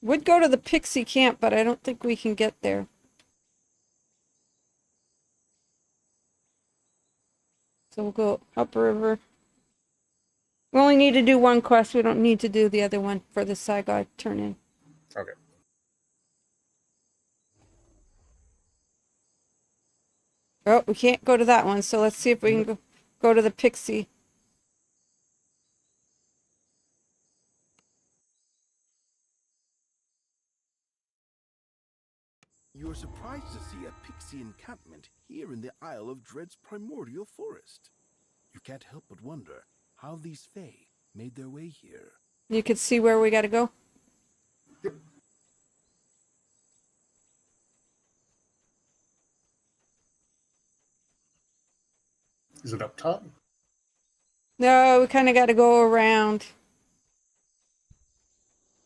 Would go to the pixie camp, but I don't think we can get there. So we'll go upriver. We only need to do one quest. We don't need to do the other one for the Saigon turn in. Okay. Oh, we can't go to that one, so let's see if we can go to the pixie. You are surprised to see a pixie encampment here in the Isle of Dread's primordial forest. You can't help but wonder how these Fae made their way here. You can see where we gotta go. Is it up top? No, we kind of got to go around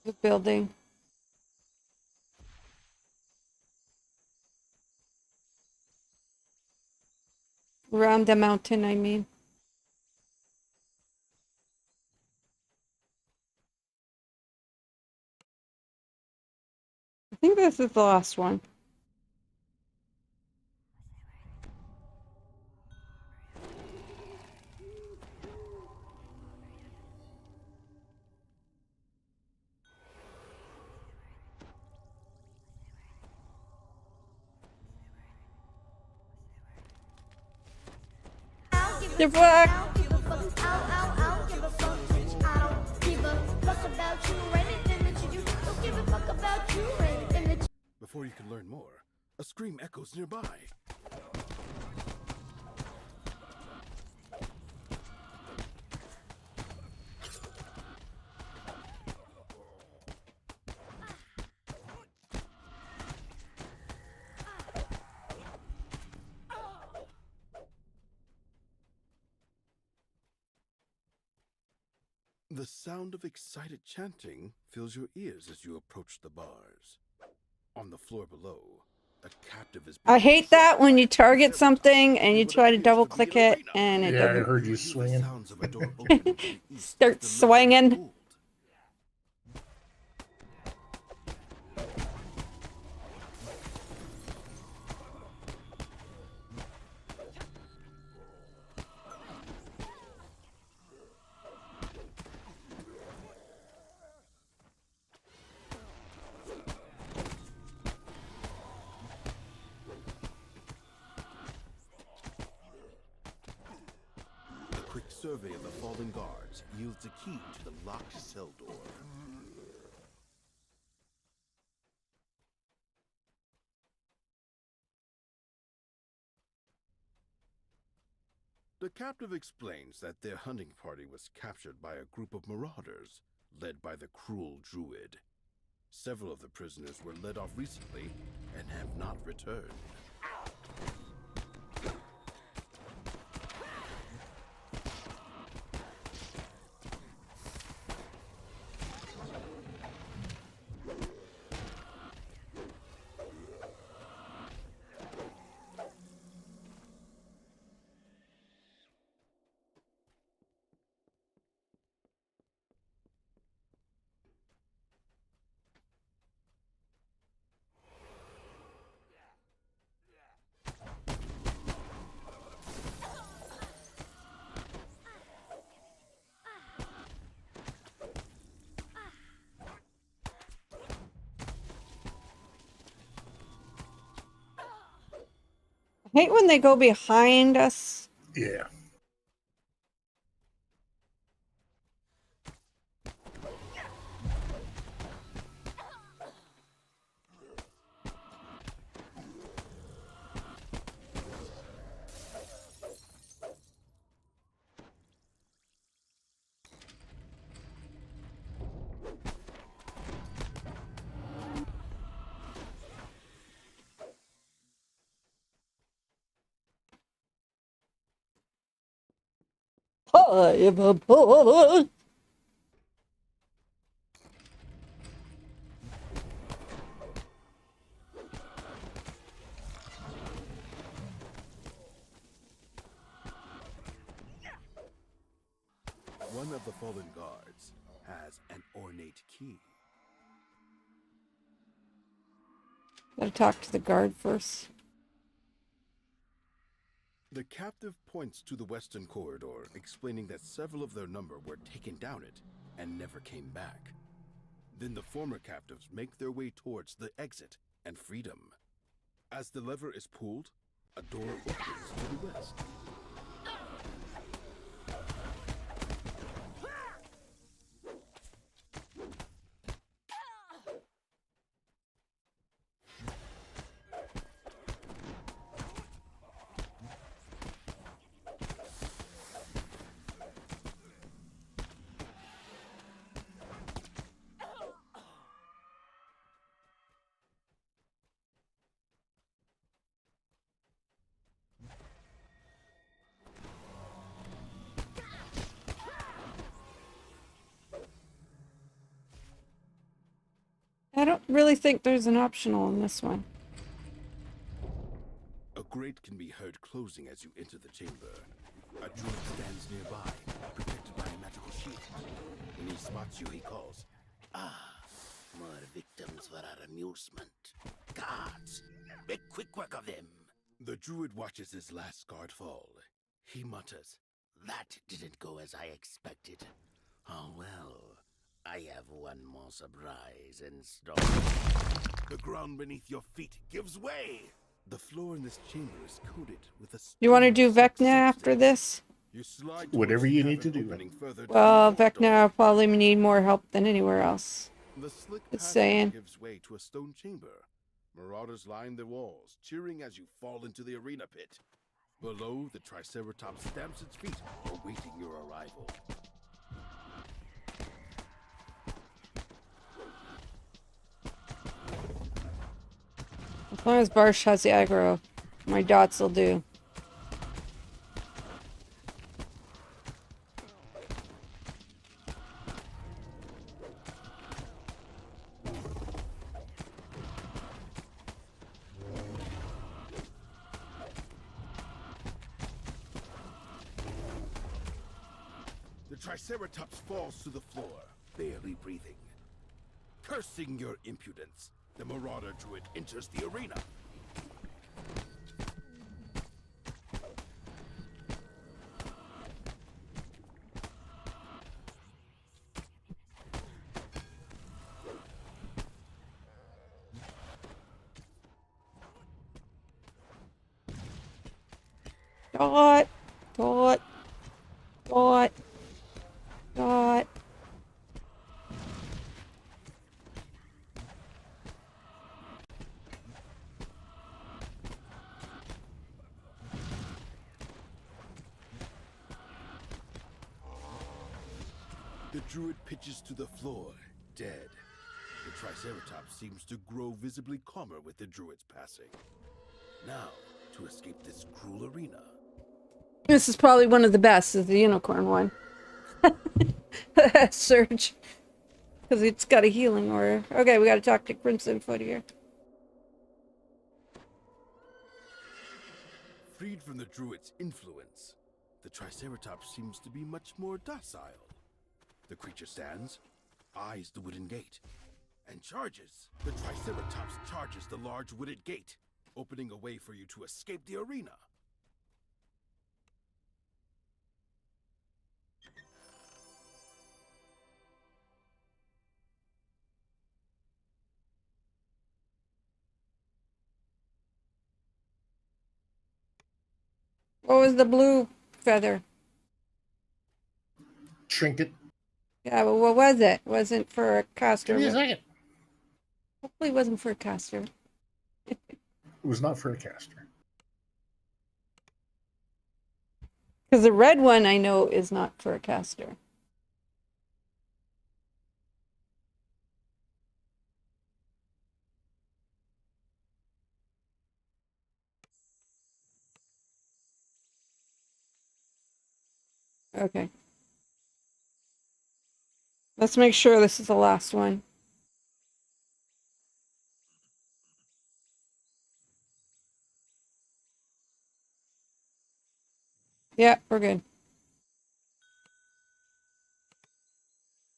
the building. Around the mountain, I mean. I think this is the last one. The fuck? Before you can learn more, a scream echoes nearby. The sound of excited chanting fills your ears as you approach the bars. On the floor below, a captive is... I hate that when you target something and you try to double click it and it Yeah, I doesn't heard you swinging. start swinging. A quick survey of the fallen guards yields a key to the locked cell door. The captive explains that their hunting party was captured by a group of marauders, led by the cruel druid. Several of the prisoners were led off recently and have not returned. I hate when they go behind us. Yeah. I am a boss. One of the fallen guards has an ornate key. Gotta talk to the guard first. The captive points to the western corridor, explaining that several of their number were taken down it and never came back. Then the former captives make their way towards the exit and freedom. As the lever is pulled, a door opens to the west. I don't really think there's an optional in this one. A grate can be heard closing as you enter the chamber. A druid stands nearby, protected by a magical shield. When he spots you, he calls, "Ah, more victims for our amusement. Guards, make quick work of them." The druid watches his last guard fall. He mutters, "That didn't go as I expected. Oh well, I have one more surprise in store." The ground beneath your feet gives way. The floor in this chamber is coated with a... You want to do Vecna after this? You slide Whatever towards you the need to cavern do. opening further down Well, the corridor. Vecna will probably need more help than anywhere else. The slick Just passage saying. gives way to a stone chamber. Marauders line the walls, cheering as you fall into the arena pit. Below, the Triceratops stamps its feet, awaiting your arrival. As long as Barsh has the aggro, my dots will do. The Triceratops falls to the floor, barely breathing. Cursing your impudence, the Marauder Druid enters the arena. Dot, dot, dot, dot. The druid pitches to the floor, dead. The Triceratops seems to grow visibly calmer with the druid's passing. Now, to escape this cruel arena. This is probably one of the best, is the unicorn one. Surge. Because it's got a healing aura. Okay, we gotta talk to Crimson Foot here. Freed from the druid's influence, the Triceratops seems to be much more docile. The creature stands, eyes the wooden gate, and charges. The Triceratops charges the large wooded gate, opening a way for you to escape the arena. What was the blue feather? Trinket. Yeah, but what was it? Wasn't for a caster. Give me a second. Hopefully it wasn't for a caster. It was not for a caster. Because the red one I know is not for a caster. Okay. Let's make sure this is the last one. Yeah, we're good.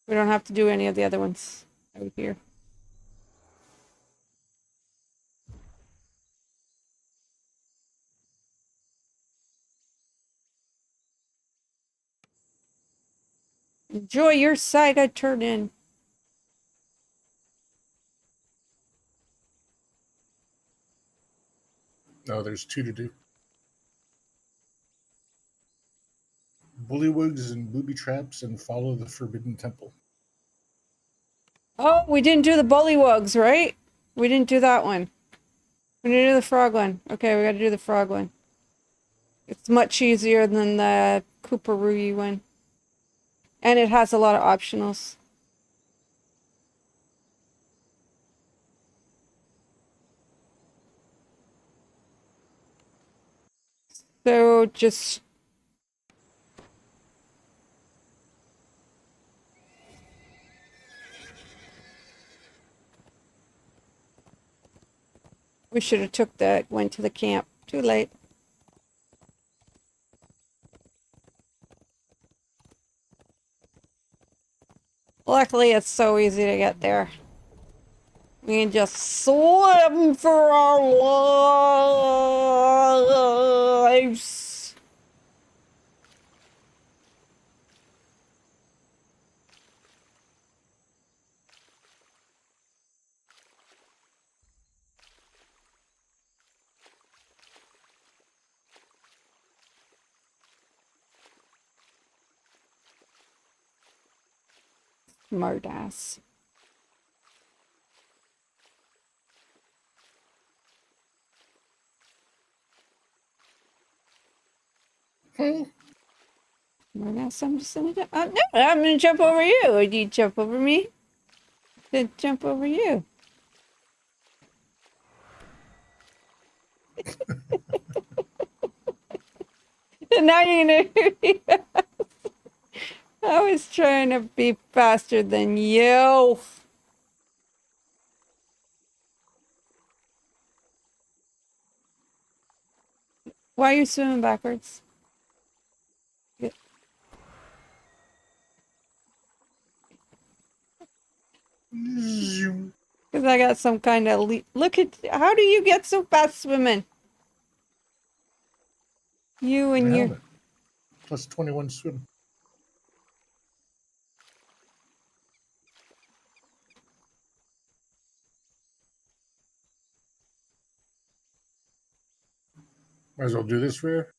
We don't have to do any of the other ones out here. Enjoy your saga turn in. No, there's 2 to do. Bullywugs and booby traps and follow the forbidden temple. Oh, we didn't do the bullywugs, right? We didn't do that one. We didn't do the frog one. Okay, we gotta do the frog one. It's much easier than the Kooparooie one. And it has a lot of optionals. So just... We should have took that, went to the camp. Too late. Luckily, it's so easy to get there. We can just swim for our lives. Smartass. Smartass, I'm just gonna jump. No, I'm gonna jump over you. Or do you jump over me? Then jump over you. And now you know. I was trying to be faster than you. Why are you swimming backwards? Because I got some kind of look at how do you get so fast swimming? You and your Plus 21 swim. Might as well do this, Rare.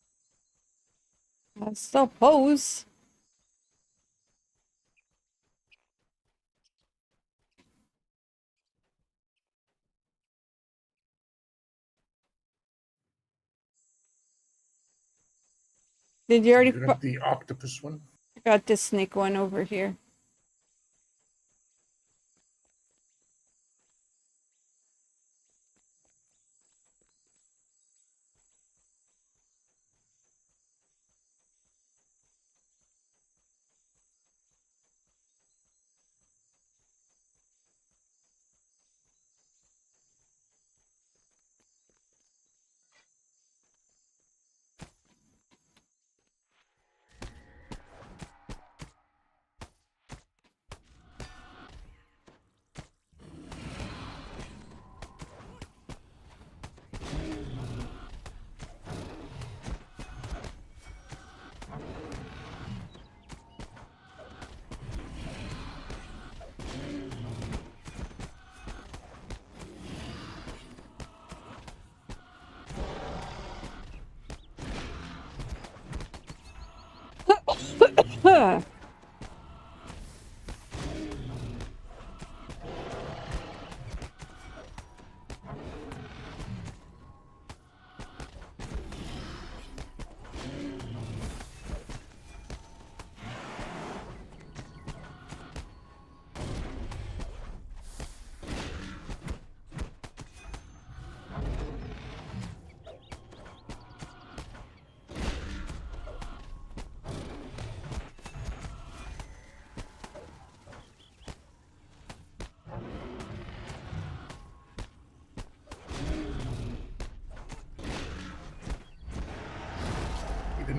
I suppose. Did you already Got the octopus one? I got this snake one over here. Huh.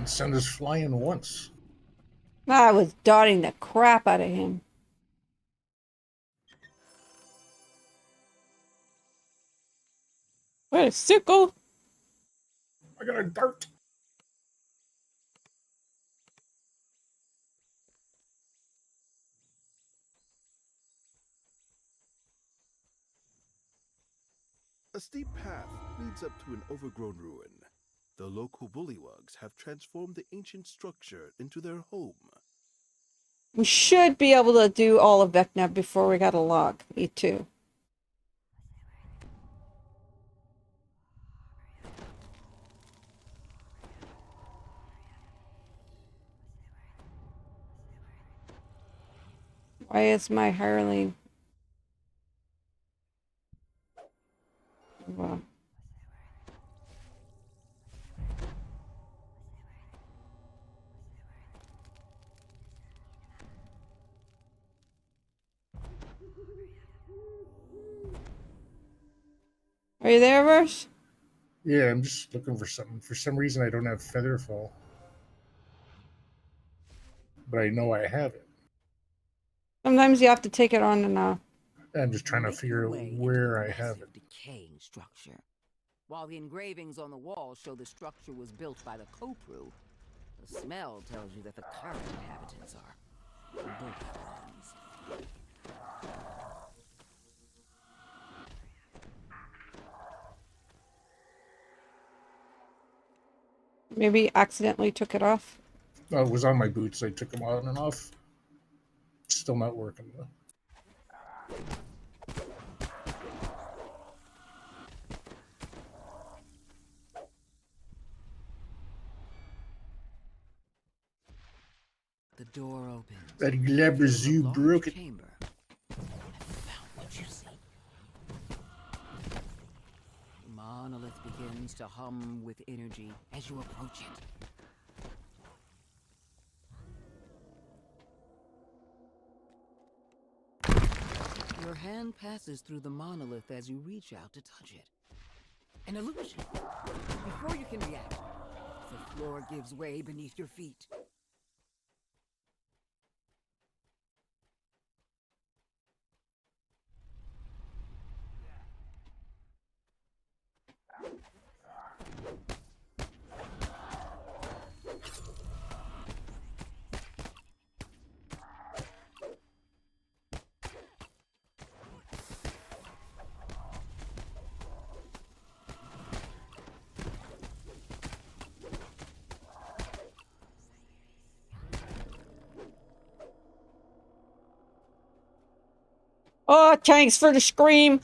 Didn't send us flying once. I was dotting the crap out of him. What a sickle! I got a dart. A steep path leads up to an overgrown ruin. The local bullywugs have transformed the ancient structure into their home. We should be able to do all of Vecna before we got a log. Me too. Why is my hireling? Well. Are you there, Verse? Yeah, I'm just looking for something. For some reason, I don't have Featherfall. But I know I have it. Sometimes you have to take it on and off. I'm just trying to figure out where I have it. Decaying structure. While the engravings on the wall show the structure was built by the Kopru, the smell tells you that the current inhabitants are bullywugs. Maybe accidentally took it off. Oh, it was on my boots. I took them on and off. Still not working though. The door opens. That Glabrazoo broke it. Chamber. Found what you see. The monolith begins to hum with energy as you approach it. Your hand passes through the monolith as you reach out to touch it. An illusion. Before you can react, the floor gives way beneath your feet. Oh, thanks for the scream.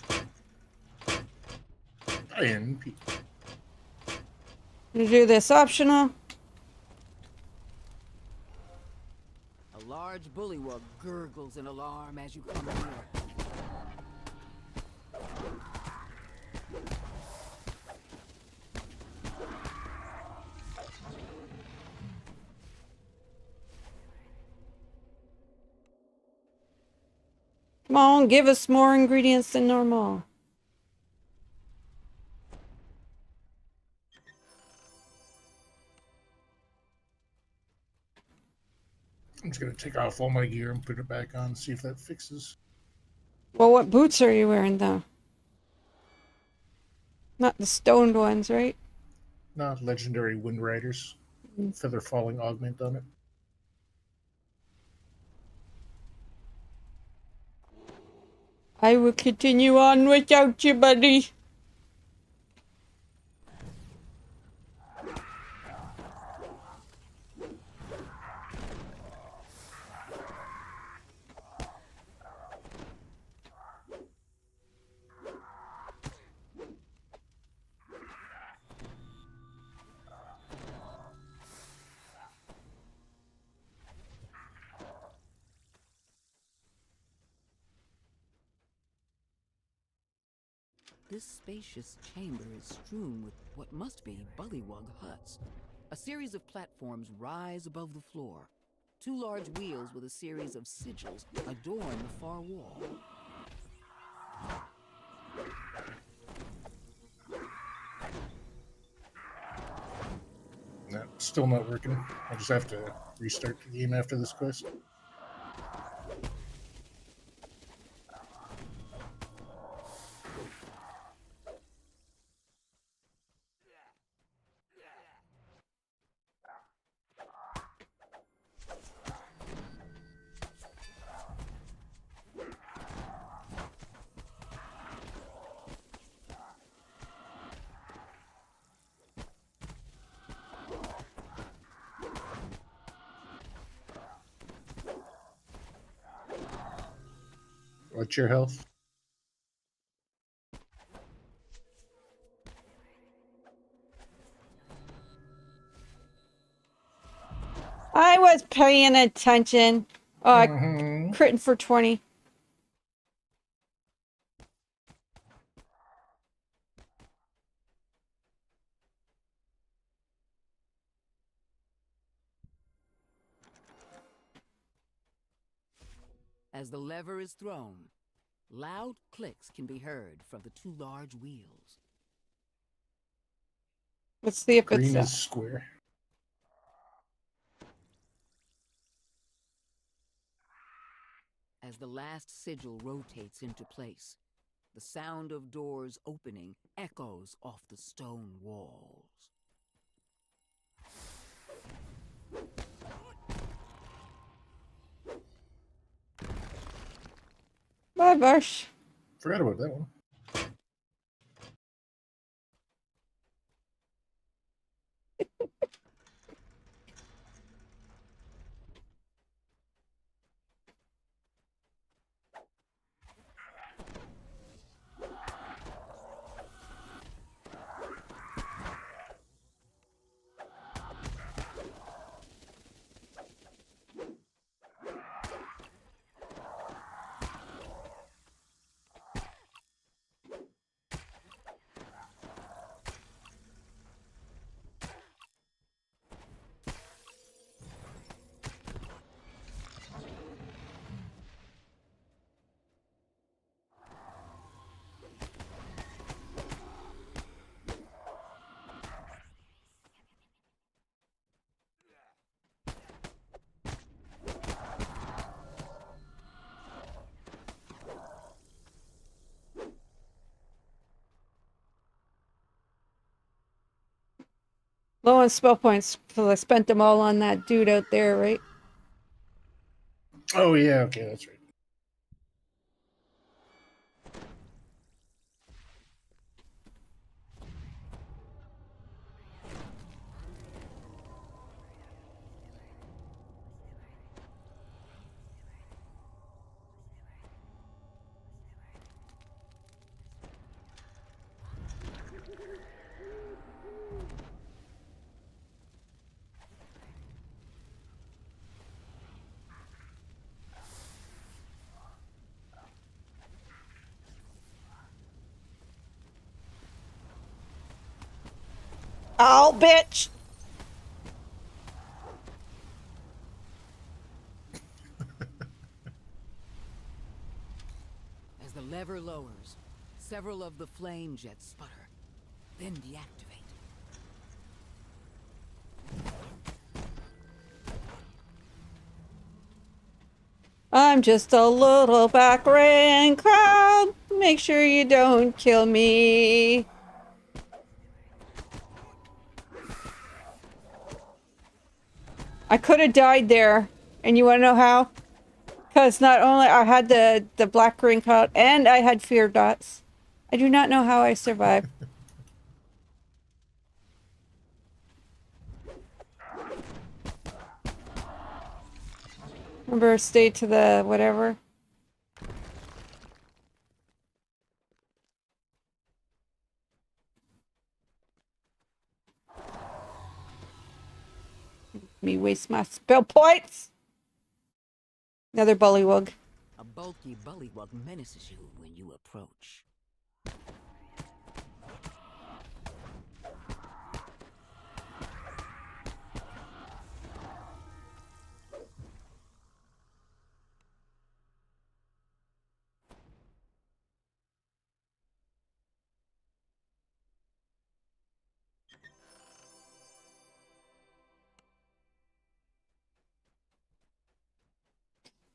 INP. You do this optional. A large bullywug gurgles in alarm as you come near. Come on, give us more ingredients than normal. I'm just gonna take off all my gear and put it back on, see if that fixes. Well, what boots are you wearing though? Not the stoned ones, right? No, legendary Wind Riders. Feather falling augment on it. I will continue on without you, buddy. This spacious chamber is strewn with what must be bullywug huts. A series of platforms rise above the floor. Two large wheels with a series of sigils adorn the far wall. That's Still not working. I just have to restart the game after this quest. What's your health? I was paying attention. Oh, I Mm-hmm. critting for 20. As the lever is thrown, loud clicks can be heard from the two large wheels. Let's see if Green it's is square. As the last sigil rotates into place, the sound of doors opening echoes off the stone walls. Bye, Barsh. Forgot about that one. Low on spell points, so I spent them all on that dude out there, right? Oh yeah, okay, that's right. Oh, bitch! As the lever lowers, several of the flame jets sputter, then deactivate. I'm just a little background crowd. Make sure you don't kill me. I could have died there. And you want to know how? Because not only I had the black green cloud and I had fear dots. I do not know how I survived. Remember, stay to the whatever. Me waste my spell points. Another bullywug. A bulky bullywug menaces you when you approach.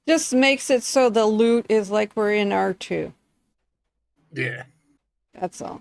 Just makes it so the loot is like we're in R2. Yeah. That's all.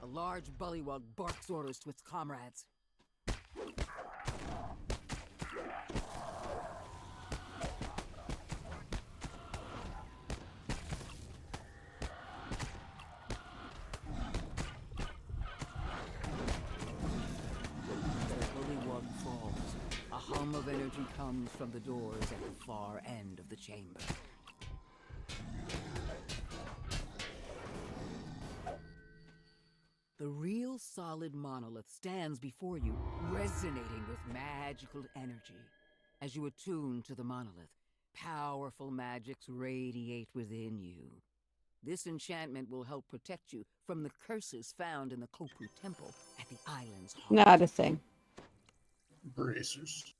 A large bullywug barks orders to its comrades. The bullywug falls. A hum of energy comes from the doors at the far end of the chamber. The real solid monolith stands before you, resonating with magical energy. As you attune to the monolith, powerful magics radiate within you. This enchantment will help protect you from the curses found in the Kopu Temple at the island's heart. Not a thing. Bracers.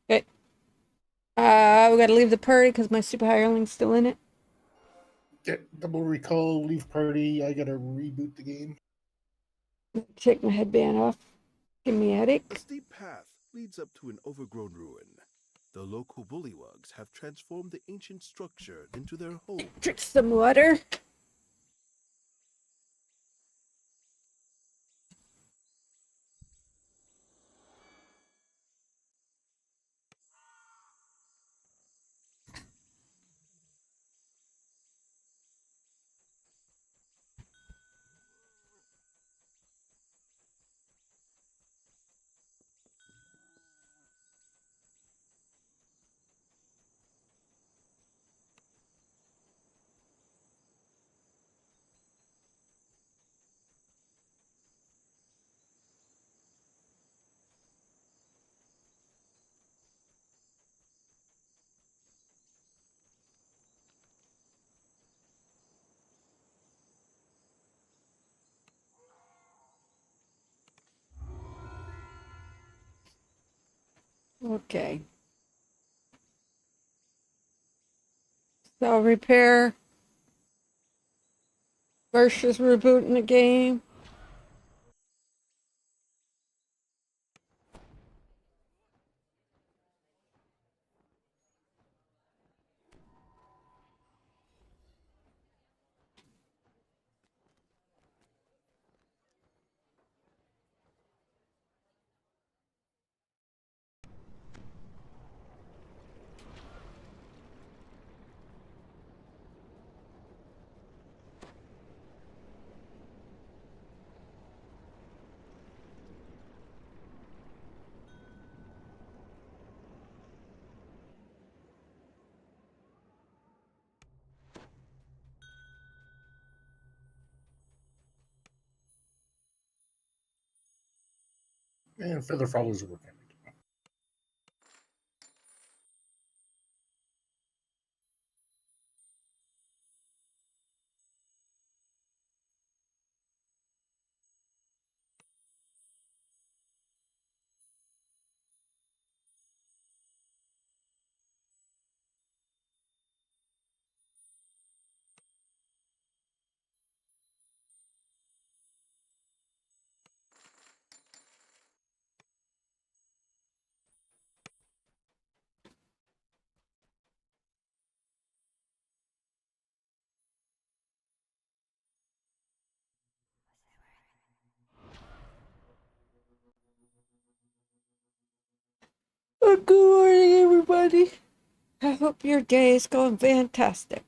Okay. We gotta leave the party because my super hireling's still in it. Get double recall, leave party. I gotta reboot the game. Take my headband off. Give me a A headache. steep path leads up to an overgrown ruin. The local bullywugs have transformed the ancient structure into their home. Drink some water. Okay. So repair versus rebooting the game. And feather follows working. Good morning, everybody. I hope your day is going fantastic.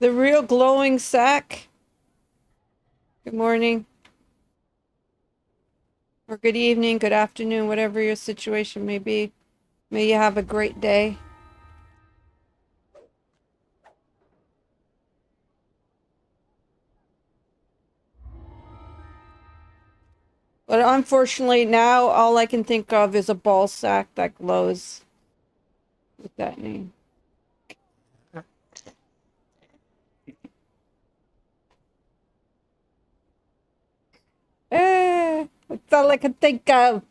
The real glowing sack. Good morning. Or good evening, good afternoon, whatever your situation may be. May you have a great day. But unfortunately now all I can think of is a ball sack that glows with that name. That's all I can think of.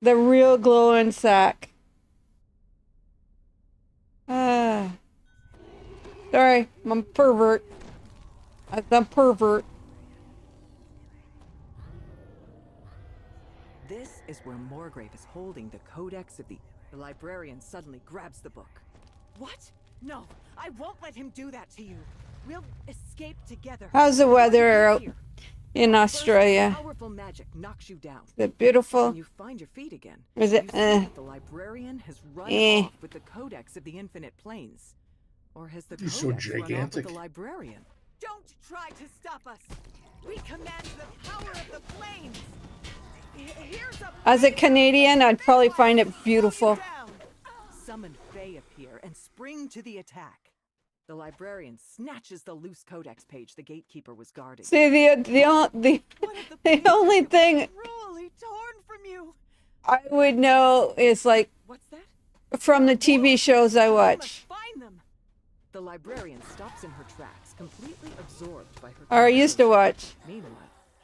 The real glowing sack. Sorry, I'm a pervert. I'm a pervert. This is where Morgrave is holding the Codex of the... The librarian suddenly grabs the book. What? No, I won't let him do that to you. We'll escape together. How's the weather out in First, Australia? powerful magic knocks you down. Is it beautiful? When you find your feet again, Or is it you see that the librarian has run off with the Codex of the Infinite Planes. Or has the He's Codex so run off gigantic. with the librarian? Don't try to stop us. We command the power of the planes. Here's a As a Canadian, I'd probably find it beautiful. Summon Fae appear and spring to the attack. The librarian snatches the loose Codex page the gatekeeper was guarding. See, the only thing Cruelly torn from you. I would know is like from the TV shows I watch. Find them. The librarian stops in her tracks, completely absorbed by her. Or I used to watch. Meanwhile,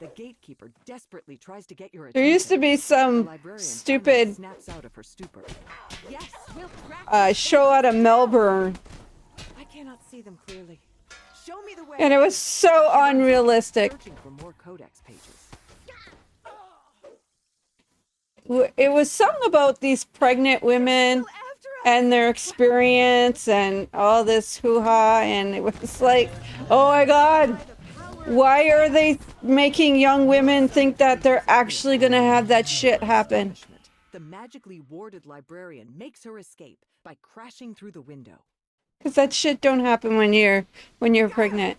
the gatekeeper desperately tries to get your There attention. used to be some stupid Snaps out of her stupor. Yes, we'll crack show out of Melbourne, I cannot see them clearly. Show me the way. and it was so unrealistic. Searching for more Codex pages. It was something about these pregnant women and their experience and all this hoo-ha, and it was like, oh my god, why are they making young women think that they're actually gonna have that shit happen? The magically warded librarian makes her escape by crashing through the window. Because that shit don't happen when you're pregnant.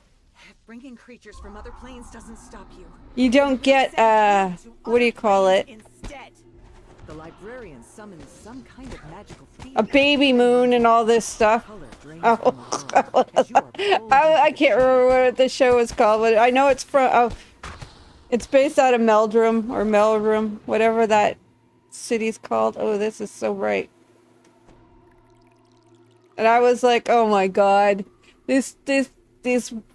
Bringing creatures from other planes doesn't stop you. You don't get what do you call it? Instead, the librarian summons some kind of magical A baby moon and all this stuff. Oh, I can't remember what the show was called, but I know it's from. It's based out of Meldrum or Melrum, whatever that city's called. Oh, this is so bright. And I was like, oh my god, these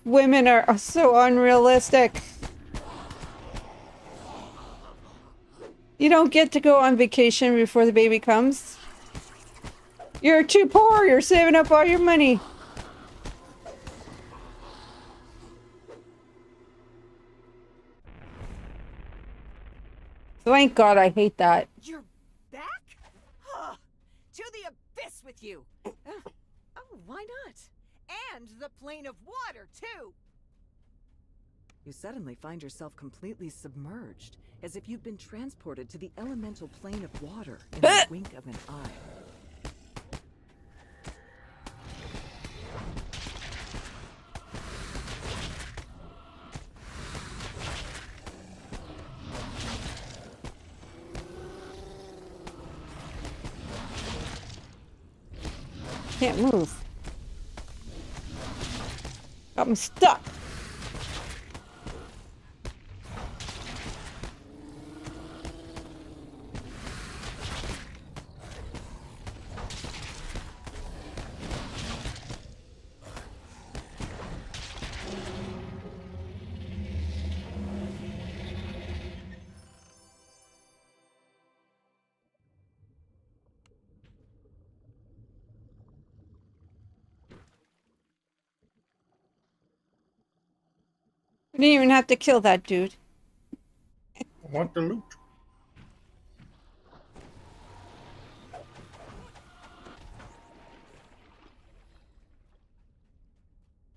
women are so unrealistic. You don't get to go on vacation before the baby comes. You're too poor. You're saving up all your money. Thank God I hate that. You're back? Huh. To the abyss with you. Oh, why not? And the plane of water, too. You suddenly find yourself completely submerged, as if you'd been transported to the elemental plane of water in the wink of an eye. Can't move. I'm stuck. You didn't even have to kill that dude. I want the loot.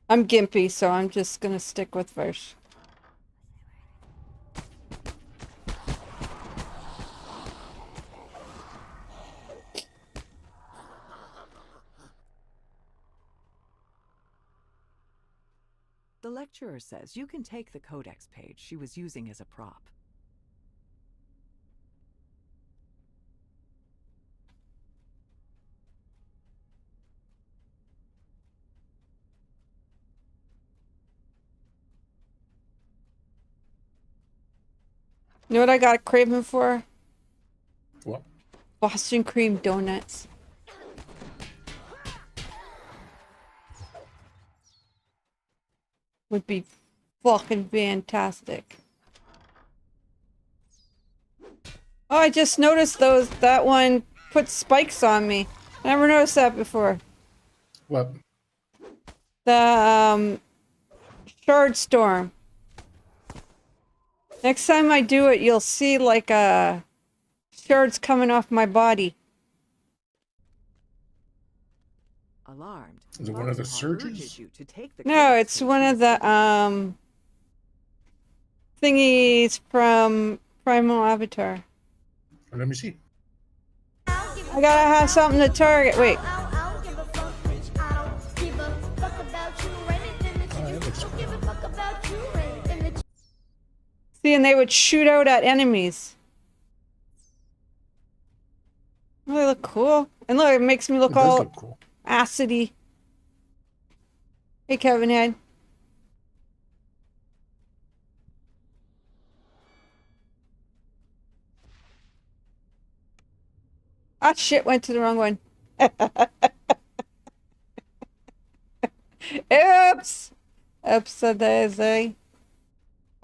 I'm gimpy, so I'm just gonna stick with verse. lecturer says you can take the codex page she was using as a prop. You know what I got a craving for? What? Boston cream donuts. Would be fucking fantastic. Oh, I just noticed that one put spikes on me. I never noticed that before. What? The shard storm. Next time I do it, you'll see like shards coming off my body. Alarmed. Is it one of the Foxpaw surges? urges you to take the No, codex it's page one she of was the thingies from Primal Avatar. Let me see. I gotta have something to target. Wait. I don't give a fuck, bitch. I don't give a fuck about you or anything that you do. Don't give a fuck about you or anything that you See, and they would shoot out at enemies. Oh, they look cool. And look, it makes me look It does all look cool. acidy. Hey, Kevin Head. Ah, shit, went to the wrong one. Oops! Oops, a daisy.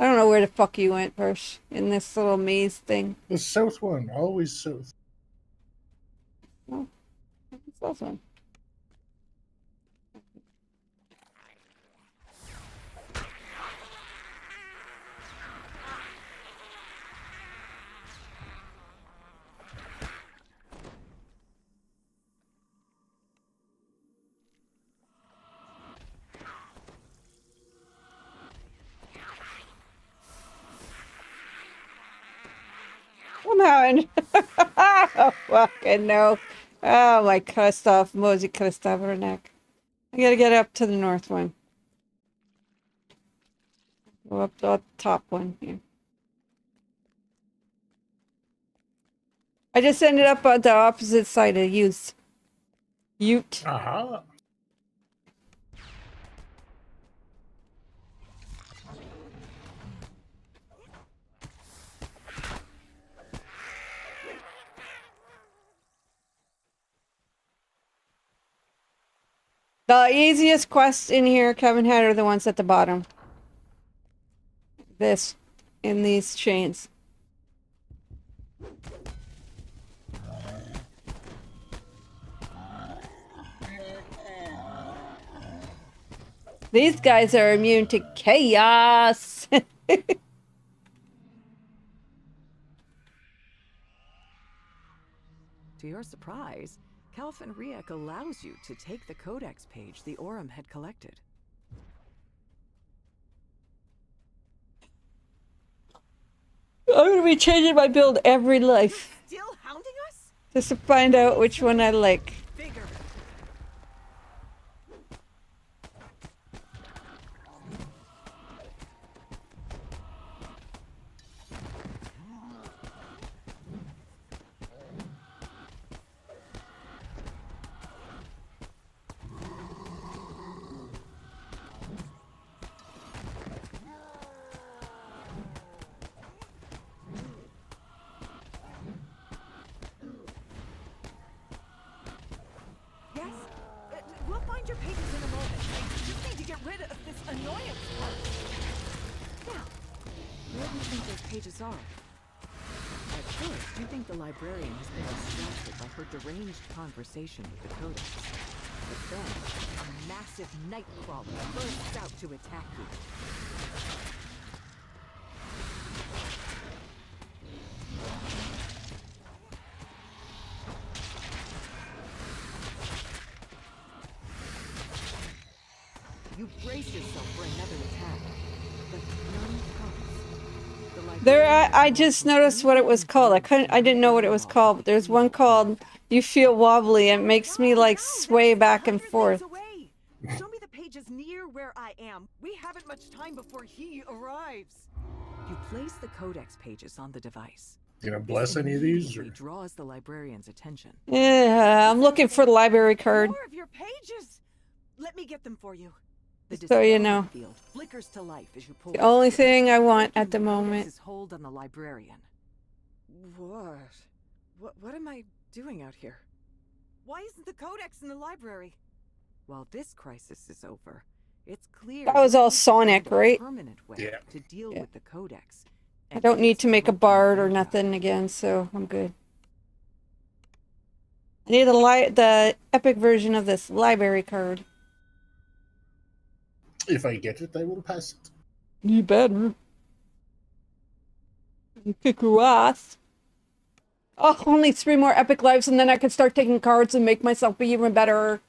I don't know where the fuck you went, Persh, in this little maze thing. The south one, always south. Oh, it's this one. Come on. Oh, fucking no. Oh, my Christoph, Mosey Christoph neck. I gotta get up to the north one. Go up to the top one here. I just ended up on the opposite side of Ute. Aha. The easiest quests in here, Kevin had, are the ones at the bottom. In these chains. These guys are immune to chaos. To your surprise, Calvin Riek allows you to take the codex page the Aurum had collected. I'm gonna be changing my build every life. Still hounding us? Just to find out which one I like. Bigger. Yes? We'll find your pages in a moment. I just need to get rid of this annoyance part. Now, where do you think those pages are? At first, you think the librarian has been distracted by her deranged conversation with the codex. But then, a massive nightcrawler bursts out to attack you. You brace yourself for another attack, but none comes. The librarian I just noticed what it was called. I didn't know what it was called, but there's one called You Feel Wobbly and it makes me like sway back and forth. Show me the pages near where I am. We haven't much time before he arrives. You place the codex pages on the device. Gonna This bless any of these? Or? immediately draws the librarian's attention. Yeah, I'm looking for the library card. More of your pages. Let me get them for you. The Just so you dispelling know. field flickers to life as you pull The this only trigger. thing I want Breaking at the the moment. codex's hold on the librarian. What am I doing out here? Why isn't the codex in the library? While this crisis is over, it's clear That was you all need to Sonic, find a right? permanent way Yeah. to deal with the codex. I don't need to make a bard or nothing again, so I'm good. I need the epic version of this library card. If I get it, I will pass it. You better. You kick your ass. Oh, only 3 more epic lives and then I can start taking cards and make myself be even better.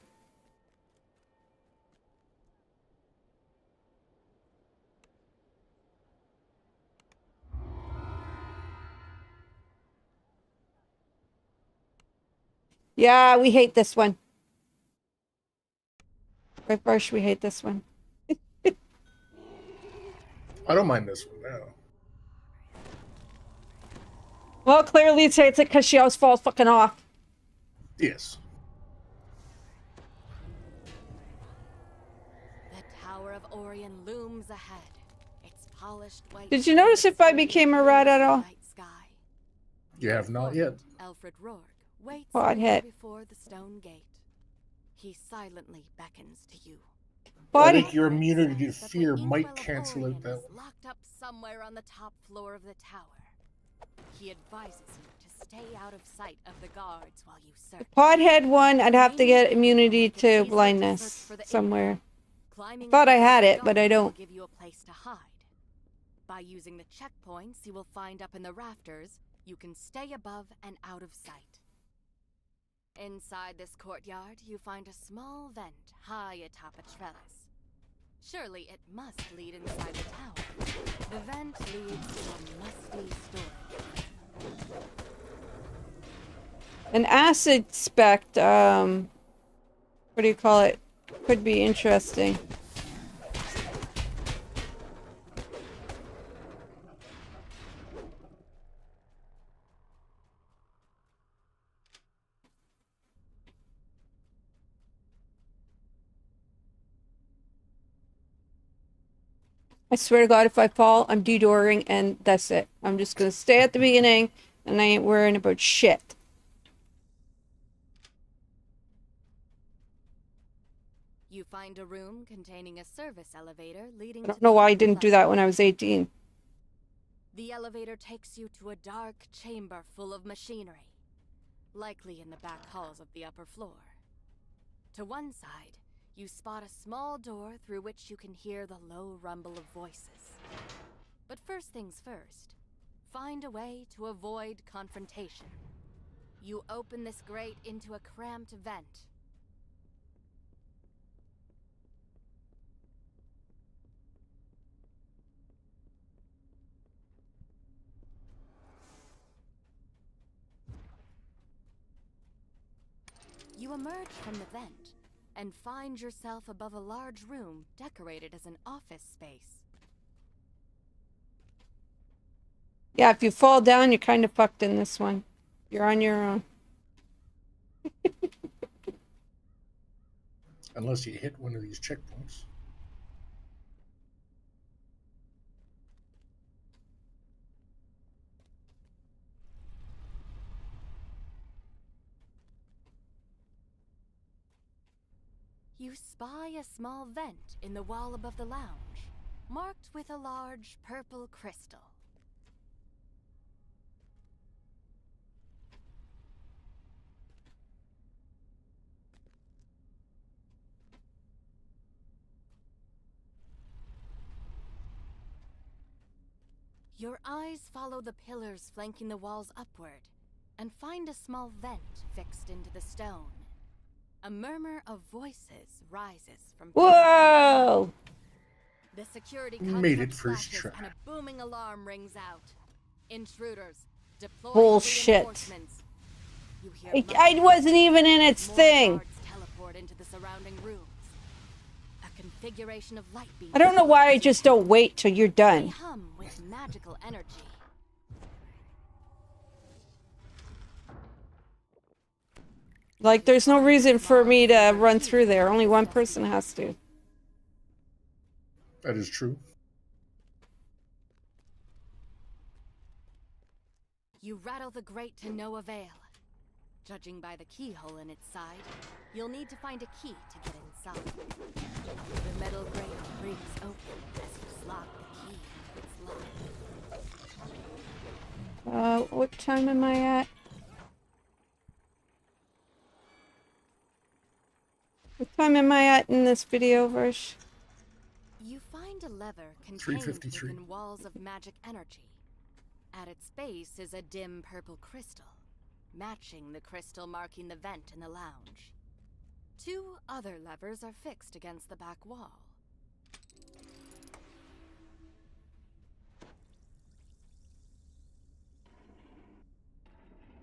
Yeah, we hate this one. Right, Barsh, we hate this one. I don't mind this one now. Well, clearly it hates it because she always falls fucking off. Yes. The Tower of Orion looms ahead. Its polished white. Did you notice if I became a rat at all? You have not yet. Alfred Rourke waits Podhead. before the stone gate. He silently beckons to you. I think your immunity to fear might cancel out that one. Locked up somewhere on the top floor of the tower. He advises you to stay out of sight of the guards while you search. Podhead one, I'd have to get immunity to blindness somewhere. I thought I had it, but I don't. Give you a place to hide. By using the checkpoints you will find up in the rafters, you can stay above and out of sight. Inside this courtyard, you find a small vent high atop a trellis. Surely it must lead inside the tower. The vent leads to a musty storage. An acid spect, what do you call it? Could be interesting. I swear to God, if I fall, I'm de-dooring and that's it. I'm just gonna stay at the beginning and I ain't worrying about shit. You find a room containing a service elevator leading I don't know why I didn't do that when I was 18. The elevator takes you to a dark chamber full of machinery, likely in the back halls of the upper floor. To one side, you spot a small door through which you can hear the low rumble of voices. But first things first, find a way to avoid confrontation. You open this grate into a cramped vent. You emerge from the vent and find yourself above a large room decorated as an office space. Yeah, if you fall down, you're kind of fucked in this one. You're on your own. Unless you hit one of these checkpoints. You spy a small vent in the wall above the lounge, marked with a large purple crystal. Your eyes follow the pillars flanking the walls upward and find a small vent fixed into the stone. A murmur of voices rises from. Whoa! The security Made it construct first flashes try. and a booming alarm rings out. Intruders, deploy Bullshit. reinforcements. You hear I wasn't even in its more thing. guards teleport into the surrounding rooms. A configuration of light beams. I don't know why I just don't wait till you're They done. hum with magical energy. Like, there's no reason for me to run through there. Only one person has to. That is true. You rattle the grate to no avail. Judging by the keyhole in its side, you'll need to find a key to get inside. The metal grate creaks open as you slot the key into its lock. What time am I at? What time am I at in this video, Versh? You find a lever contained 3:53. within walls of magic energy. At its base is a dim purple crystal, matching the crystal marking the vent in the lounge. 2 other levers are fixed against the back wall.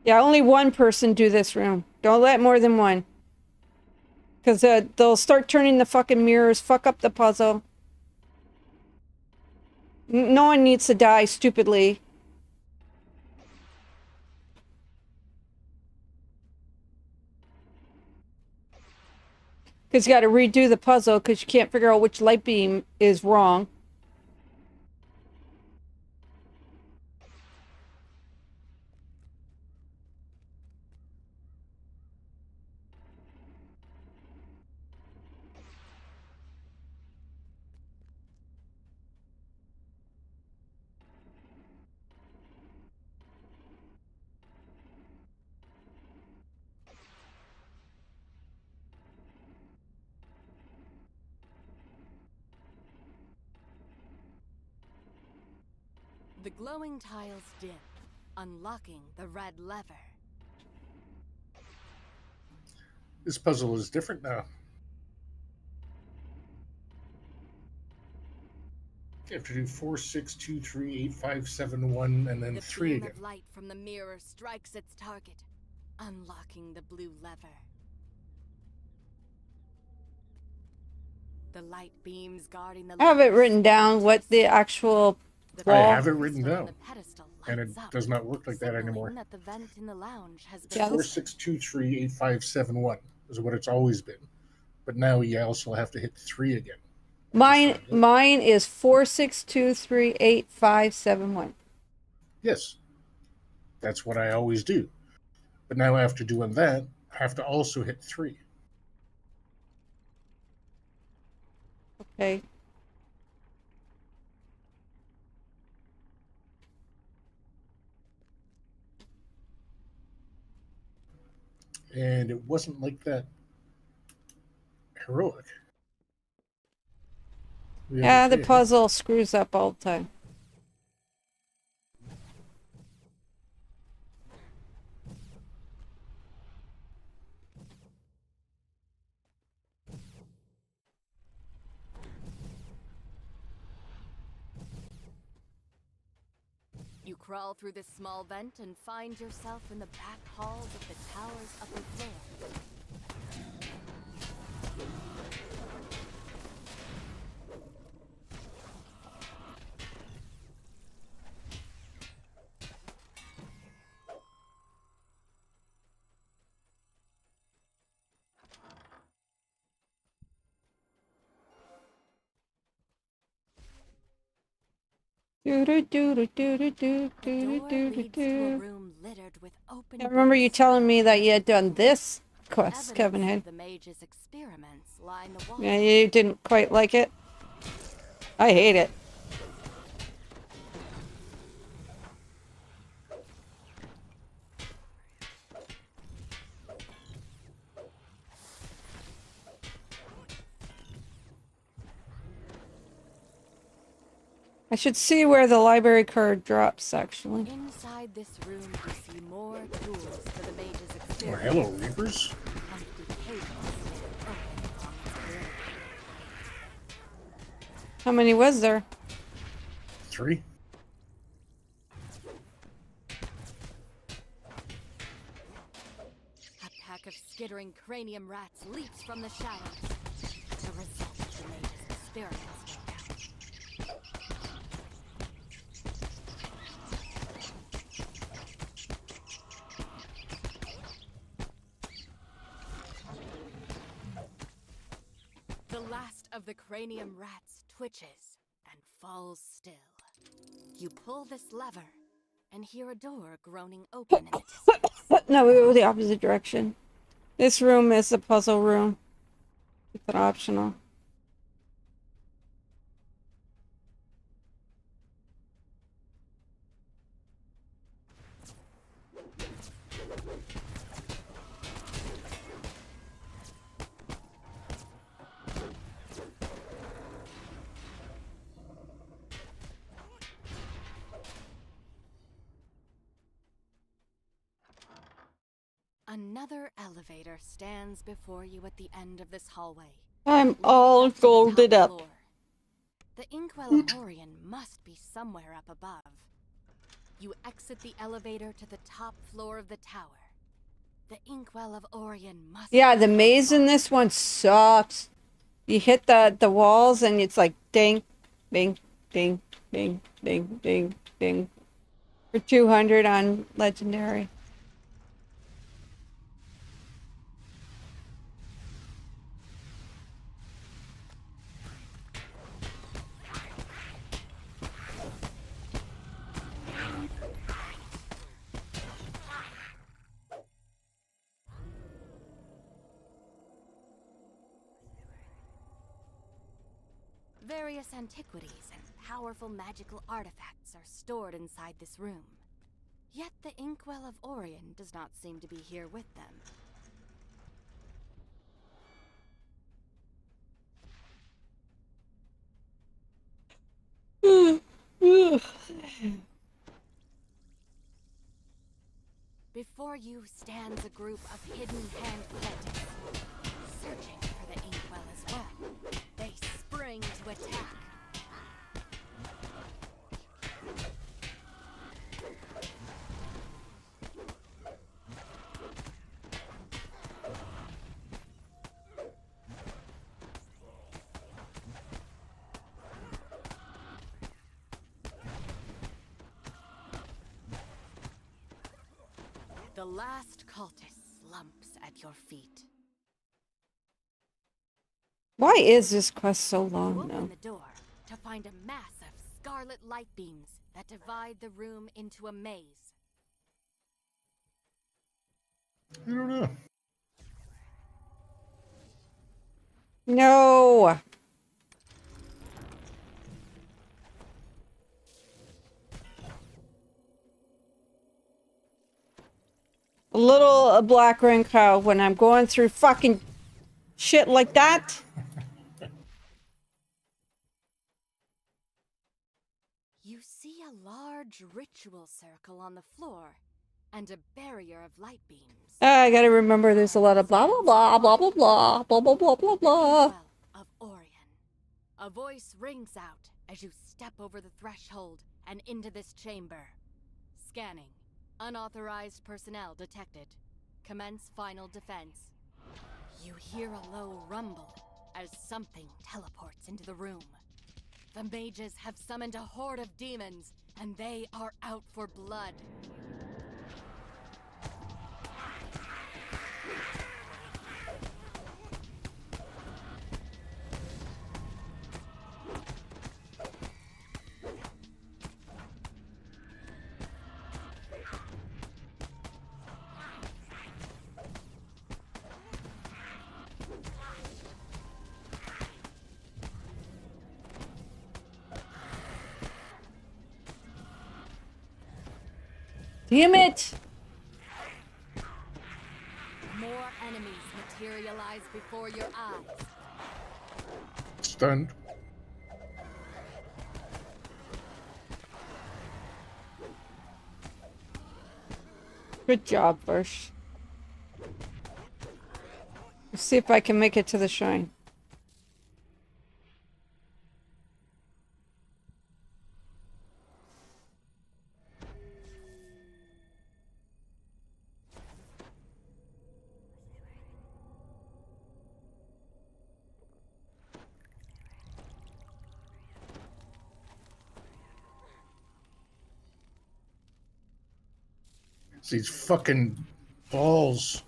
Yeah, only one person do this room. Don't let more than one. Because they'll start turning the fucking mirrors, fuck up the puzzle. No one needs to die stupidly. Because you got to redo the puzzle because you can't figure out which light beam is wrong. The glowing tiles dim, unlocking the red lever. This puzzle is different now. You have to do 4, 6, 2, 3, 8, 5, 7, 1, and then The 3 beam again. of light from the mirror strikes its target, unlocking the blue lever. The light beams guarding the I have it levers written down what the actual I wall. have it written crystal on down, the pedestal and it lights up, does not work like that signaling anymore. that the vent in the lounge has been Yeah, 4, this- 6, 2, 3, 8, 5, 7, 1 is what it's always been. But now you also have to hit 3 again. Mine is 462385571. Yes, that's what I always do. But now after doing that, I have to also hit 3. Okay. And it wasn't like that heroic. Yeah, the puzzle screws up all the time. You crawl through this small vent and find yourself in the back halls of the tower's upper floor. Do do do do do do The do door do leads to a do. room littered with open I remember you books. telling me that you had done this quest, Evidence Kevin of had. the mage's experiments line the wall. Yeah, you didn't quite like it. I hate it. I should see where the library card drops, actually. Inside this room, you see more tools for the mage's Oh, experiments. hello, Reapers. Empty cases stand open on its brim. How many was there? 3. A pack of skittering cranium rats leaps from the shadows. The result of the mage's experiments, no doubt. The last of the cranium rats twitches and falls still. You pull this lever and hear a door groaning open in the distance. No, we go the opposite direction. This room is a puzzle room. It's an optional. Another elevator stands before you at the end of this hallway. I'm leading all up to the top golded up. floor. The inkwell of Orion must be somewhere up above. You exit the elevator to the top floor of the tower. The inkwell of Orion must Yeah, be the close maze in by. this one sucks. You hit the walls and it's like ding, ding, ding, ding, ding, ding, ding. For 200 on Legendary. Various antiquities and powerful magical artifacts are stored inside this room. Yet the inkwell of Orion does not seem to be here with them. Before you stands a group of hidden hand cultists, searching for the inkwell as well. They spring to attack. The last cultist slumps at your feet. Why is this quest so You long open now? the door to find a mass of scarlet light beams that divide the room into a maze. I don't know. No. A little black ring cow when I'm going through fucking shit like that. You see a large ritual circle on the floor and a barrier of light beams. I gotta remember there's a lot of blah blah blah blah blah blah blah blah blah blah blah. Inkwell of Orion. A voice rings out as you step over the threshold and into this chamber. Scanning. Unauthorized personnel detected. Commence final defense. You hear a low rumble as something teleports into the room. The mages have summoned a horde of demons, and they are out for blood. Damn it! More enemies materialize before your eyes. Stunned. Good job, Bush. Let's see if I can make it to the shrine. These fucking balls.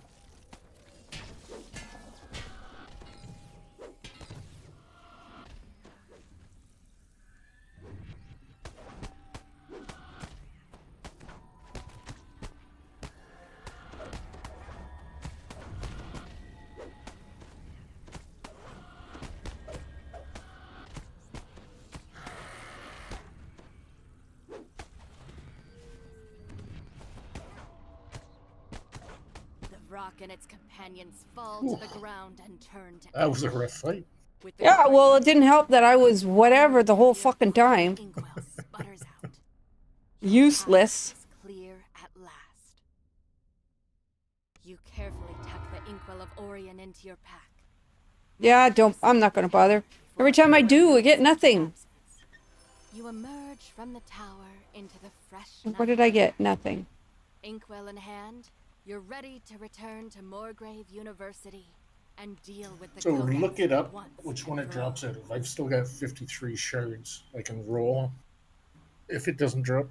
The rock and its companions fall to the ground and turn to That was a ash. rough fight. With the Yeah, well, it guardians didn't help that I was whatever the whole fucking time. Inkwell sputters out. Useless. Is clear at last. You carefully tuck the Inkwell of Orion into your pack. Yeah, I'm not gonna bother. Every time I do, I get nothing. You emerge from the tower into the fresh What did I get? Nothing. Inkwell in hand, you're ready to return to Moorgrave University and deal with the So Codex look it up, once which one and it for all. drops out of. I've still got 53 shards I can roll if it doesn't drop.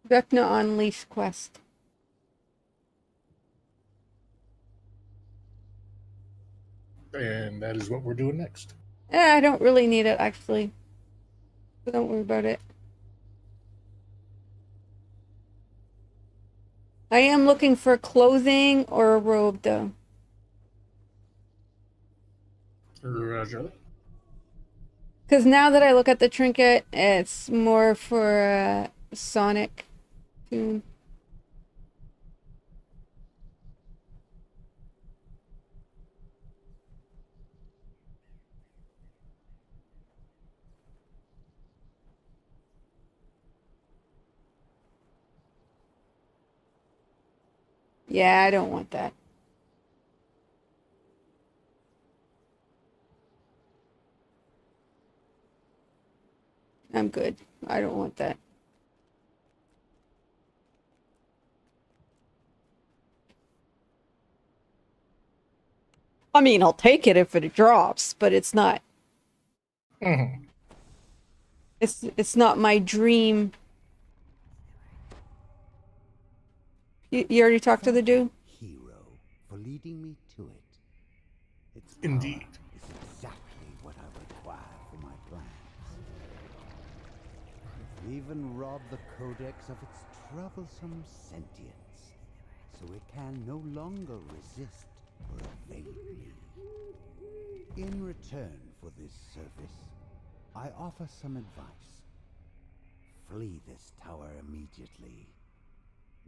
Vecna on lease quest. And that is what we're doing next. I don't really need it, actually. So don't worry about it. I am looking for clothing or a robe, though. Roger. Because now that I look at the trinket, it's more for Sonic tune. Yeah, I don't want that. I'm good. I don't want that. I mean, I'll take it if it drops, but it's not. Mm-hmm. It's not my dream. You already talked to the dude? Hero for leading me to it. Its power Indeed. is exactly what I require for my plans. I've even robbed the Codex of its troublesome sentience, so it can no longer resist or evade me. In return for this service, I offer some advice. Flee this tower immediately.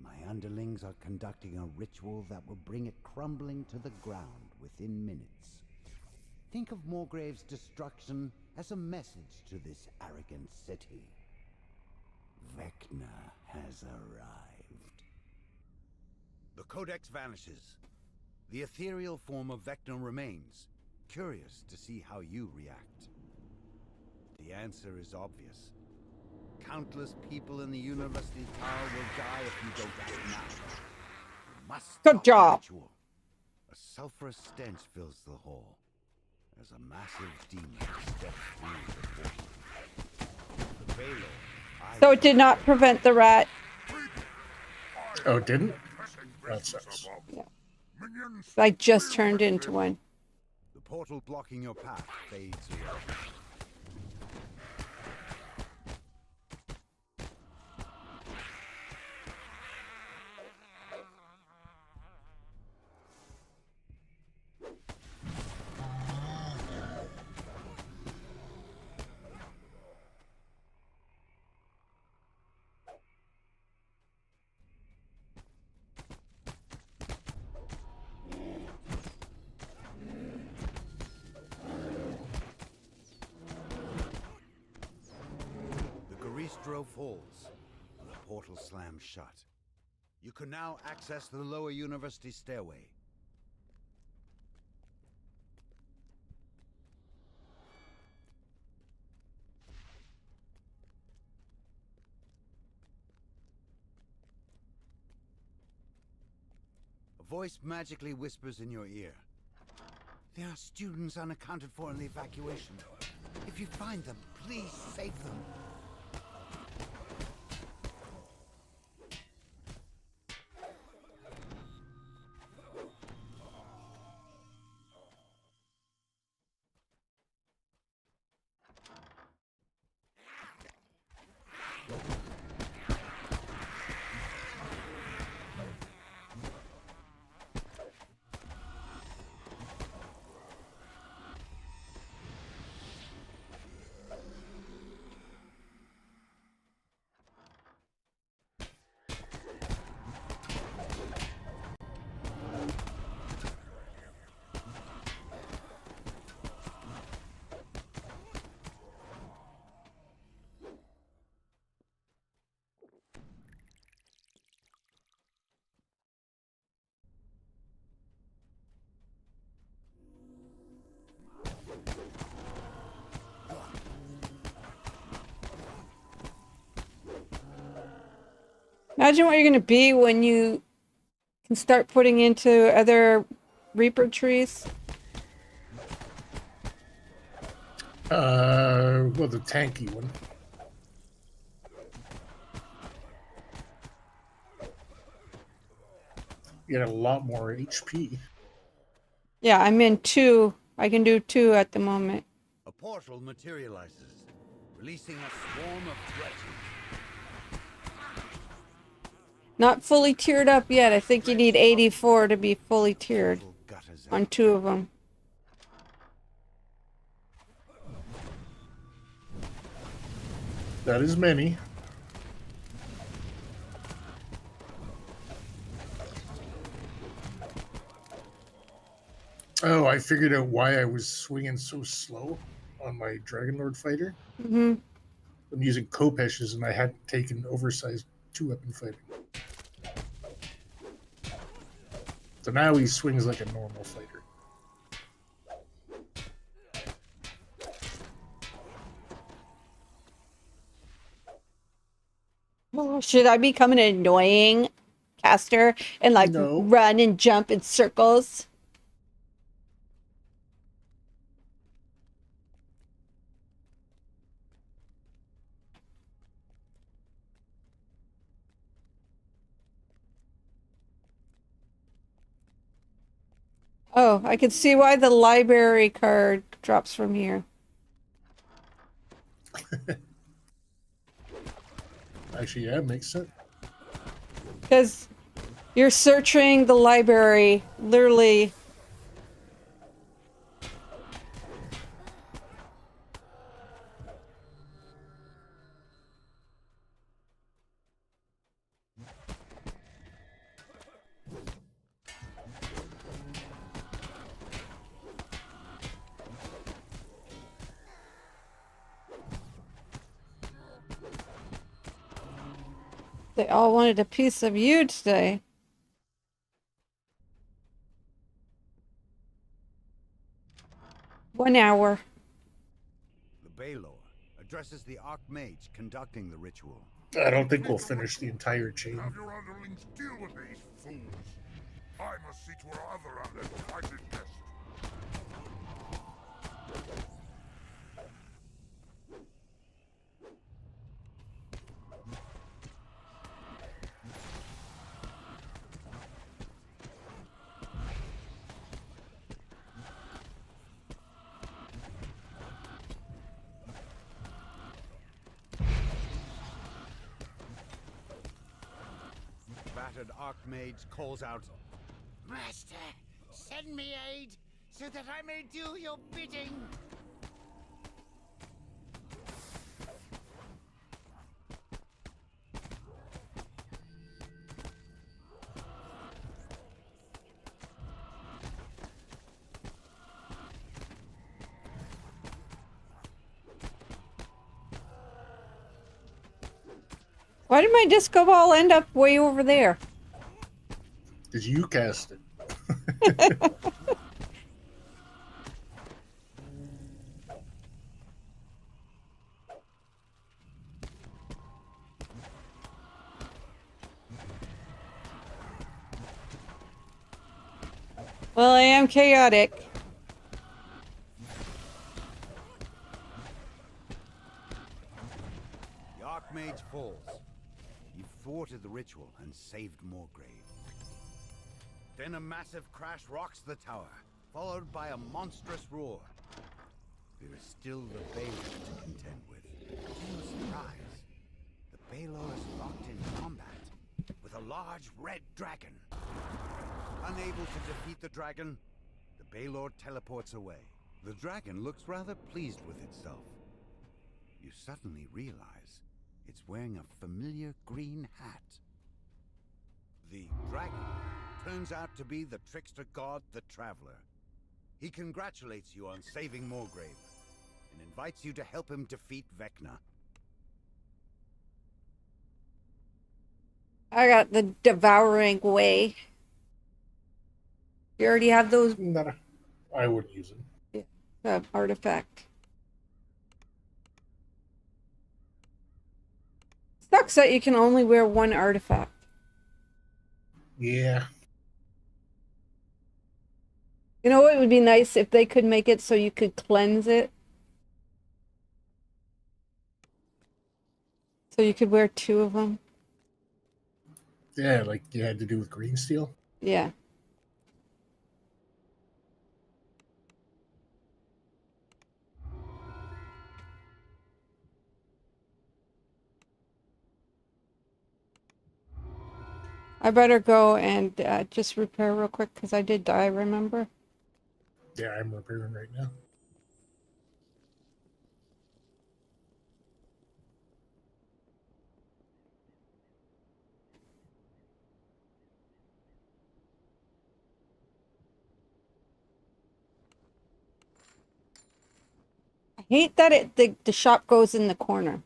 My underlings are conducting a ritual that will bring it crumbling to the ground within minutes. Think of Moorgrave's destruction as a message to this arrogant city. Vecna has arrived. The Codex vanishes. The ethereal form of Vecna remains. Curious to see how you react. The answer is obvious. Countless people in the University Tower will die if you don't act now. You must Good stop the job. ritual. A sulfurous stench fills the hall as a massive demon steps through the portal. The Baylor, So it did not prevent the rat. Oh, it didn't? That sucks. Yeah. I just turned into one. The portal blocking your path fades away. maestro falls, and the portal slams shut. You can now access the lower university stairway. A voice magically whispers in your ear. There are students unaccounted for in the evacuation. If you find them, please save them. Imagine what you're going to be when you can start putting into other Reaper trees. Well, the tanky one. You get a lot more HP. Yeah, I'm in 2. I can do 2 at the moment. A portal materializes, releasing a swarm of threats. Not fully tiered up yet. I think you need 84 to be fully tiered on 2 of them. That is many. Oh, I figured out why I was swinging so slow on my Dragon Lord fighter. Mm-hmm. I'm using Kopesh's and I hadn't taken oversized 2-weapon fighting. So now he swings like a normal fighter. Oh, should I become an annoying caster and like No. run and jump in circles? Oh, I can see why the library card drops from here. Actually, yeah, it makes sense. Because you're searching the library, literally. They all wanted a piece of you today. One hour. The Baylor addresses the Archmage conducting the ritual. I don't think we'll finish the entire chain. Have your underlings deal with these fools. I must see to our other unrequited guest. Battered Archmage calls out, Master, send me aid so that I may do your bidding. Why did my disco ball end up way over there? Because you cast it. Well, I am chaotic. The Archmage falls. You've thwarted the ritual and saved Morgrave. Then a massive crash rocks the tower, followed by a monstrous roar. There is still the Baelor to contend with. To your surprise, the Baelor is locked in combat with a large red dragon. Unable to defeat the dragon, the Baelor teleports away. The dragon looks rather pleased with itself. You suddenly realize it's wearing a familiar green hat. The dragon turns out to be the trickster god, the Traveler. He congratulates you on saving Morgrave and invites you to help him defeat Vecna. I got the devouring way. You already have those? No, I wouldn't use it. Yeah, artifact. Sucks that you can only wear one artifact. Yeah. You know what would be nice if they could make it so you could cleanse it? So you could wear two of them? Yeah, like you had to do with green steel. Yeah. I better go and just repair real quick because I did die, remember? Yeah, I'm repairing right now. I hate that the shop goes in the corner.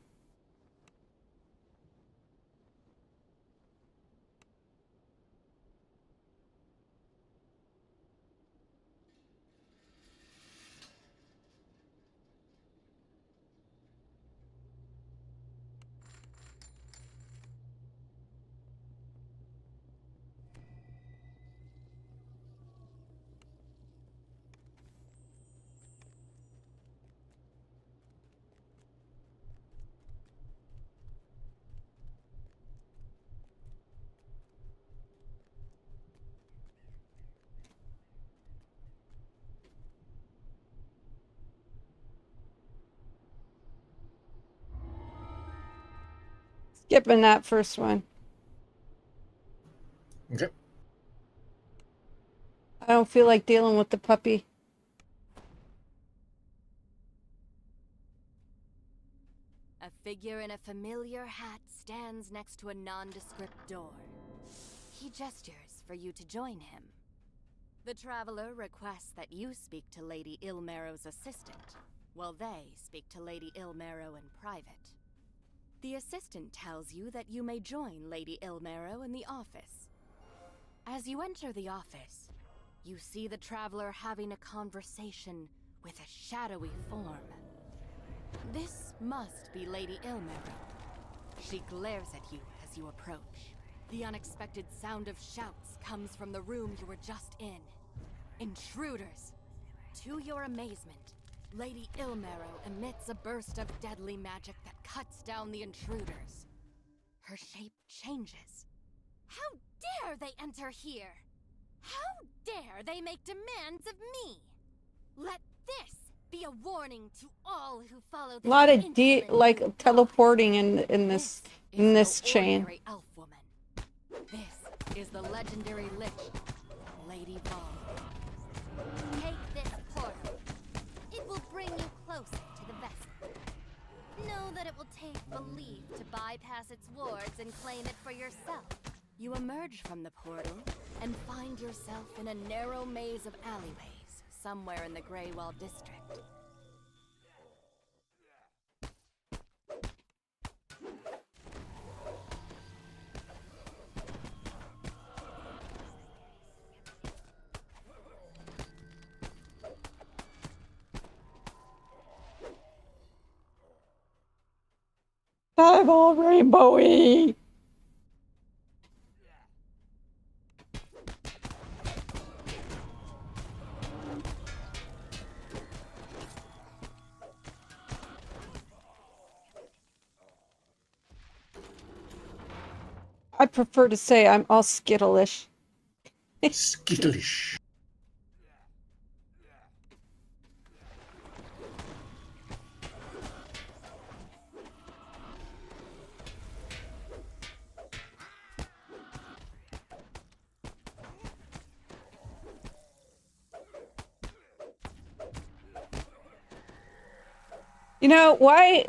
Skipping that first one. Okay. I don't feel like dealing with the puppy. A figure in a familiar hat stands next to a nondescript door. He gestures for you to join him. The Traveler requests that you speak to Lady Ilmero's assistant, while they speak to Lady Ilmero in private. The assistant tells you that you may join Lady Ilmero in the office. As you enter the office, you see the Traveler having a conversation with a shadowy form. This must be Lady Ilmero. She glares at you as you approach. The unexpected sound of shouts comes from the room you were just in. Intruders! To your amazement, Lady Ilmero emits a burst of deadly magic that cuts down the intruders. Her shape changes. How dare they enter here? How dare they make demands of me? Let this be a warning to all who follow this A lot of insolent teleporting in this chain. ordinary elf woman. This is the legendary lich, Lady Vol. Take this portal. It will bring you closer to the vessel. Know that it will take belief to bypass its wards and claim it for yourself. You emerge from the portal and find yourself in a narrow maze of alleyways somewhere in the Greywall district. I'm all rainbowy. I prefer to say I'm all skittleish. Skittleish. You know, why?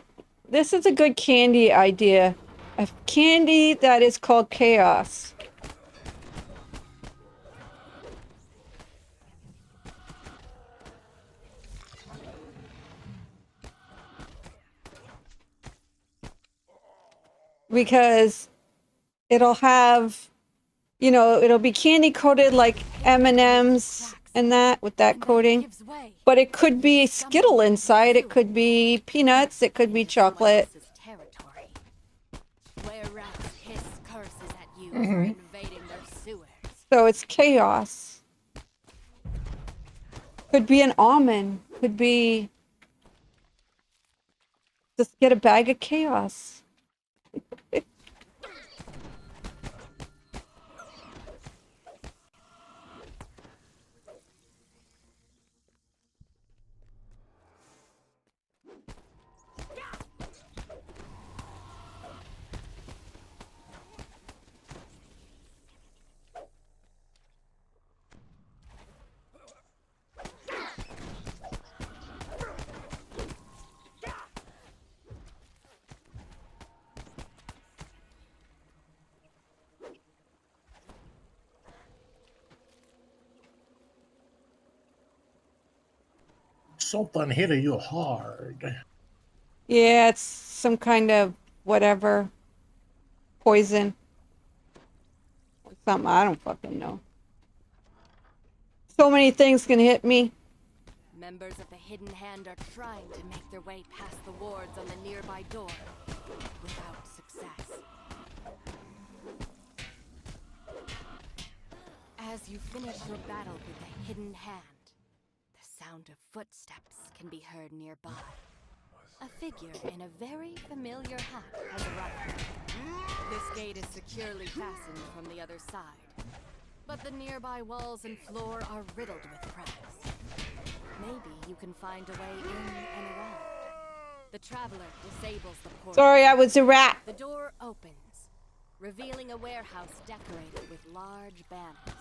This is a good candy idea. A candy that is called chaos. Because it'll have, you know, it'll be candy coated like M&Ms and that with that coating. But it could be Skittle inside. It could be peanuts. It could be chocolate. Where rats hiss curses at you for Mhm. invading their sewers. So it's chaos. Could be an almond. Could be just get a bag of chaos. Something hit you hard. Yeah, it's some kind of whatever. Poison. Or something. I don't fucking know. So many things can hit me. Members of the Hidden Hand are trying to make their way past the wards on the nearby door, without success. As you finish your battle with the Hidden Hand, the sound of footsteps can be heard nearby. A figure in a very familiar hat has arrived. This gate is securely fastened from the other side, but the nearby walls and floor are riddled with cracks. Maybe you can find a way in and around. The traveler disables the portal. Sorry, I was a rat. The door opens, revealing a warehouse decorated with large banners.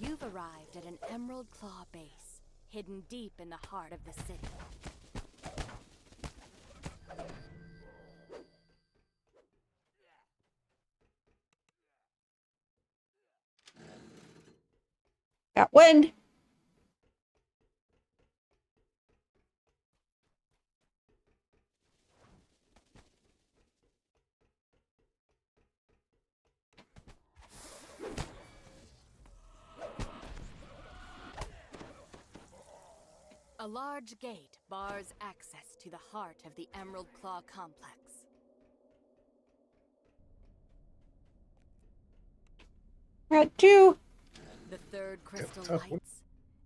You've arrived at an Emerald Claw base, hidden deep in the heart of the city. Got wind. A large gate bars access to the heart of the Emerald Claw complex. Got two. The third crystal lights,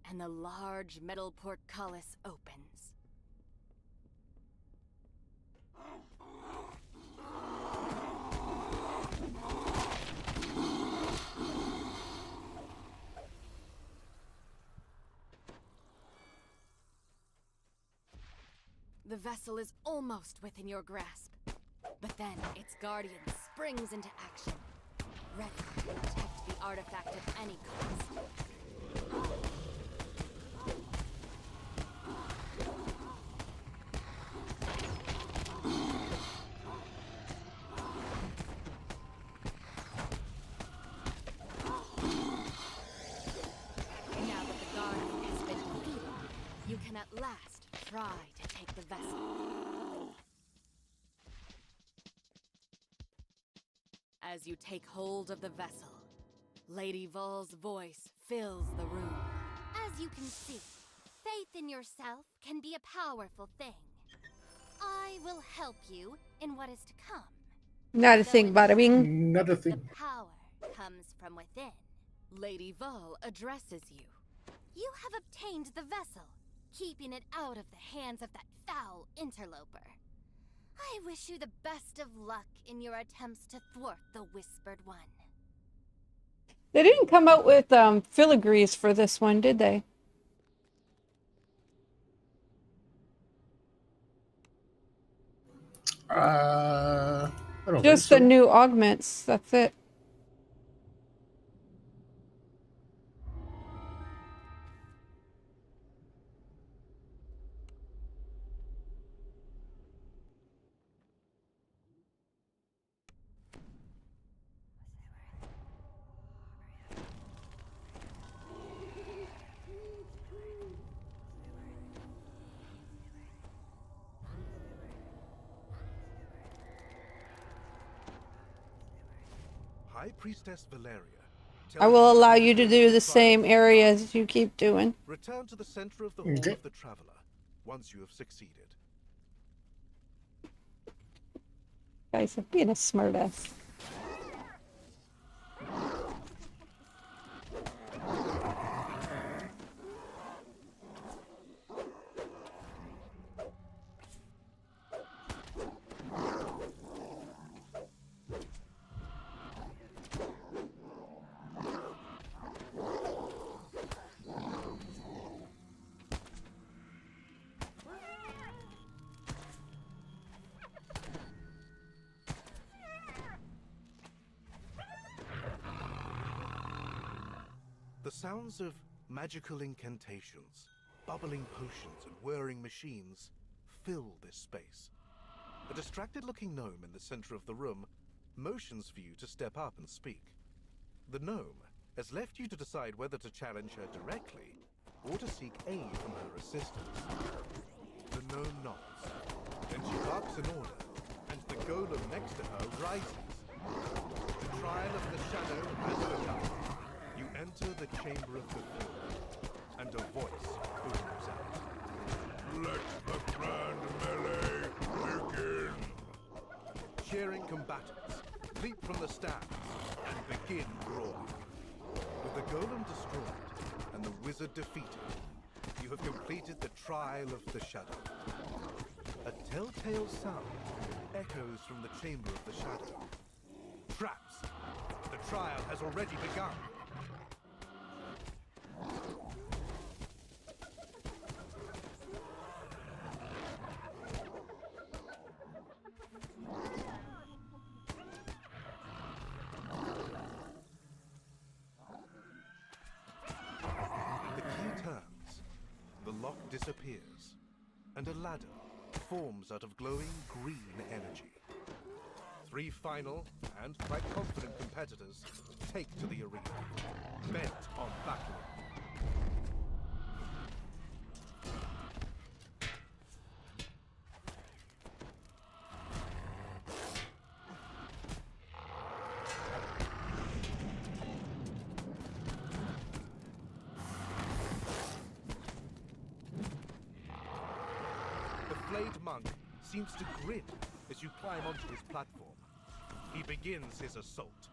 and the large metal portcullis opens. The vessel is almost within your grasp, but then its guardian springs into action, ready to protect the artifact at any cost. Now that the guardian has been defeated, you can at last try to take the vessel. As you take hold of the vessel, Lady Vol's voice fills the room. As you can see, faith in yourself can be a powerful thing. I will help you in what is to come. Not a thing, bada bing. Not a The thing. power comes from within. Lady Val addresses you. You have obtained the vessel, keeping it out of the hands of that foul interloper. I wish you the best of luck in your attempts to thwart the Whispered One. They didn't come out with filigrees for this one, did they? I don't Just think the so. new augments. That's it. High Priestess Valeria. I will allow you to do the same areas you keep doing. Return to the center of the Hall Okay. of the Traveler once you have succeeded. Guys, I'm being a smartass. The sounds of magical incantations, bubbling potions, and whirring machines fill this space. A distracted-looking gnome in the center of the room motions for you to step up and speak. The gnome has left you to decide whether to challenge her directly or to seek aid from her assistants. The gnome nods, then she barks an order, and the golem next to her rises. The trial of the shadow has begun. You enter the chamber of the Fury, and a voice booms out. Let the grand melee begin! Cheering combatants leap from the stands and begin brawling. With the golem destroyed and the wizard defeated, you have completed the trial of the shadow. A telltale sound echoes from the chamber of the shadow. Traps! The trial has already begun. The key turns, the lock disappears, and a ladder forms out of glowing green energy. 3 final and quite confident competitors take to the arena, bent on battling. The flayed monk seems to grin as you climb onto his platform. He begins his assault.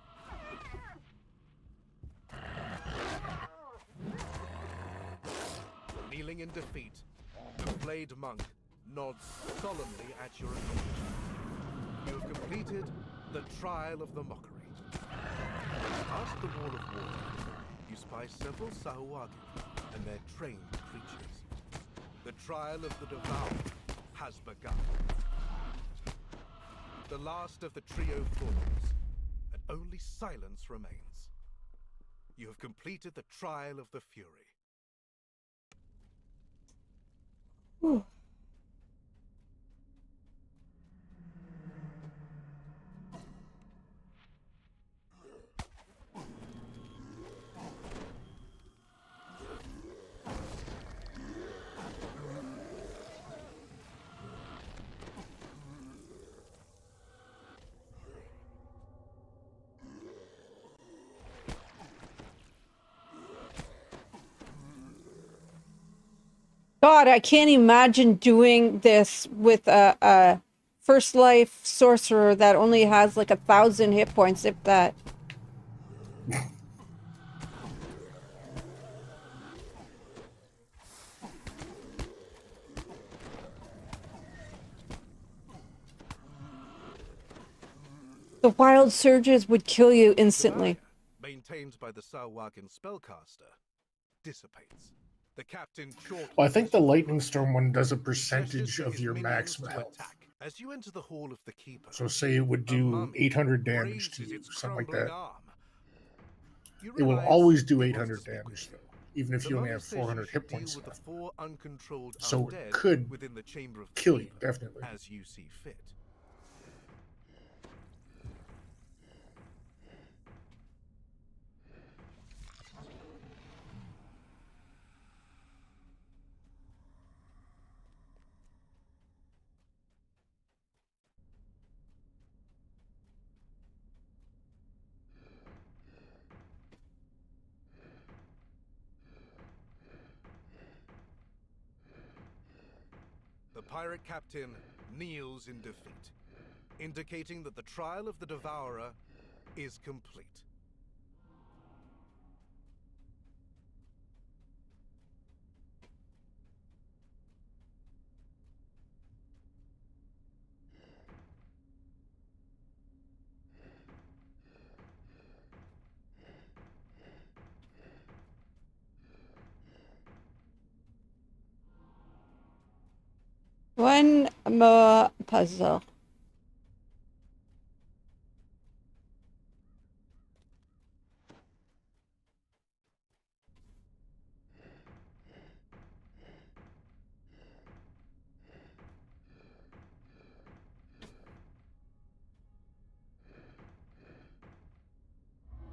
Kneeling in defeat, the flayed monk nods solemnly at your approach. You have completed the trial of the mockery. Past the wall of water, you spy several Sahuagin and their trained creatures. The trial of the devoured has begun. The last of the trio falls, and only silence remains. You have completed the trial of the Fury. Whew. God, I can't imagine doing this with a first life sorcerer that only has like 1,000 hit points, if that. The wild surges would kill you instantly. The barrier, maintained by the Sahuagin spellcaster, dissipates. The captain shortly Well, I think the presses lightning button, storm one does a gestures percentage to of his your minions maximum to health. attack. As you enter the hall of the keeper, So say it would a do mummy 800 damage to raises you, its something like crumbling that. arm. You It will realize always do it wants to 800 speak with damage, you. though, even if The you only mummy have says you 400 should hit deal points with the left. 4 uncontrolled So undead it could within the chamber of the kill you, keeper, definitely. as you see fit. The pirate captain kneels in defeat, indicating that the trial of the Devourer is complete. One more puzzle.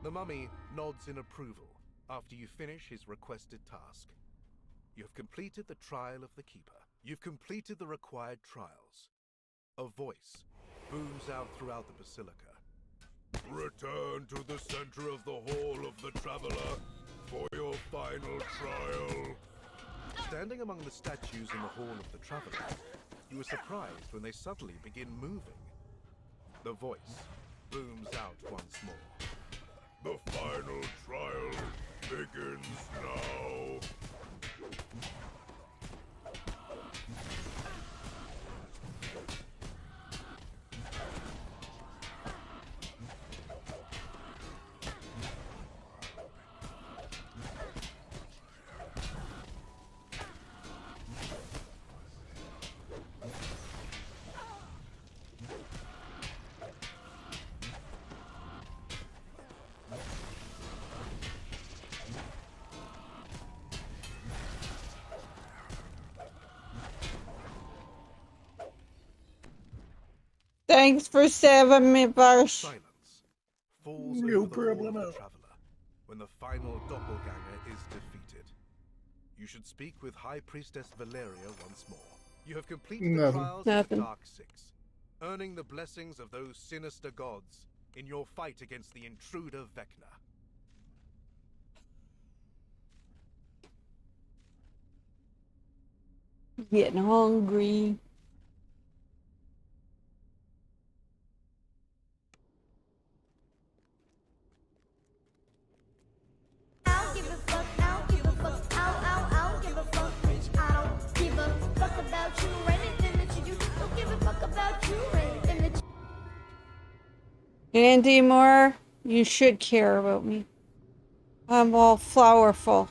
The mummy nods in approval after you finish his requested task. You have completed the trial of the keeper. You've completed the required trials. A voice booms out throughout the basilica. Return to the center of the Hall of the Traveler for your final trial. Standing among the statues in the Hall of the Traveler, you are surprised when they suddenly begin moving. The voice booms out once more. The final trial begins now. Thanks for saving me, Varsh. Silence falls No over the Hall of problemo. the Traveler when the final doppelganger is defeated. You should speak with High Priestess Valeria once more. You have completed the Nothing. trials of the Nothing. Dark Six, earning the blessings of those sinister gods in your fight against the intruder Vecna. Getting hungry. I don't give a fuck, I don't give a fuck, I don't give a fuck, bitch. I don't give a fuck about you or anything that you do. Don't give a fuck about you or anything that you Andy Moore, you should care about me. I'm all flowerful.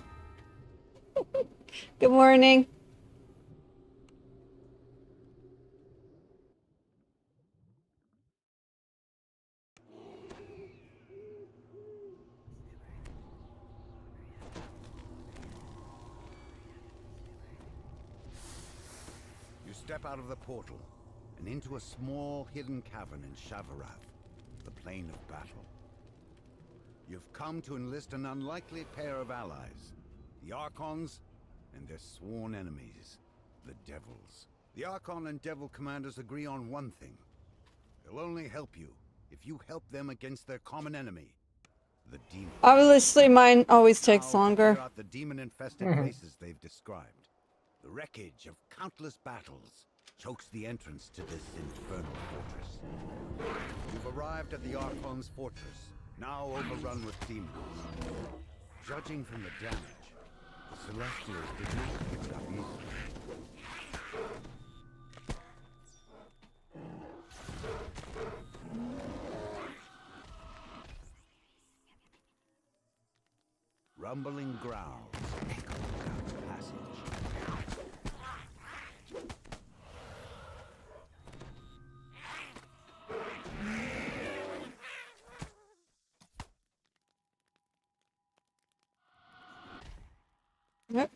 Good morning. You step out of the portal and into a small hidden cavern in Shavarath, the plane of battle. You've come to enlist an unlikely pair of allies, the Archons and their sworn enemies, the Devils. The Archon and Devil commanders agree on one thing. They'll only help you if you help them against their common enemy, the demon. Obviously, mine always takes Now, to longer. clear out the demon-infested places they've described, the wreckage of countless battles, chokes the entrance to this infernal fortress. You've arrived at the Archon's fortress, now overrun with demons. Judging from the damage, the Celestials did not give it up easily. Rumbling growls echo down the passage. Yep.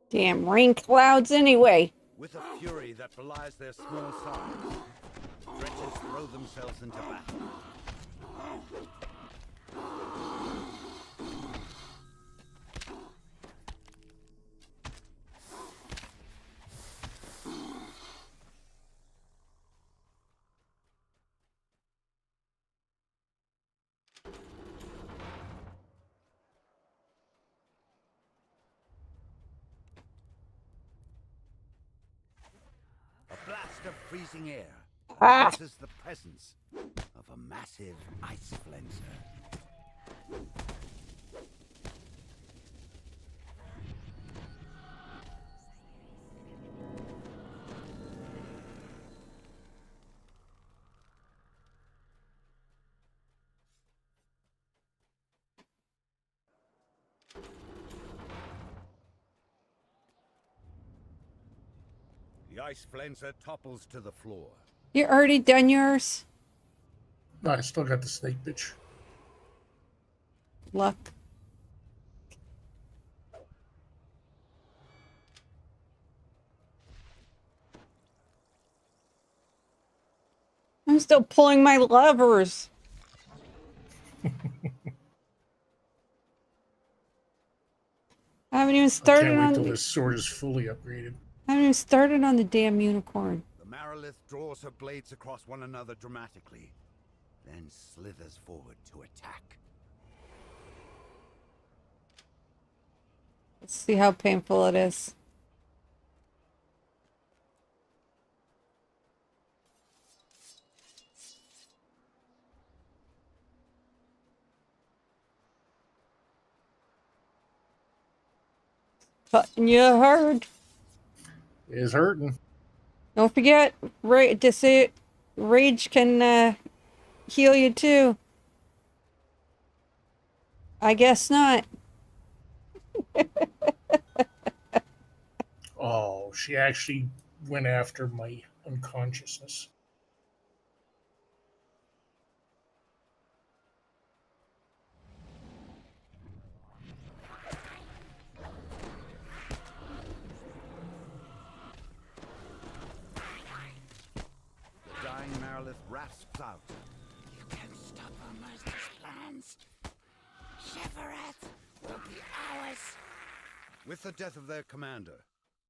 Damn rain clouds anyway. With a fury that belies their small size, wretches throw themselves into battle. A blast of freezing air causes the presence of a massive ice flenser. The ice flenser topples to the floor. You already done yours? No, I still got the snake bitch. Luck. I'm still pulling my levers. I haven't even I started can't wait on till the, this sword is fully upgraded. I haven't even started on the damn unicorn. The Marilith draws her blades across one another dramatically, then slithers forward to attack. Let's see how painful it is. Cutting you hard. It is hurting. Don't forget, rage can heal you too. I guess not. Oh, she actually went after my unconsciousness. The dying Marilith rasps out. You can stop our master's plans. Shivereth will be ours. With the death of their commander,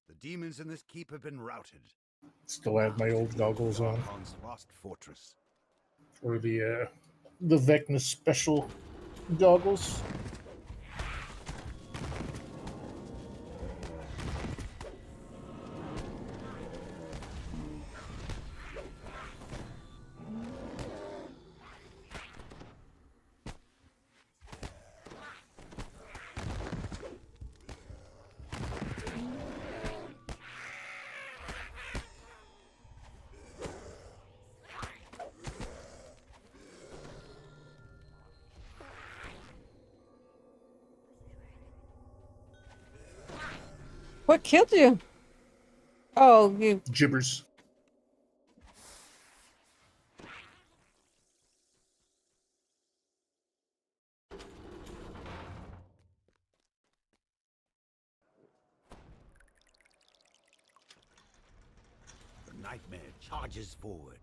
the demons in this keep have been routed. Still have my old goggles on. Archon's lost fortress. Or the Vecna special goggles. What killed you? Oh, you. Gibbers. The nightmare charges forward.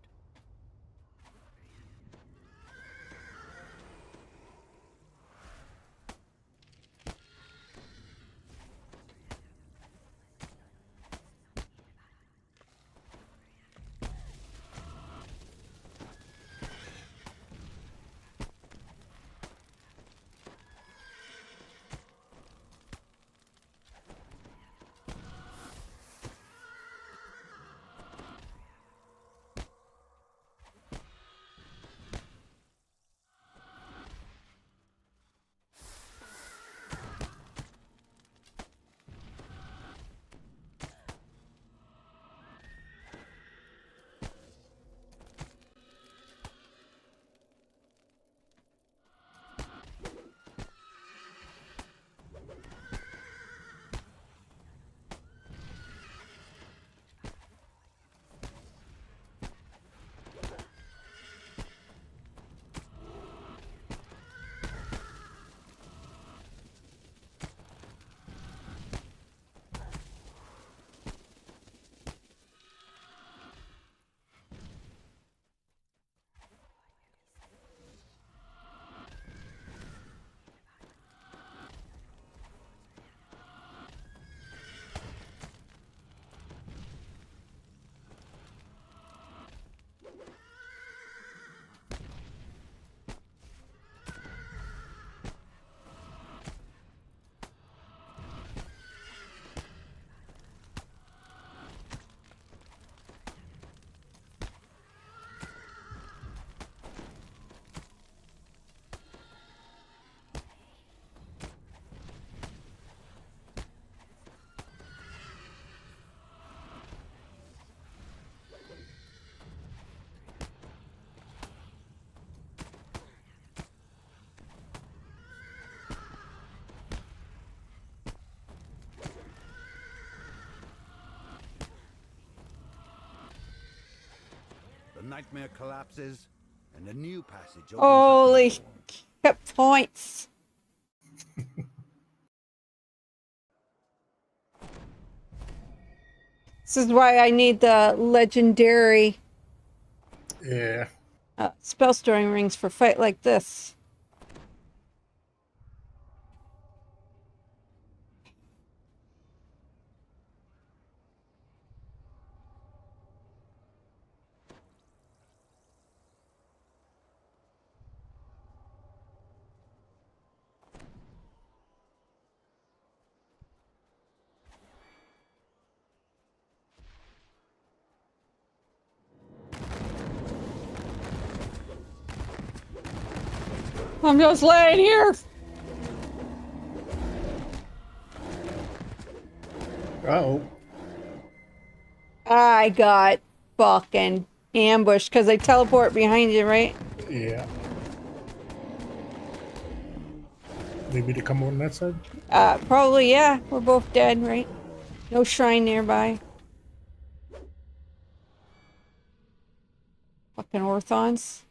nightmare collapses, and a new passage opens Holy hit points. This is why I need the legendary spell storing rings for fight like this. I'm just laying here. Uh-oh. I got fucking ambushed because they teleport behind you, right? Yeah. Maybe to come on that side? Probably, yeah. We're both dead, right? No shrine nearby. Fucking orthons.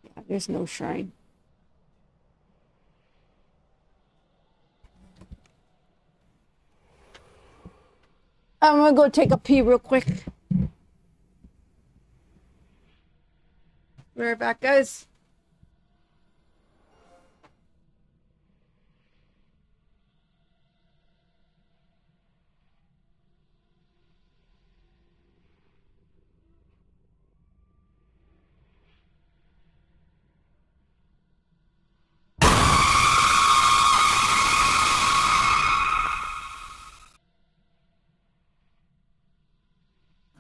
Yeah, there's no shrine. I'm gonna go take a pee real quick. Be right back, guys.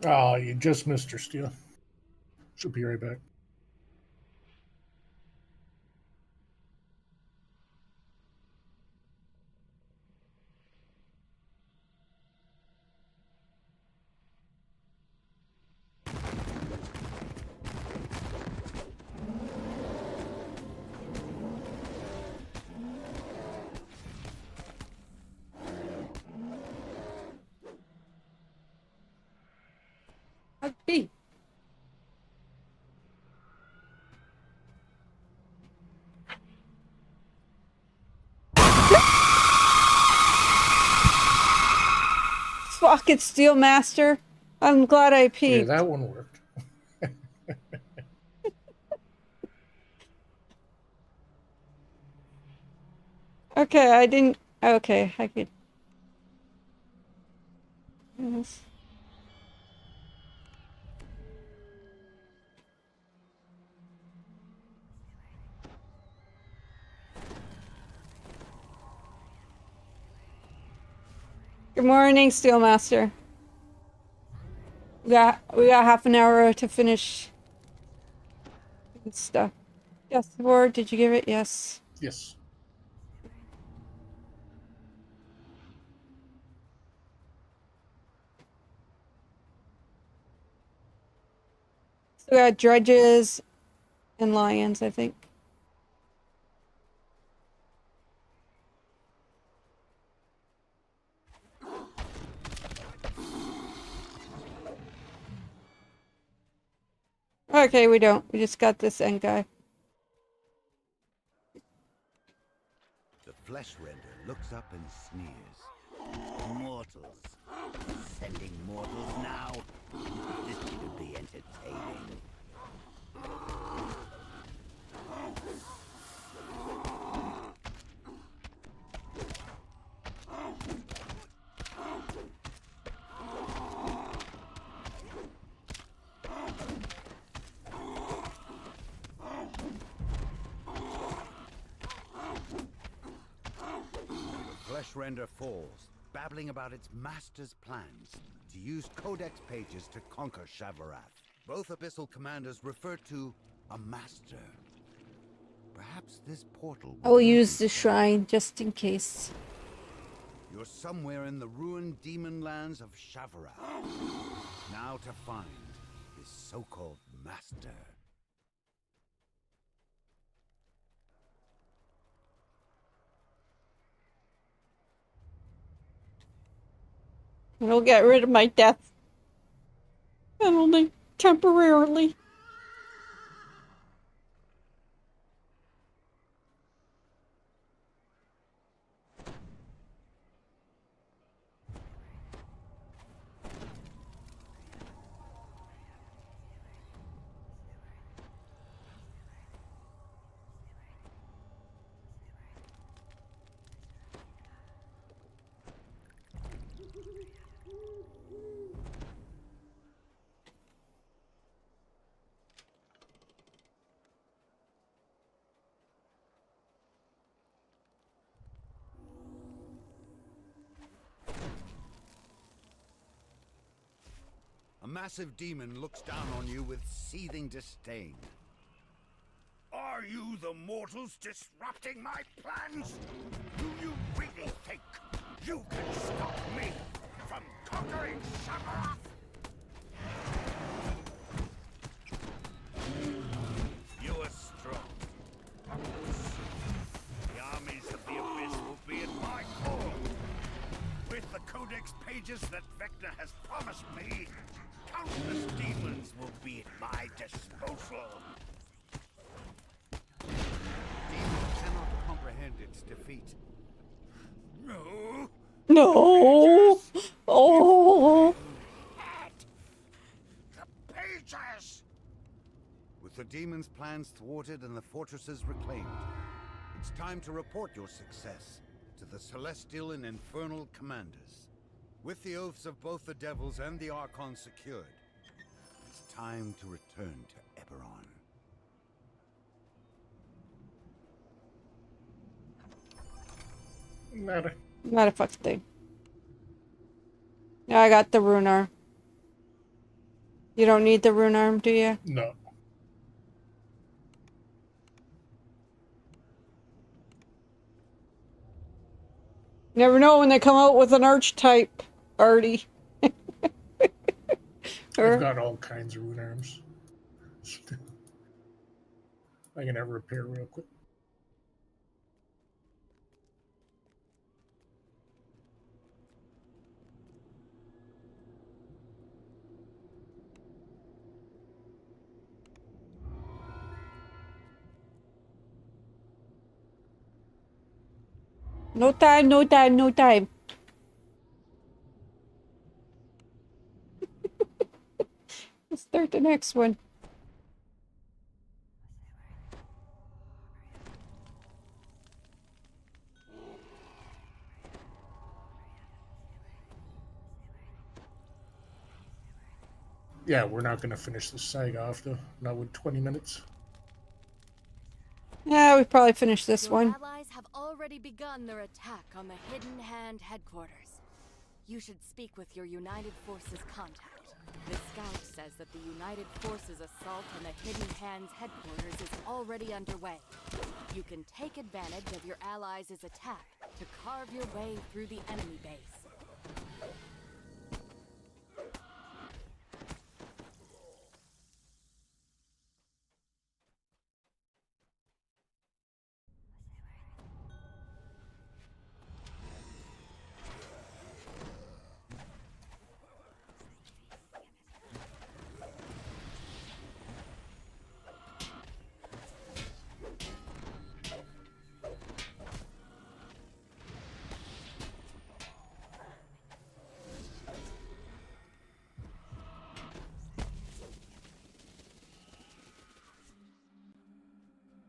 Oh, you just missed her, Steel. She'll be right back. I'd be. Fucking Steel Master. I'm glad I peed. Yeah, that one worked. Okay, I didn't. Okay, I could. Yes. Good morning, Steel Master. We got half an hour to finish stuff. Yes, Ward, did you give it? Yes. Yes. So we got dredges and lions, I think. Okay, we don't. We just got this end guy. The flesh render looks up and sneers. Mortals. Sending mortals now? This should be entertaining. Fleshrender falls, babbling about its master's plans to use Codex pages to conquer Shavarath. Both Abyssal commanders refer to a master. Perhaps this portal I will use the shrine just in case. You're somewhere in the ruined demon lands of Shavarath. Now to find this so-called master. It'll get rid of my death penalty temporarily. A massive demon looks down on you with seething disdain. Are you the mortals disrupting my plans? Do you really think you can stop me from conquering Sephiroth? You are strong. The armies of the Abyss will be at my call. With the Codex pages that Vecna has promised me, countless demons will be at my disposal. Demon cannot comprehend its defeat. No. No. Oh. The pages! With the demon's plans thwarted and the fortresses reclaimed, it's time to report your success to the Celestial and Infernal Commanders. With the oaths of both the Devils and the Archon secured, it's time to return to Eberron. Not a fuck thing. Now I got the rune arm. You don't need the rune arm, do you? No. Never know when they come out with an archetype, Artie. I've got all kinds of rune arms. I can have a repair real quick. No time, no time, no time. Let's start the next one. Yeah, we're not going to finish this saga off, though. Not with 20 minutes. Yeah, we probably finished this Your one. allies have already begun their attack on the Hidden Hand headquarters. You should speak with your United Forces contact. The scout says that the United Forces assault on the Hidden Hand's headquarters is already underway. You can take advantage of your allies' attack to carve your way through the enemy base.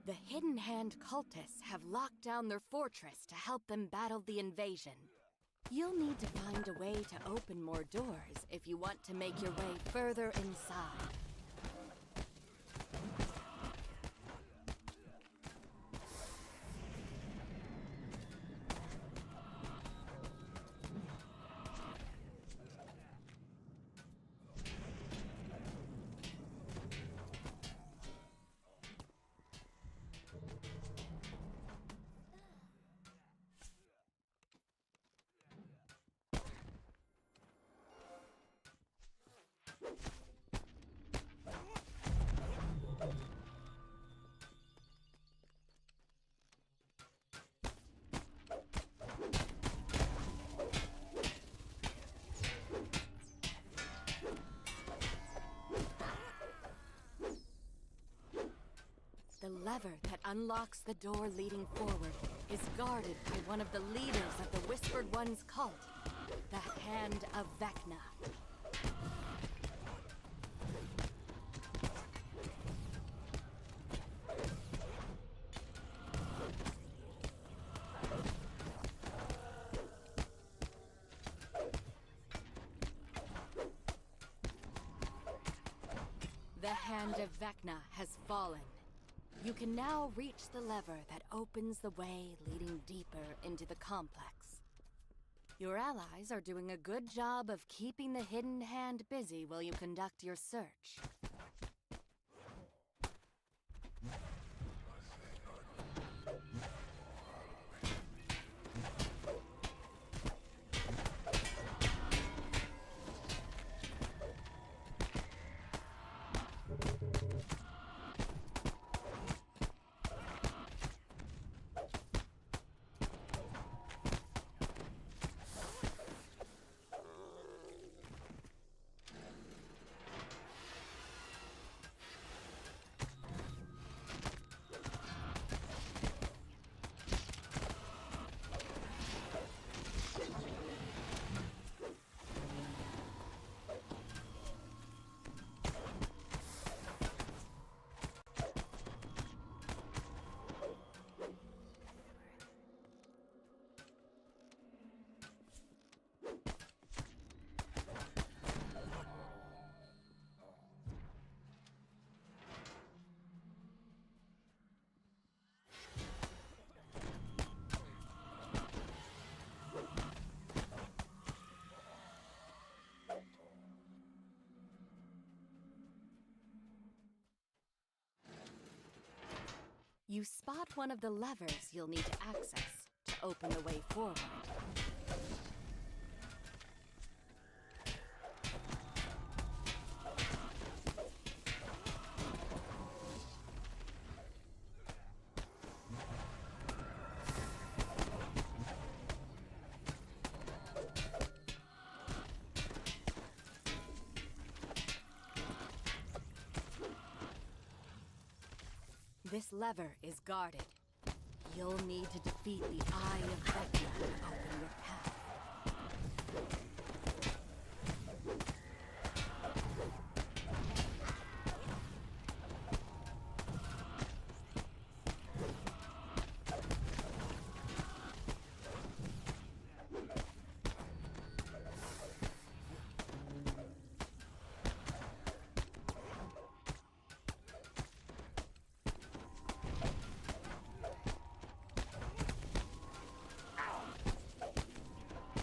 The Hidden Hand cultists have locked down their fortress to help them battle the invasion. You'll need to find a way to open more doors if you want to make your way further inside. lever that unlocks the door leading forward is guarded by one of the leaders of the Whispered One's cult, the Hand of Vecna. The Hand of Vecna has fallen. You can now reach the lever that opens the way leading deeper into the complex. Your allies are doing a good job of keeping the Hidden Hand busy while you conduct your search. You spot one of the levers you'll need to access to open the way forward. This lever is guarded. You'll need to defeat the Eye of Vecna to open your path.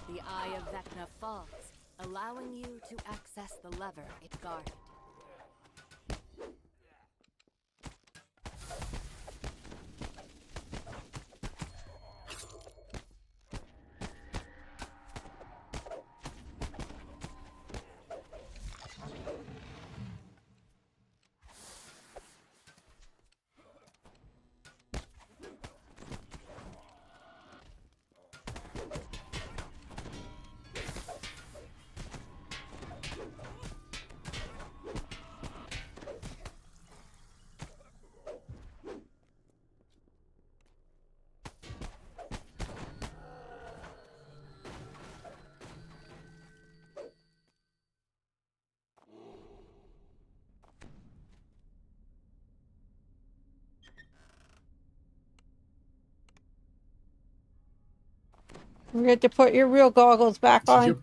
The Eye of Vecna falls, allowing you to access the lever it guarded. You get to put your real goggles back on. Yep.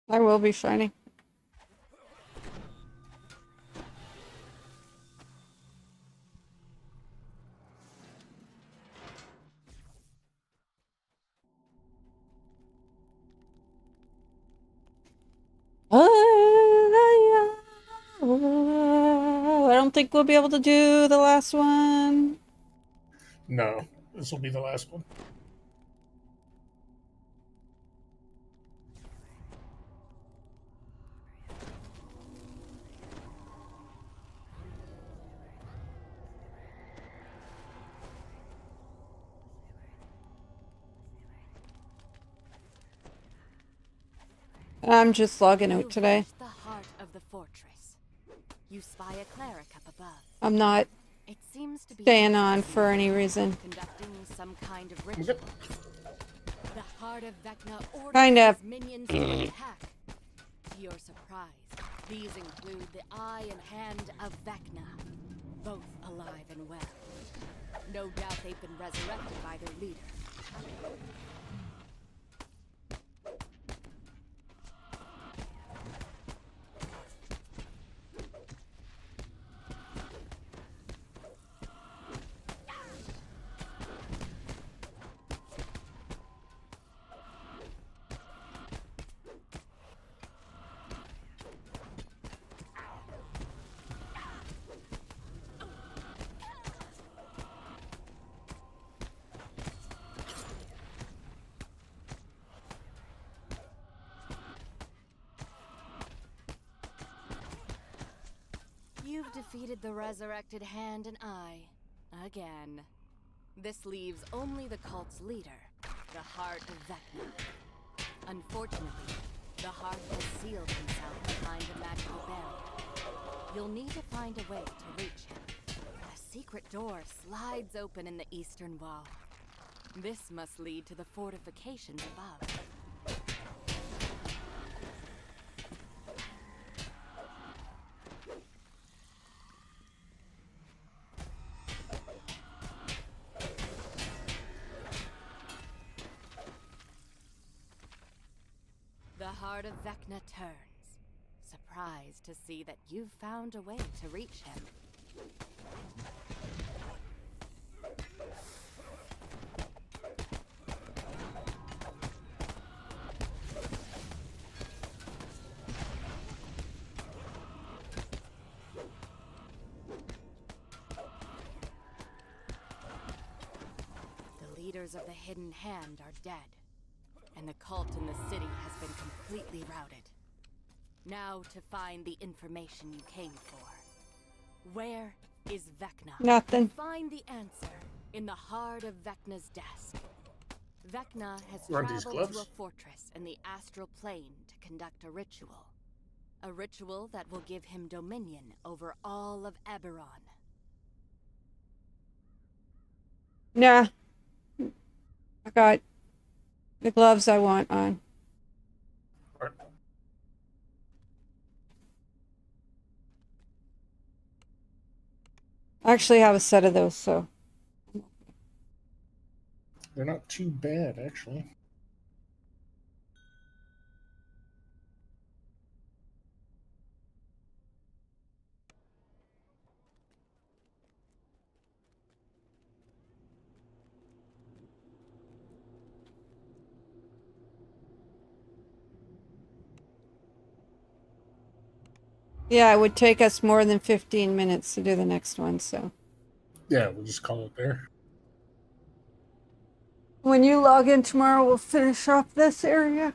I will be shining. I don't think we'll be able to do the last one. No, this will be the last one. I'm just logging out today. The heart of the fortress. You spy a cleric up above. I'm not It seems to be staying on for any reason. conducting some kind of ritual. The heart of Vecna orders Kind of. his minions to attack. To your surprise, these include the eye and hand of Vecna, both alive and well. No doubt they've been resurrected by their leader. You've defeated the resurrected hand and eye. Again. This leaves only the cult's leader, the Heart of Vecna. Unfortunately, the Heart has sealed himself behind a magical barrier. You'll need to find a way to reach him. A secret door slides open in the eastern wall. This must lead to the fortifications above. The Heart of Vecna turns, surprised to see that you've found a way to reach him. The leaders of the Hidden Hand are dead, and the cult in the city has been completely routed. Now to find the information you came for. Where is Vecna? Nothing. Find the answer in the heart of Vecna's desk. Vecna has Aren't these traveled to gloves? a fortress in the astral plane to conduct a ritual. A ritual that will give him dominion over all of Eberron. Nah. I got the gloves I want on. I actually have a set of those, so. They're not too bad, actually. Yeah, it would take us more than 15 minutes to do the next one, so. Yeah, we'll just call it there. When you log in tomorrow, we'll finish off this area.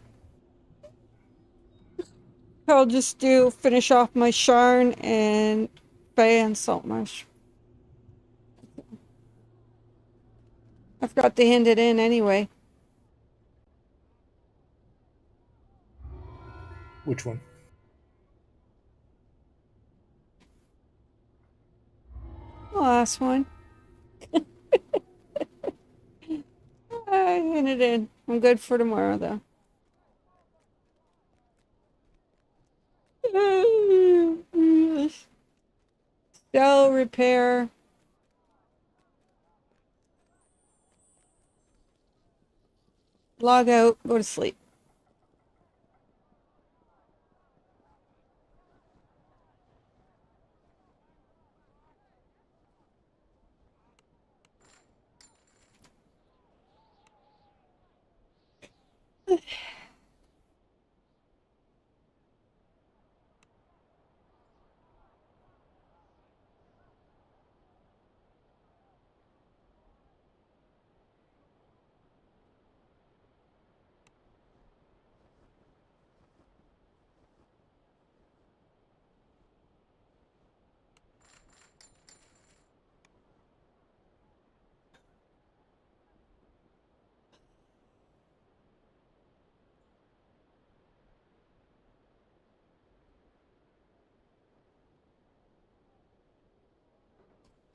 I'll just finish off my Sharn and Bay and Saltmarsh. I've got to hand it in anyway. Which one? The last one. I handed it in. I'm good for tomorrow, though. Cell repair. Log out, go to sleep.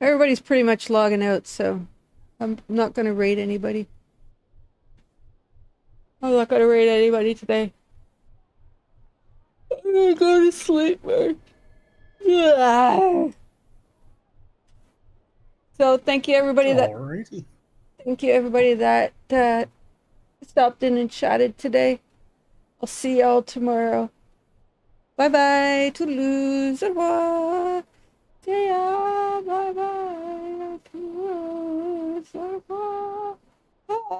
Everybody's pretty much logging out, so I'm not gonna raid anybody. I'm not gonna raid anybody today. I'm gonna go to sleep, man. So thank you everybody Alrighty. thank you everybody that stopped in and chatted today. I'll see y'all tomorrow. Bye bye. Toodaloo. Au revoir. See ya. Bye bye.